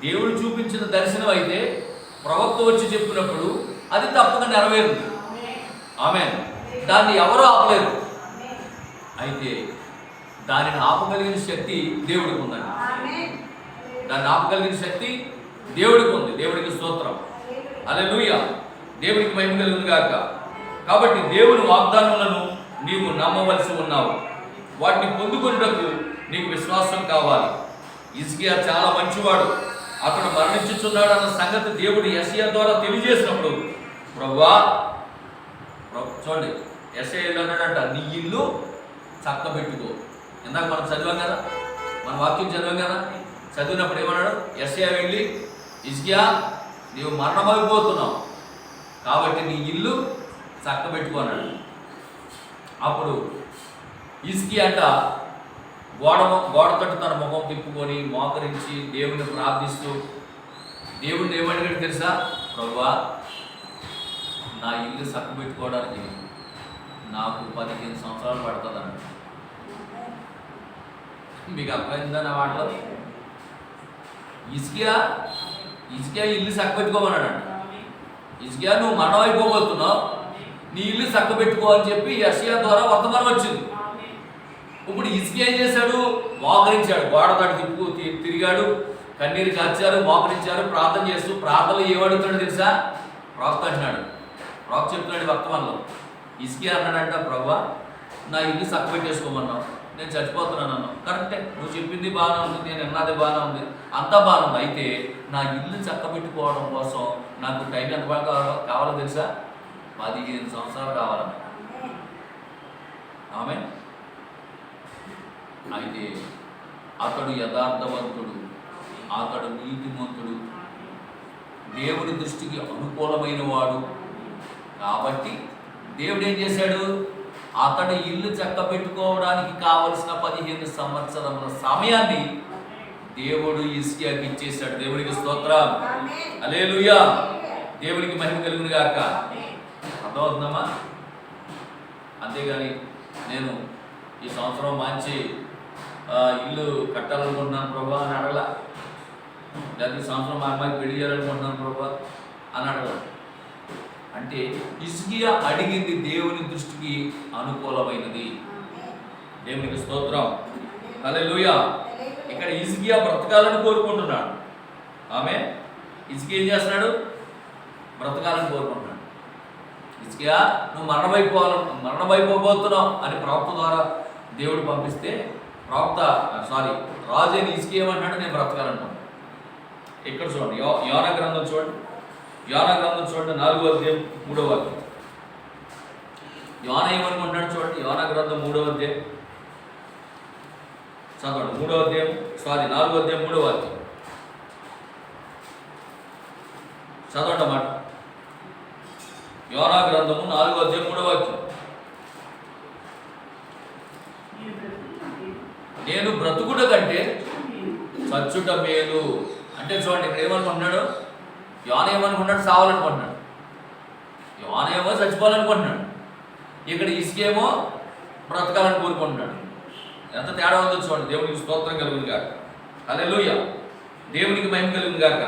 దేవుడు చూపించిన దర్శనం అయితే ప్రవక్త వచ్చి చెప్పినప్పుడు అది తప్పక నెరవేరుతుంది. ఆమేన్. దాన్ని ఎవరూ ఆపలేరు. అయితే దానిని ఆపగలిగిన శక్తి దేవుడికి ఉందండి. దాన్ని ఆపగలిగిన శక్తి దేవుడికి ఉంది. దేవుడికి స్తోత్రం, హల్లెలూయా, దేవుడికి మహిమ కలుగును గాక. కాబట్టి దేవుని వాగ్దానములను నీవు నమ్మవలసి ఉన్నావు. వాటిని పొందుకొనుటకు నీకు విశ్వాసం కావాలి. హిజ్కియా చాలా మంచివాడు, అతడు మరణించుచున్నాడు అన్న సంగతి దేవుడు యెషయా ద్వారా తెలియజేసినప్పుడు ప్రభువా చూడండి, యెషయాలో అన్నాడంట, నీ ఇల్లు చక్కబెట్టుకో. ఇందాక మనం చదివాం కదా, మన వాక్యం చదివాం కదా, చదివినప్పుడు ఏమన్నాడు? యెషయా వెళ్ళి హిజ్కియా నీవు మరణమైపోతున్నావు కాబట్టి నీ ఇల్లు చక్కబెట్టుకో అన్నాడు. అప్పుడు హిజ్కియా అంట గోడ తట్టు తన ముఖం తిప్పుకొని మోకరించి దేవుని ప్రార్థిస్తూ దేవుడిని ఏమడిగాడు తెలుసా? ప్రభువా నా ఇల్లు చక్కబెట్టుకోవడానికి నాకు 15 సంవత్సరాలు పడుతుంది అన్నాడు. మీకు అర్థమైందా నా మాటలో? హిజ్కియా ఇల్లు చక్కబెట్టుకోమన్నాడు. హిజ్కియా నువ్వు మరణం అయిపోబోతున్నావు, నీ ఇల్లు చక్కబెట్టుకో అని చెప్పి యెషయా ద్వారా వర్తమానం వచ్చింది. ఇప్పుడు హిజ్కియా ఏం చేశాడు? మోకరించాడు, గోడ తట్టు తిరిగాడు, కన్నీరు కార్చారు, మోకరించారు, ప్రార్థన చేస్తూ ప్రార్థనలు ఏమడుగుతాడు తెలుసా? ప్రవక్త అంటున్నాడు, ప్రవక్త చెప్తున్నాడు వర్తమానంలో. హిజ్కియా అన్నాడంట, ప్రభువా నా ఇల్లు చక్కబెట్టేసుకోమన్నావు, నేను చచ్చిపోతున్నాను అన్నావు. కరెక్టే, నువ్వు చెప్పింది బాగానే ఉంది, నేను విన్నది బాగానే ఉంది, అంతా బాగానే ఉంది. అయితే నా ఇల్లు చక్కబెట్టుకోవడం కోసం నాకు టైం ఎంత బాగా కావాలో తెలుసా? 15 సంవత్సరాలు కావాలన్న ఆమె. అయితే అతడు యథార్థవంతుడు, అతడు నీతిమంతుడు, దేవుని దృష్టికి అనుకూలమైన వాడు. కాబట్టి దేవుడు ఏం చేశాడు? అతడు ఇల్లు చక్కబెట్టుకోవడానికి కావలసిన 15 సంవత్సరముల సమయాన్ని దేవుడు హిజ్కియాకి ఇచ్చేశాడు. దేవునికి స్తోత్రం, హల్లెలూయా, దేవునికి మహిమ కలుగును గాక. అర్థమవుతుందమ్మా? అంతేగాని నేను ఈ సంవత్సరం మంచి ఇల్లు కట్టాలనుకుంటున్నాను ప్రభా అని అడగల, లేదా ఈ సంవత్సరం మా అమ్మాయికి పెళ్లి చేయాలనుకుంటున్నాను ప్రభా అని అడగల. అంటే హిజ్కియా అడిగింది దేవుని దృష్టికి అనుకూలమైనది. దేవునికి స్తోత్రం, హల్లెలూయా. ఇక్కడ హిజ్కియా బ్రతకాలని కోరుకుంటున్నాడు. ఆమె హిజ్కియా ఏం చేస్తున్నాడు? బ్రతకాలని కోరుకుంటున్నాడు. హిజ్కియా నువ్వు మరణమైపోబోతున్నావు అని ప్రవక్త ద్వారా దేవుడు పంపిస్తే రాజు అని హిజ్కియా ఏమంటాడు? నేను బ్రతకాలనుకున్నాను. ఇక్కడ చూడండి, యోనా గ్రంథం చూడండి, 4వ అధ్యాయం 3వ వాక్యం. యోనా ఏమనుకుంటున్నాడు చూడండి, యోనా గ్రంథం 3వ అధ్యాయం చదవండి. 4వ అధ్యాయం 3వ వాక్యం చదవండి అన్నమాట. యోనా గ్రంథము 4వ అధ్యాయం 3వ వాక్యం. నేను బ్రతుకుట కంటే చచ్చుట మేలు అంటే చూడండి, ఇక్కడ ఏమనుకుంటున్నాడు? యోనా ఏమనుకుంటున్నాడు? సావాలనుకుంటున్నాడు. యోనా ఏమో చచ్చిపోవాలనుకుంటున్నాడు, ఇక్కడ హిజ్కియా ఏమో బ్రతకాలని కోరుకుంటున్నాడు. ఎంత తేడా ఉందో చూడండి. దేవునికి స్తోత్రం కలుగును గాక, హల్లెలూయా, దేవునికి మహిమ కలుగును గాక.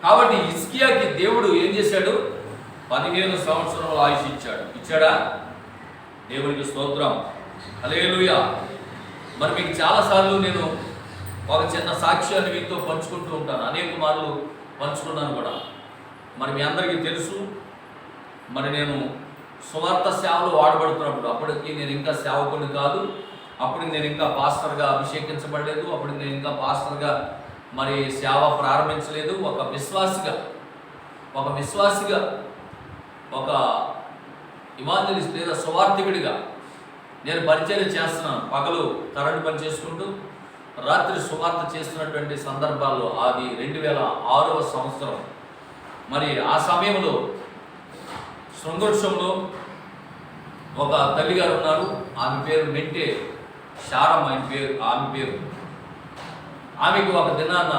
కాబట్టి హిజ్కియాకి దేవుడు ఏం చేశాడు? 15 సంవత్సరాల ఆయుష్ ఇచ్చాడా? దేవునికి స్తోత్రం, హల్లెలూయా. మరి మీకు చాలాసార్లు నేను ఒక చిన్న సాక్ష్యాన్ని మీతో పంచుకుంటూ ఉంటాను, అనేక మార్లు పంచుకున్నాను కూడా. మరి మీ అందరికీ తెలుసు, మరి నేను సువార్త సేవలో వాడబడుతున్నప్పుడు, అప్పటికి నేను ఇంకా సేవకుని కాదు, అప్పటికి నేను ఇంకా పాస్టర్గా అభిషేకించబడలేదు, అప్పటికి నేను ఇంకా పాస్టర్గా మరి సేవ ప్రారంభించలేదు. ఒక విశ్వాసిగా ఒక ఇవాంజలిస్ట్ లేదా సువార్థికుడిగా నేను పరిచర్య చేస్తున్నాను. పగలు కరెంటు పని చేసుకుంటూ రాత్రి సువార్త చేస్తున్నటువంటి సందర్భాల్లో అది 2006వ సంవత్సరం. మరి ఆ సమయంలో శృంగవృక్షంలో ఒక తల్లిగారు ఉన్నారు. ఆమె పేరు మెంటే శారమ్మ, ఆమె పేరు. ఆమెకు ఒక దినాన్న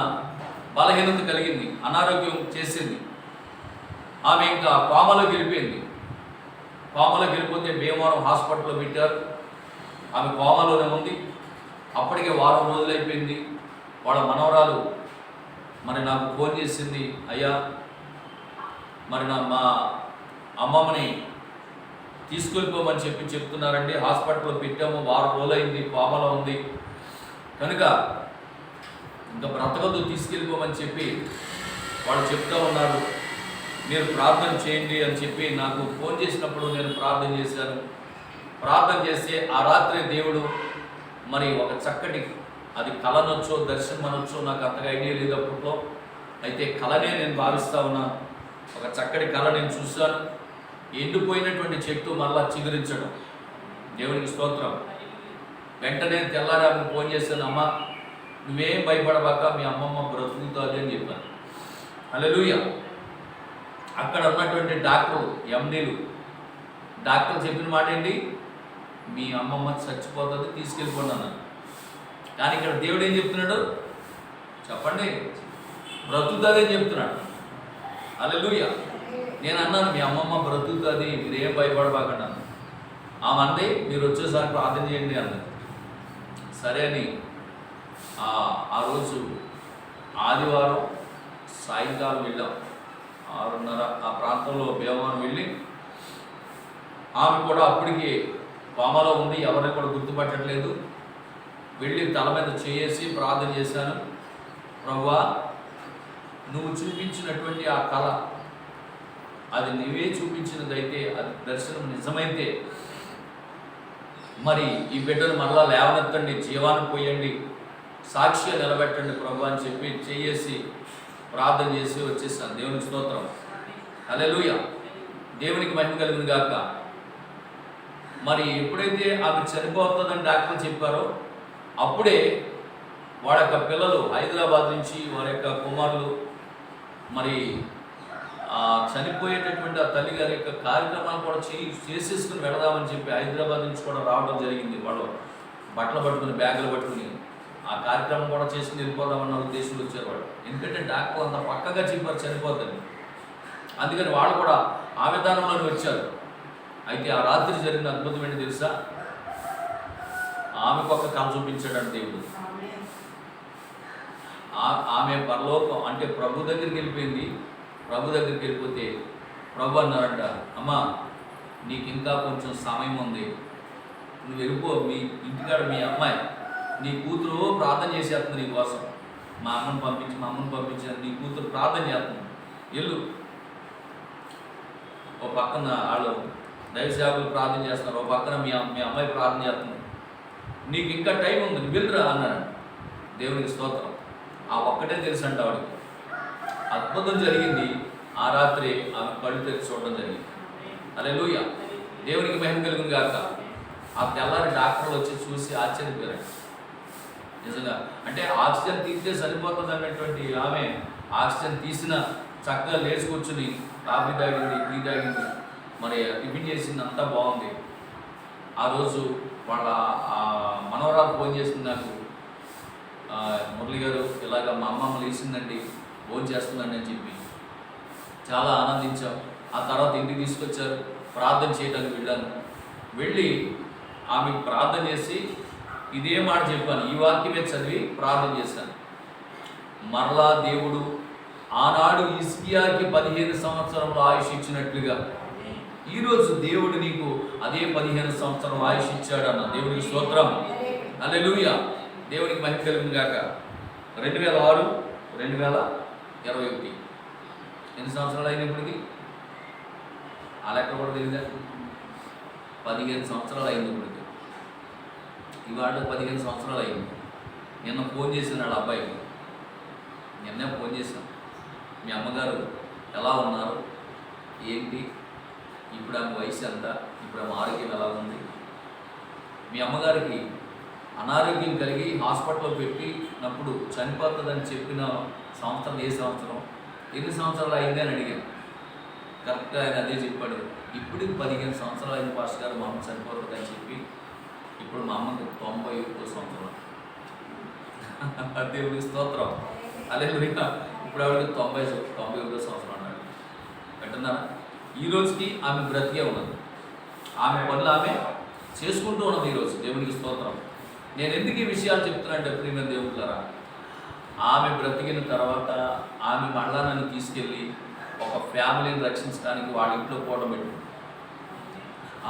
బలహీనత కలిగింది, అనారోగ్యం చేసింది. ఆమె ఇంకా కోమలోకి వెళ్ళిపోయింది. కోమలోకి వెళ్ళిపోతే భీమవరం హాస్పిటల్లో పెట్టారు. ఆమె కోమలోనే ఉంది. అప్పటికే వారం రోజులు అయిపోయింది. వాళ్ళ మనవరాలు మరి నాకు ఫోన్ చేసింది, అయ్యా మరి మా అమ్మమ్మని తీసుకెళ్ళిపోమని చెప్తున్నారండి, హాస్పిటల్లో పెట్టాము, వారం రోజులు అయింది, కోమలో ఉంది, కనుక ఇంకా బ్రతకద్దు, తీసుకెళ్ళిపోమని చెప్పి వాళ్ళు చెప్తూ ఉన్నారు. మీరు ప్రార్థన చేయండి అని చెప్పి నాకు ఫోన్ చేసినప్పుడు నేను ప్రార్థన చేశాను. ప్రార్థన చేస్తే ఆ రాత్రి దేవుడు మరి ఒక చక్కటి, అది కళనొచ్చో దర్శనం అనొచ్చో నాకు అంతగా ఐడియా లేదు అప్పట్లో, అయితే కళనే నేను భావిస్తూ ఉన్నాను. ఒక చక్కటి కళ నేను చూశాను. ఎండిపోయినటువంటి చెట్టు మరలా చిగురించడం, దేవునికి స్తోత్రం. వెంటనే తెల్లారి ఆమెకు ఫోన్ చేశాను, అమ్మ నువ్వేం భయపడబాక, మీ అమ్మమ్మ బ్రతుకుతుంది అని చెప్పాను. హల్లెలూయా. అక్కడ ఉన్నటువంటి డాక్టర్లు, ఎండీలు, డాక్టర్ చెప్పిన మాట ఏంటి, మీ అమ్మమ్మ చచ్చిపోతుంది, తీసుకెళ్ళిపోండి అన్నాను. కానీ ఇక్కడ దేవుడు ఏం చెప్తున్నాడు చెప్పండి, బ్రతుకుతుంది అని చెప్తున్నాడు. హల్లెలూయా. నేను అన్నాను, మీ అమ్మమ్మ బ్రతుకుతుంది, మీరేం భయపడబాకండి అన్నాను. ఆమె అంది, మీరు వచ్చేసారి ప్రార్థన చేయండి అన్నది. సరే అని ఆ రోజు ఆదివారం సాయంకాలం వెళ్ళాం, 6:30 ఆ ప్రాంతంలో భీమవరం వెళ్ళి, ఆమె కూడా అప్పటికి కోమలో ఉంది, ఎవరిని కూడా గుర్తుపట్టట్లేదు. వెళ్ళి తల మీద చేసి ప్రార్థన చేశాను. ప్రభువా, నువ్వు చూపించినటువంటి ఆ కళ, అది నువ్వే చూపించినదైతే, అది దర్శనం నిజమైతే, మరి ఈ బిడ్డను మరలా లేవనెత్తండి, జీవాన్ని పోయండి, సాక్షిగా నిలబెట్టండి ప్రభు అని చెప్పి చేసి ప్రార్థన చేసి వచ్చేసాను. దేవునికి స్తోత్రం. హల్లెలూయా. దేవునికి మహిమ కలుగును గాక. మరి ఎప్పుడైతే ఆమె చనిపోతుందని డాక్టర్ చెప్పారో అప్పుడే వాడి యొక్క పిల్లలు హైదరాబాద్ నుంచి, వారి యొక్క కుమారులు మరి చనిపోయేటటువంటి ఆ తల్లి గారి యొక్క కార్యక్రమాలు కూడా చేసేసుకుని వెళదామని చెప్పి హైదరాబాద్ నుంచి కూడా రావడం జరిగింది. వాళ్ళు బట్టలు పట్టుకుని, బ్యాగులు పట్టుకుని ఆ కార్యక్రమం కూడా చేసుకుని వెళ్ళిపోదామన్న ఉద్దేశంలో వచ్చారు వాళ్ళు. ఎందుకంటే డాక్టర్ అంత పక్కగా చెప్పారు చనిపోద్దని, అందుకని వాళ్ళు కూడా ఆ విధానంలోనే వచ్చారు. అయితే ఆ రాత్రి జరిగిన అద్భుతం ఏంటి తెలుసా, ఆమెకు ఒక కళ చూపించాడు దేవుడు. ఆమె పరలోకం అంటే ప్రభు దగ్గరికి వెళ్ళిపోయింది. ప్రభు దగ్గరికి వెళ్ళిపోతే ప్రభు అన్నారంట, అమ్మా నీకు ఇంకా కొంచెం సమయం ఉంది, నువ్వు వెళ్ళిపో, మీ ఇంటికాడ మీ అమ్మాయి, నీ కూతురు ప్రార్థన చేసేస్తుంది నీ కోసం, మా అమ్మని పంపించి నీ కూతురు ప్రార్థన చేస్తుంది, వెళ్ళు. ఓ పక్కన వాళ్ళు దైవ సేవకులు ప్రార్థన చేస్తున్నారు, ఓ పక్కన మీ అమ్మాయి ప్రార్థన చేస్తుంది, నీకు ఇంకా టైం ఉంది, నువ్వు వెళ్ళురా అన్నాడు. దేవునికి స్తోత్రం. ఆ ఒక్కటే తెలుసు అంట వాడికి. అద్భుతం జరిగింది. ఆ రాత్రి ఆమె కళ్ళు తెరిచి చూడడం జరిగింది. హల్లెలూయా. దేవునికి మహిమ కలుగును గాక. ఆ తెల్లారి డాక్టర్లు వచ్చి చూసి ఆశ్చర్యపోయారు. నిజంగా అంటే ఆక్సిజన్ తీస్తే సరిపోతుంది అన్నటువంటి ఆమె ఆక్సిజన్ తీసిన చక్కగా లేచి కూర్చుని కాఫీ తాగింది, టీ తాగింది, మరి టిఫిన్ చేసింది, అంతా బాగుంది. ఆ రోజు వాళ్ళ మనవరాలు ఫోన్ చేసింది నాకు, మురళి గారు ఇలాగ మా అమ్మమ్మ లేచిందండి, ఫోన్ చేస్తుందండి అని చెప్పి చాలా ఆనందించాం. ఆ తర్వాత ఇంటికి తీసుకొచ్చారు, ప్రార్థన చేయడానికి వెళ్ళాను. వెళ్ళి ఆమెకు ప్రార్థన చేసి ఇదే మాట చెప్పాను, ఈ వాక్యమే చదివి ప్రార్థన చేశాను. మరలా దేవుడు ఆనాడు హిజ్కియాకి 15 సంవత్సరంలో ఆయుష్ ఇచ్చినట్లుగా ఈరోజు దేవుడు నీకు అదే 15 సంవత్సరం ఆయుష్ ఇచ్చాడన్న. దేవునికి స్తోత్రం. హల్లెలూయా. దేవునికి మహిమ కలుగును గాక. 2006, 2021 ఎన్ని సంవత్సరాలు అయినప్పటికీ ఆ లెక్క కూడా తెలియదా? 15 సంవత్సరాలు అయింది. ఇప్పటికి ఇవాళ 15 సంవత్సరాలు అయింది. నిన్న ఫోన్ చేశాను వాళ్ళ అబ్బాయికి, నిన్నే ఫోన్ చేశాను, మీ అమ్మగారు ఎలా ఉన్నారు, ఏంటి, ఇప్పుడు ఆమె వయసు ఎంత, ఇప్పుడు ఆమె ఆరోగ్యం ఎలా ఉంది, మీ అమ్మగారికి అనారోగ్యం కలిగి హాస్పిటల్లో పెట్టినప్పుడు చనిపోతుందని చెప్పిన సంవత్సరం ఏ సంవత్సరం, ఎన్ని సంవత్సరాలు అయింది అని అడిగాను. కరెక్ట్గా ఆయన అదే చెప్పాడు. ఇప్పుడు 15 సంవత్సరాలు అయిన పాస్టర్ గారు మా అమ్మ చనిపోతుందని చెప్పి, ఇప్పుడు మా అమ్మకి 91 సంవత్సరం. దేవుని స్తోత్రం. హల్లెలూయా. ఇప్పుడు ఆవిడకి 91 సంవత్సరం అన్నాడు. పెట్టినారా? ఈ రోజుకి ఆమె బ్రతికే ఉన్నది, ఆమె పనులు ఆమె చేసుకుంటూ ఉన్నది ఈరోజు. దేవునికి స్తోత్రం. నేను ఎందుకు ఈ విషయాలు చెప్తున్నా అంటే ప్రియమైన దేవులారా, ఆమె బ్రతికిన తర్వాత ఆమె మళ్ళా నన్ను తీసుకెళ్ళి ఒక ఫ్యామిలీని రక్షించడానికి వాళ్ళ ఇంట్లో పోవడం పెట్టింది.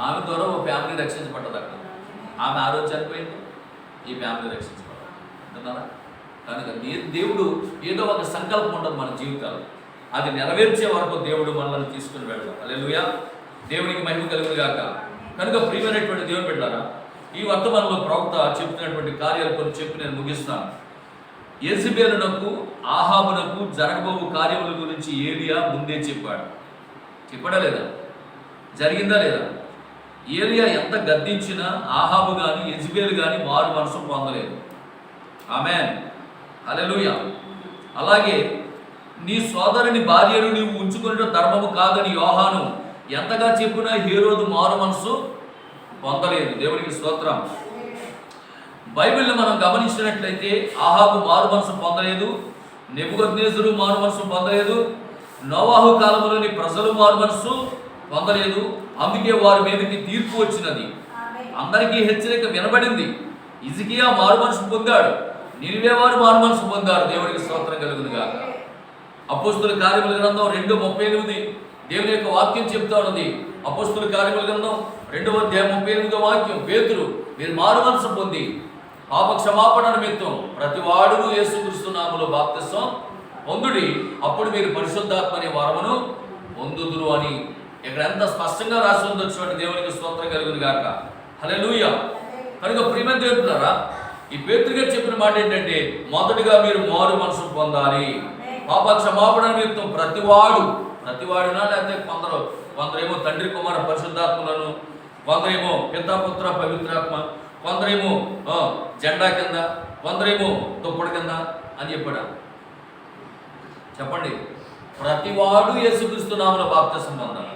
ఆమె ద్వారా ఒక ఫ్యామిలీ రక్షించబడ్డది అక్కడ. ఆమె ఆ రోజు చనిపోయింది, ఈ ఫ్యామిలీ రక్షించబడ్డది. అంటున్నారా? కనుక దేవుడు ఏదో ఒక సంకల్పం ఉండదు మన జీవితాలు. అది నెరవేర్చే వరకు దేవుడు మనల్ని తీసుకుని వెళ్తాం. హల్లెలూయా, దేవునికి మహిమ కలుగును గాక. కనుక ప్రియమైనటువంటి దేవుని బిడ్డలారా, ఈ వర్తమానంలో ప్రవక్త చెప్తున్నటువంటి కార్యాలు కొన్ని చెప్పి నేను ముగిస్తాను. యెజెబెలునకు ఆహాబునకు జరగబోవు కార్యముల గురించి ఏలియా ముందే చెప్పాడా లేదా? జరిగిందా లేదా? ఏలియా ఎంత గద్దించినా ఆహాబు కానీ యెజెబెలు కానీ మారు మనసు పొందలేదు. ఆమేన్, హల్లెలూయా. అలాగే నీ సోదరుని భార్యను నీవు ఉంచుకునే ధర్మము కాదని యోహాను ఎంతగా చెప్పినా హేరోదు మారు మనసు పొందలేదు. దేవునికి స్తోత్రం. బైబిల్ని మనం గమనించినట్లయితే ఆహాబు మారు మనసు పొందలేదు, నెబుకద్నెజరు మారు మనసు పొందలేదు, నోవాహు కాలంలోని ప్రజలు మారు మనసు పొందలేదు. అందుకే వారి మీదకి తీర్పు వచ్చినది, అందరికీ హెచ్చరిక వినబడింది. హిజ్కియా మారు మనసు పొందాడు, నినివే వారు మారు మనసు పొందారు. దేవునికి స్తోత్రం కలుగును గాక. అపోస్తుల కార్యముల గ్రంథం 2:38 దేవుని యొక్క వాక్యం చెప్తా ఉన్నది. అపోస్తుల కార్యముల గ్రంథం 2:38 వాక్యం, పేతురు మీరు మారు మనసు పొంది పాప క్షమాపణ నిమిత్తం ప్రతి వాడును యేసుక్రీస్తు నామములో బాప్తిసం పొందుడి, అప్పుడు మీరు పరిశుద్ధాత్మ అనే వరమును పొందుదురు అని ఇక్కడ ఎంత స్పష్టంగా రాసి ఉందొచ్చినటువంటి దేవునికి స్తోత్రం కలుగును గాక. హల్లెలూయా. కనుక ప్రియమైన దేవులారా, ఈ పేతురు గారు చెప్పిన మాట ఏంటంటే, మొదటిగా మీరు మారు మనసు పొందాలి. పాప క్షమాపణ నిమిత్తం ప్రతివాడునా, లేకపోతే కొందరేమో తండ్రి కుమార పరిశుద్ధాత్మలను, కొందరేమో పితాపుత్ర పవిత్రాత్మ, కొందరేమో జెండా కింద, కొందరేమో దుప్పటి కింద అని చెప్పండి. ప్రతివాడు యేసుక్రీస్తు నామములో బాప్తిసం పొందాలి.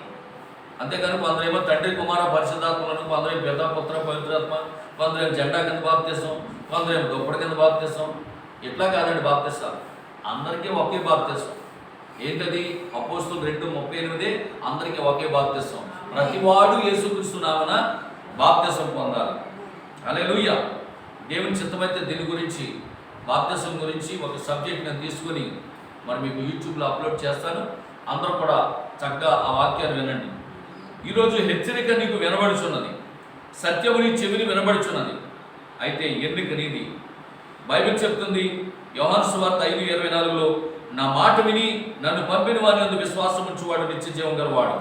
అంతేకాని కొందరేమో తండ్రి కుమార పరిశుద్ధాత్మలను, కొందరేమో పితాపుత్ర పవిత్రాత్మ, కొందరేమో జెండా కింద బాప్తిసం, కొందరేమో దుప్పటి కింద బాప్తిసం. ఇట్లా కాదండి బాప్తిస్తాలు, అందరికీ ఒకే బాప్తిసం. ఏంటది? అపోస్తులు 2:38 అందరికీ ఒకే బాప్తిసం. ప్రతివాడు యేసుక్రీస్తు నామమున బాప్తిసం పొందాలి. హల్లెలూయా. దేవుని చిత్తమైతే దీని గురించి, బాప్తిసం గురించి ఒక సబ్జెక్ట్ నేను తీసుకొని మరి మీకు యూట్యూబ్లో అప్లోడ్ చేస్తాను. అందరూ కూడా చక్కగా ఆ వాక్యాన్ని వినండి. ఈరోజు హెచ్చరిక నీకు వినబడుచున్నది, సత్యము నీ చెవిని వినబడుచున్నది, అయితే ఎన్నిక నీది. బైబిల్ చెప్తుంది యోహాను సువార్త 5:24 నా మాట విని నన్ను పంపిన వారి యందు విశ్వాసం ఉంచువాడు నిత్య జీవం గలవాడు.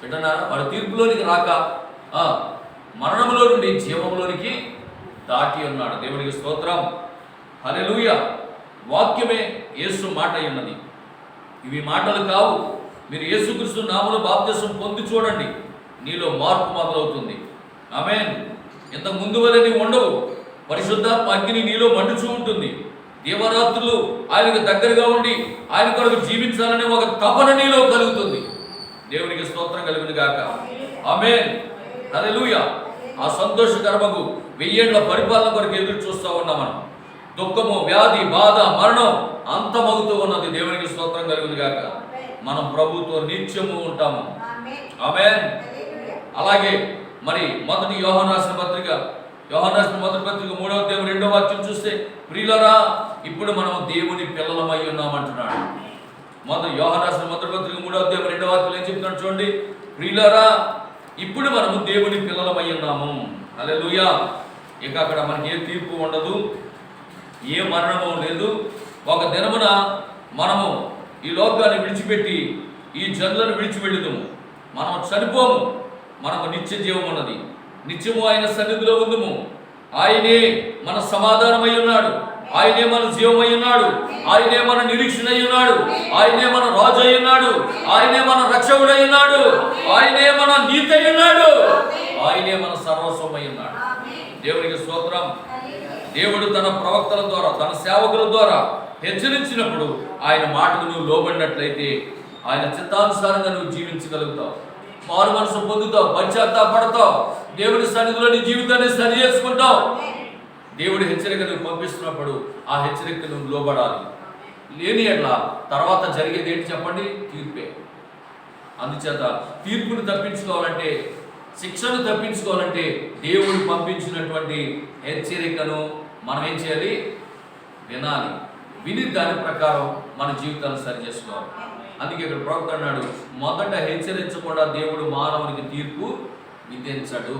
వింటున్నారా? వాడు తీర్పులోనికి రాక మరణంలో నుండి జీవంలోనికి దాటి ఉన్నాడు. దేవునికి స్తోత్రం. హల్లెలూయా. వాక్యమే యేసు మాట అయి ఉన్నది. ఇవి మాటలు కావు. మీరు యేసుక్రీస్తు నామములో బాప్తిసం పొంది చూడండి, నీలో మార్పు మొదలవుతుంది. ఆమేన్. ఇంత ముందు వలె నీవు ఉండవు. పరిశుద్ధాత్మ అగ్ని నీలో మండుచూ ఉంటుంది. దేవరాత్రులు ఆయనకు దగ్గరగా ఉండి ఆయన కొరకు జీవించాలనే ఒక తపన నీలో కలుగుతుంది. దేవునికి స్తోత్రం కలుగును గాక. ఆమేన్, హల్లెలూయా. ఆ సంతోషకరమగు 1000 ఏళ్ల పరిపాలన కొరకు ఎదురు చూస్తూ ఉన్నాం మనం. దుఃఖము, వ్యాధి, బాధ, మరణం అంతమవుతూ ఉన్నది. దేవునికి స్తోత్రం కలుగును గాక. మనం ప్రభుతో నిత్యము ఉంటాము. ఆమేన్. అలాగే మరి మొదటి యోహాను రాసిన పత్రిక 3:2 వాక్యం చూస్తే, ప్రియులారా ఇప్పుడు మనం దేవుని పిల్లలమై ఉన్నామంటున్నాడు. యోహాను రాసిన మొదటి పత్రిక 3:2 వాక్యం ఏం చెప్తున్నాడు చూడండి. ప్రియులారా ఇప్పుడు మనము దేవుని పిల్లలమై ఉన్నాము. హల్లెలూయా. ఇక అక్కడ మనకి ఏ తీర్పు ఉండదు, ఏ మరణము లేదు. ఒక దినమున మనము ఈ లోకాన్ని విడిచిపెట్టి ఈ జనులను విడిచిపెట్టుదుము. మనం చనిపోము, మనకు నిత్య జీవం ఉన్నది. నిత్యము ఆయన సన్నిధిలో ఉందుము. ఆయనే మన సమాధానమై ఉన్నాడు, ఆయనే మన జీవమై ఉన్నాడు, ఆయనే మన నిరీక్షణ అయి ఉన్నాడు, ఆయనే మన రాజు అయి ఉన్నాడు, ఆయనే మన రక్షకుడు అయి ఉన్నాడు, ఆయనే మన నీతి అయి ఉన్నాడు, ఆయనే మన సర్వస్వమై ఉన్నాడు. దేవునికి స్తోత్రం. దేవుడు తన ప్రవక్తల ద్వారా, తన సేవకుల ద్వారా హెచ్చరించినప్పుడు ఆయన మాటకు నువ్వు లోబడినట్లయితే ఆయన చిత్తానుసారంగా నువ్వు జీవించగలుగుతావు. మారు మనసు పొందుతావు, పశ్చాత్తాపడతావు, దేవుని సన్నిధిలో నీ జీవితాన్ని సరి చేసుకుంటావు. దేవుడి హెచ్చరిక నువ్వు పంపిస్తున్నప్పుడు ఆ హెచ్చరిక నువ్వు లోబడాలి. లేని ఎట్లా తర్వాత జరిగేది ఏంటి చెప్పండి? తీర్పే. అందుచేత తీర్పును తప్పించుకోవాలంటే, శిక్షను తప్పించుకోవాలంటే దేవుడు పంపించినటువంటి హెచ్చరికను మనం ఏం చేయాలి? వినాలి. విని దాని ప్రకారం మన జీవితాన్ని సరి చేసుకోవాలి. అందుకే ఇక్కడ ప్రవక్త అన్నాడు, మొదట హెచ్చరించకుండా దేవుడు మానవునికి తీర్పు విధించడు.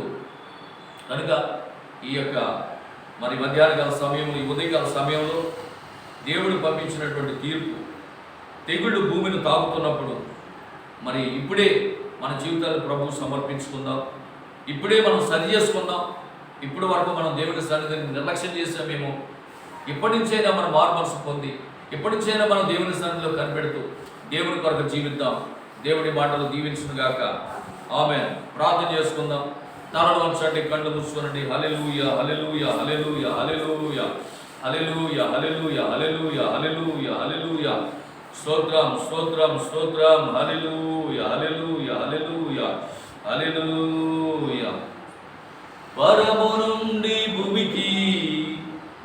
కనుక ఈ యొక్క మధ్యాహ్నకాల సమయంలో, ఈ ఉదయకాల సమయంలో దేవుడు పంపించినటువంటి తీర్పు తెగుళ్ళు భూమిని తాకుతున్నప్పుడు మరి ఇప్పుడే మన జీవితాలు ప్రభువు సమర్పించుకుందాం. ఇప్పుడే మనం సరి చేసుకుందాం. ఇప్పటి వరకు మనం దేవుడి సన్నిధిని నిర్లక్ష్యం చేసామేమో. ఇప్పటి నుంచైనా మనం మారుమనసు పొంది ఇప్పటి నుంచైనా మనం దేవుని సన్నిధిలో కనిపెడుతూ దేవుని కొరకు జీవిద్దాం. దేవుడి మాటలు దీవించునుగాక. ఆమేన్. ప్రార్థన చేసుకుందాం. తలలు వంచండి, కళ్ళు మూసుకోనండి. హల్లెలూయా, హల్లెలూయా, హల్లెలూయా, హల్లెలూయా, హల్లెలూయా, హల్లెలూయా, హల్లెలూయా, హల్లెలూయా, హల్లెలూయా. స్తోత్రం, స్తోత్రం, స్తోత్రం. హల్లెలూయా, హల్లెలూయా, హల్లెలూయా, హల్లెలూయా. పరము నుండి భూమికి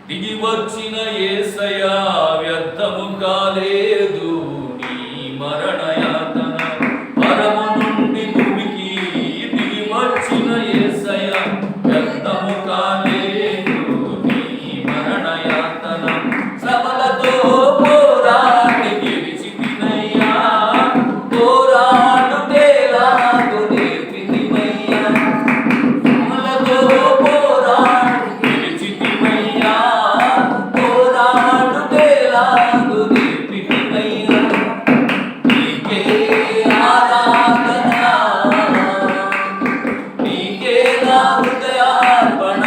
దిగి వచ్చిన యేసయ్యా, వ్యర్థము కాలేదు నీ మరణయాతన. పరము నుండి భూమికి దిగి వచ్చిన యేసయ్యా, వ్యర్థము కాలేదు నీ మరణయాతన. శ్రమలతో పోరాడి గెలిచితినయ్యా, పోరాడుటేలాగు నేర్పితివయ్యా. శ్రమలతో పోరాడి గెలిచితివయ్యా, పోరాడుటేలాగు నేర్పితివయ్యా. నీకే ఆరాధన, నీకే నా హృదయార్పణ.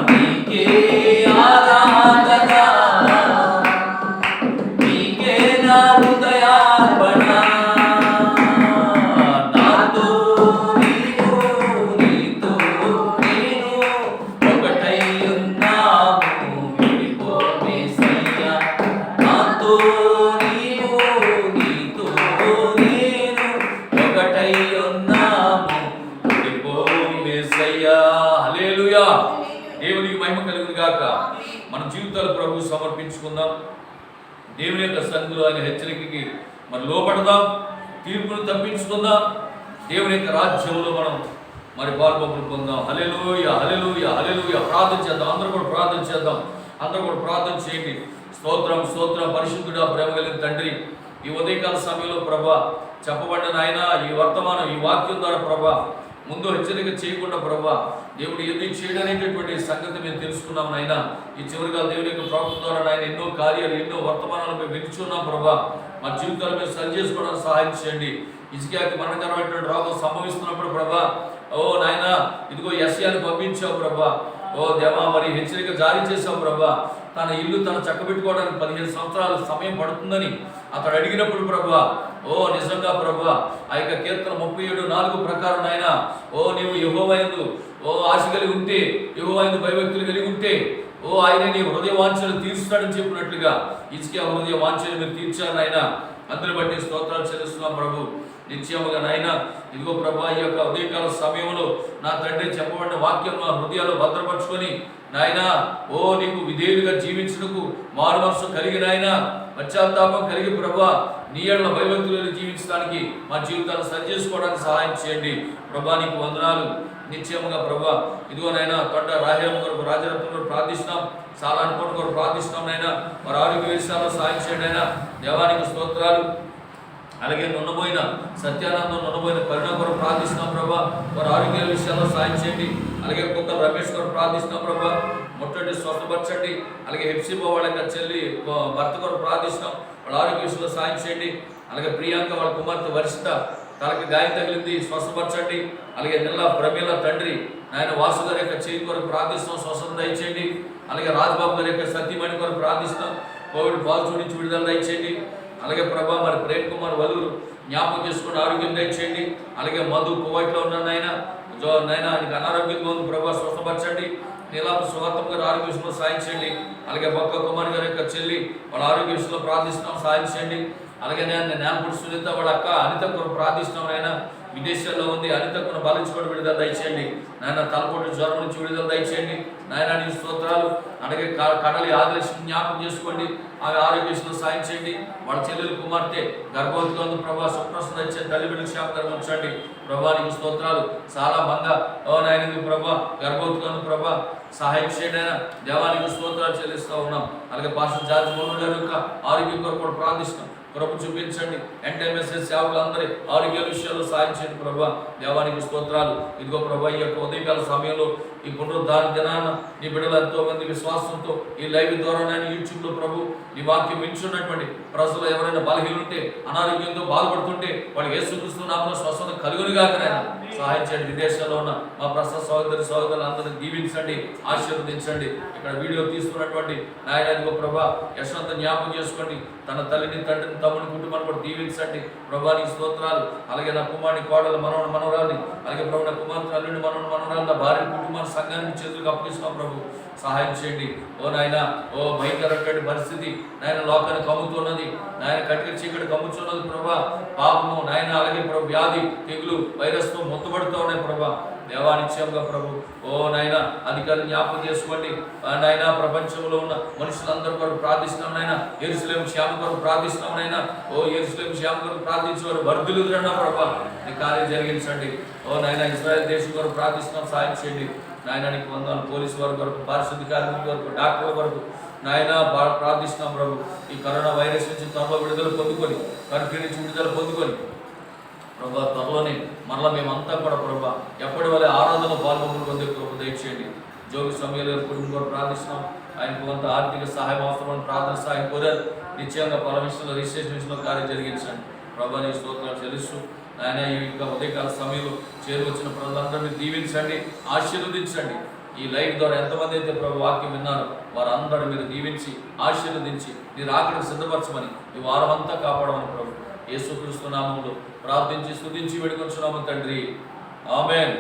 నీకే ఆరాధన, నీకే నా హృదయార్పణ. నాతో నీవు, నీతో నేను ఒకటై ఉన్నాము, విడిపోమేసయ్యా. నాతో నీవు, నీతో నేను ఒకటై ఉన్నాము, విడిపోమేసయ్యా. హల్లెలూయా. దేవునికి మహిమ కలుగును గాక. మన జీవితాలు ప్రభువు సమర్పించుకుందాం. దేవుని యొక్క సన్నిధిలో ఆయన హెచ్చరికకి మరి లోపడదాం. తీర్పును తప్పించుకుందాం. దేవుని యొక్క రాజ్యంలో మనం మరి పాల్పొంపులు పొందాం. హల్లెలూయా, హల్లెలూయా, హల్లెలూయా. ప్రార్థన చేద్దాం. అందరూ కూడా ప్రార్థన చేద్దాం. అందరూ కూడా ప్రార్థన చేయండి. స్తోత్రం, స్తోత్రం. పరిశుద్ధుడా, ప్రేమ కలిగిన తండ్రి, ఈ ఉదయకాల సమయంలో ప్రభా చెప్పబడిన ఆయన ఈ వర్తమానం ఈ వాక్యం ద్వారా ప్రభా ముందు హెచ్చరిక చేయకుండా ప్రభా దేవుడు ఎందుకు చేయడనేటటువంటి సంగతి మేము తెలుసుకున్నాం నాయన. ఈ చివరిగా దేవుని యొక్క ప్రవక్త ద్వారా నాయన ఎన్నో కార్యాలు ఎన్నో వర్తమానాలు మేము వినిచున్నాం ప్రభా. మా జీవితాలు మేము సరి చేసుకోవడానికి సహాయం చేయండి. హిజ్కియాకి మరణకరమైనటువంటి రోగం సంభవిస్తున్నప్పుడు ప్రభా, ఓ నాయన ఇదిగో యెషయాను పంపించావు ప్రభా. ఓ దేవా, మరి హెచ్చరిక జారీ చేశావు ప్రభా. తన ఇల్లు తను చక్కబెట్టుకోవడానికి 15 సంవత్సరాల సమయం పడుతుందని అతడు అడిగినప్పుడు ప్రభా, ఓ నిజంగా ప్రభా ఆ యొక్క కీర్తన 37:4 ప్రకారం ఆయన ఓ నీవు యెహోవా యందు ఓ ఆశ కలిగి ఉంటే, యెహోవా యందు భయభక్తులు కలిగి ఉంటే ఓ ఆయన నీ హృదయ వాంఛలు తీర్చుతాడని చెప్పినట్లుగా హిజ్కియా హృదయ వాంఛలు మీరు తీర్చారు నాయన. అందరి బట్టి స్తోత్రాలు చెల్లిస్తున్నాం ప్రభు. నిత్యముగా నాయన ఇదిగో ప్రభా ఈ యొక్క ఉదయకాల సమయంలో నా తండ్రి చెప్పబడిన వాక్యం నా హృదయాలు భద్రపరుచుకొని నాయన ఓ నీకు విధేయులుగా జీవించుటకు మారు మనసు కలిగి నాయన పశ్చాత్తాపం కలిగి ప్రభా నీ ఏళ్ల భయభక్తులను జీవించడానికి మా జీవితాన్ని సరి చేసుకోవడానికి సహాయం చేయండి ప్రభా. నీకు వందనాలు. నిత్యముగా ప్రభా ఇదిగో నాయన తొండ రాహిరమ్మ కొరకు రాజరత్నం కొరకు ప్రార్థిస్తున్నాం. చాలా అనుకోవడం కొరకు ప్రార్థిస్తున్నాం నాయన. మరి ఆరోగ్య విషయాల్లో సహాయం చేయండి అయినా. దేవానికి స్తోత్రాలు. అలాగే నున్నబోయిన సత్యానందం నున్నబోయిన కరుణ కొరకు ప్రార్థిస్తున్నాం ప్రభా. వారి ఆరోగ్య విషయాల్లో సాయం చేయండి. అలాగే కొత్త రమేష్ కొరకు ప్రార్థిస్తున్నాం ప్రభా. మొట్టటి స్వస్థపరచండి. అలాగే హెప్సిబో వాళ్ళ యొక్క చెల్లి భర్త కొరకు ప్రార్థిస్తున్నాం. వాళ్ళ ఆరోగ్య విషయంలో సాయం చేయండి. అలాగే ప్రియాంక వాళ్ళ కుమార్తె వర్షిత తనకి గాయం తగిలింది, స్వస్థపరచండి. అలాగే నెల ప్రమీల తండ్రి ఆయన వాసు గారి యొక్క చేయి కొరకు ప్రార్థిస్తాం, స్వస్థత దయచేయండి. అలాగే రాజ్బాబు గారి యొక్క సతీమణి కొరకు ప్రార్థిస్తాం, కోవిడ్ పాజిటివ్ నుంచి విడుదల దయచేయండి. అలాగే ప్రభా మరి ప్రేమ్ కుమార్ వలూరు జ్ఞాపకం చేసుకుని ఆరోగ్యం దయచేయండి. అలాగే మధు కువైట్లో ఉన్నాను నాయన ఆయనకి అనారోగ్యంగా ఉంది ప్రభా, స్వస్థపరచండి. నీలాపు సువార్తం గారు ఆరోగ్య విషయంలో సాయం చేయండి. అలాగే బొక్క కుమార్ గారి యొక్క చెల్లి వాళ్ళ ఆరోగ్య విషయంలో ప్రార్థిస్తున్నాం, సాయం చేయండి. అలాగే నేను నేనపుడు సునీత వాళ్ళ అక్క అనిత కొరకు ప్రార్థిస్తున్నాం నాయన. విదేశాల్లో ఉంది అనితకును బలించుకొని విడుదల దయచేయండి నాయన. తలపోటు జ్వరం నుంచి విడుదల దయచేయండి నాయన. నీ స్తోత్రాలు. అలాగే కడలి ఆదర్శం జ్ఞాపకం చేసుకోండి, ఆమె ఆరోగ్యంలో సాయం చేయండి. వాళ్ళ చెల్లెలు కుమార్తె గర్భవతిగా ఉంది ప్రభా, సుప్రసం తెచ్చే తల్లి బిడ్డ క్షేమకరంగా ఉంచండి ప్రభా. నీకు స్తోత్రాలు. చాలా మంగా నాయన ప్రభా గర్భవతిగా ఉంది ప్రభా, సహాయం చేయండి అయినా. దేవానికి స్తోత్రాలు చెల్లిస్తూ ఉన్నాం. అలాగే పాస్టర్ జార్జ్ మోహన్ గారి యొక్క ఆరోగ్యం కొరకు కూడా ప్రార్థిస్తున్నాం. కృప చూపించండి. ఎన్టీఎంఎస్ఎస్ సేవకులందరి ఆరోగ్య విషయాల్లో సాయం చేయండి ప్రభా. దేవానికి స్తోత్రాలు. ఇదిగో ప్రభా, ఈ యొక్క ఉదయకాల సమయంలో ఈ పునరుద్ధార దినాన నీ బిడ్డలు ఎంతో మంది విశ్వాసంతో ఈ లైవ్ ద్వారా యూట్యూబ్లో ప్రభు నీ వాక్యం వింటున్నటువంటి ప్రజలు ఎవరైనా బలహీనుంటే, అనారోగ్యంతో బాధపడుతుంటే వాళ్ళకి యేసుక్రీస్తు నామములో స్వస్థత కలుగునుగాక నాయన సహాయం చేయండి. విదేశాల్లో ఉన్న మా ప్రస్తుత సహోదరులు అందరినీ దీవించండి, ఆశీర్వదించండి. ఇక్కడ వీడియో తీసుకున్నటువంటి నాయన ఇదిగో ప్రభా యశ్వంత జ్ఞాపకం చేసుకోండి. తన తల్లిని, తండ్రిని, తమ్ముని, కుటుంబాన్ని కూడా దీవించండి ప్రభా. నీ స్తోత్రాలు. అలాగే నా కుమారుని, కోడలు, మనవరాల్ని, అలాగే ప్రభు నా కుమార్తె, అల్లుని, మనవరాలు, నా భార్య, కుటుంబాన్ని, సంఘాన్ని చేతులకు అప్పగిస్తున్నాం ప్రభు. సహాయం చేయండి. ఓ నాయన, ఓ భయంకరమైన పరిస్థితి నాయన లోకాన్ని కమ్ముతున్నది నాయన, కటిక చీకటి కమ్ముతున్నది ప్రభా. పాపము నాయన, అలాగే ప్రభు వ్యాధి, తెగులు, వైరస్తో మొత్తబడుతూ ఉన్నాయి ప్రభా. దేవానిత్యంగా ప్రభు ఓ నాయన అధికారులు జ్ఞాపకం చేసుకోండి నాయన. ప్రపంచంలో ఉన్న మనుషులందరూ కొరకు ప్రార్థిస్తున్నాం నాయన. యెరూషలేము క్షేమ కొరకు ప్రార్థిస్తున్నాం నాయన. ఓ యెరూషలేము క్షేమ కొరకు ప్రార్థించేవారు వర్ధులున్నా ప్రభా. నీ కార్యం జరిగించండి. ఓ నాయన ఇశ్రాయేలు దేశం కొరకు ప్రార్థిస్తున్నాం, సాయం చేయండి నాయన. నీకు వందనాలు. పోలీసు వారి కొరకు, పారిశుద్ధ్య కార్మికుల కొరకు, డాక్టర్ల కొరకు నాయన ప్రార్థిస్తున్నాం ప్రభు. ఈ కరోనా వైరస్ నుంచి త్వరలో విడుదల పొందుకొని, కర్ఫ్యూ నుంచి విడుదల పొందుకొని ప్రభా త్వరలోనే మరలా మేమంతా కూడా ప్రభా ఎప్పటి వల్ల ఆరాధన పాల్గొని పొందే కృప దయచేయండి. జోగి సమయాల కుటుంబం కూడా ప్రార్థిస్తున్నాం. ఆయనకు కొంత ఆర్థిక సహాయం అవసరమైన ప్రార్థన సహాయం కోరారు. నిశ్చయంగా పల విషయంలో రిజిస్ట్రేషన్ విషయంలో కార్యం జరిగించండి ప్రభా. నీ స్తోత్రాలు చెల్లిస్తూ ఆయన ఈ యొక్క ఉదయకాల సమయంలో చేరువచ్చిన ప్రజలందరినీ దీవించండి, ఆశీర్వదించండి. ఈ లైవ్ ద్వారా ఎంతమంది అయితే ప్రభు వాక్యం విన్నారో వారందరూ మీరు దీవించి ఆశీర్వదించి మీరు రాకడకు సిద్ధపరచమని, ఈ వారమంతా కాపాడమని ప్రభు యేసుక్రీస్తు నామములో ప్రార్థించి స్తుతించి వేడుకొంచున్నాము తండ్రి. ఆమేన్.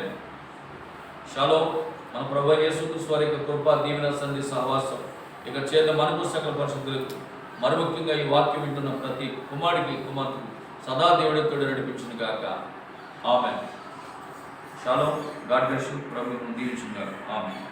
షలోమ్. మన ప్రభు యేసుక్రీస్తు వారి యొక్క కృప, దీవెన, సన్నిధి, సహవాసం ఇక చేత మనకు సకల పరిశుద్ధులకు, మరి ముఖ్యంగా ఈ వాక్యం వింటున్న ప్రతి కుమారుడికి, కుమార్తెకు సదా దేవుడి తోడు నడిపించును గాక. ఆమేన్. షలోమ్. God bless you. ప్రభువును దీవించును గాక. ఆమేన్.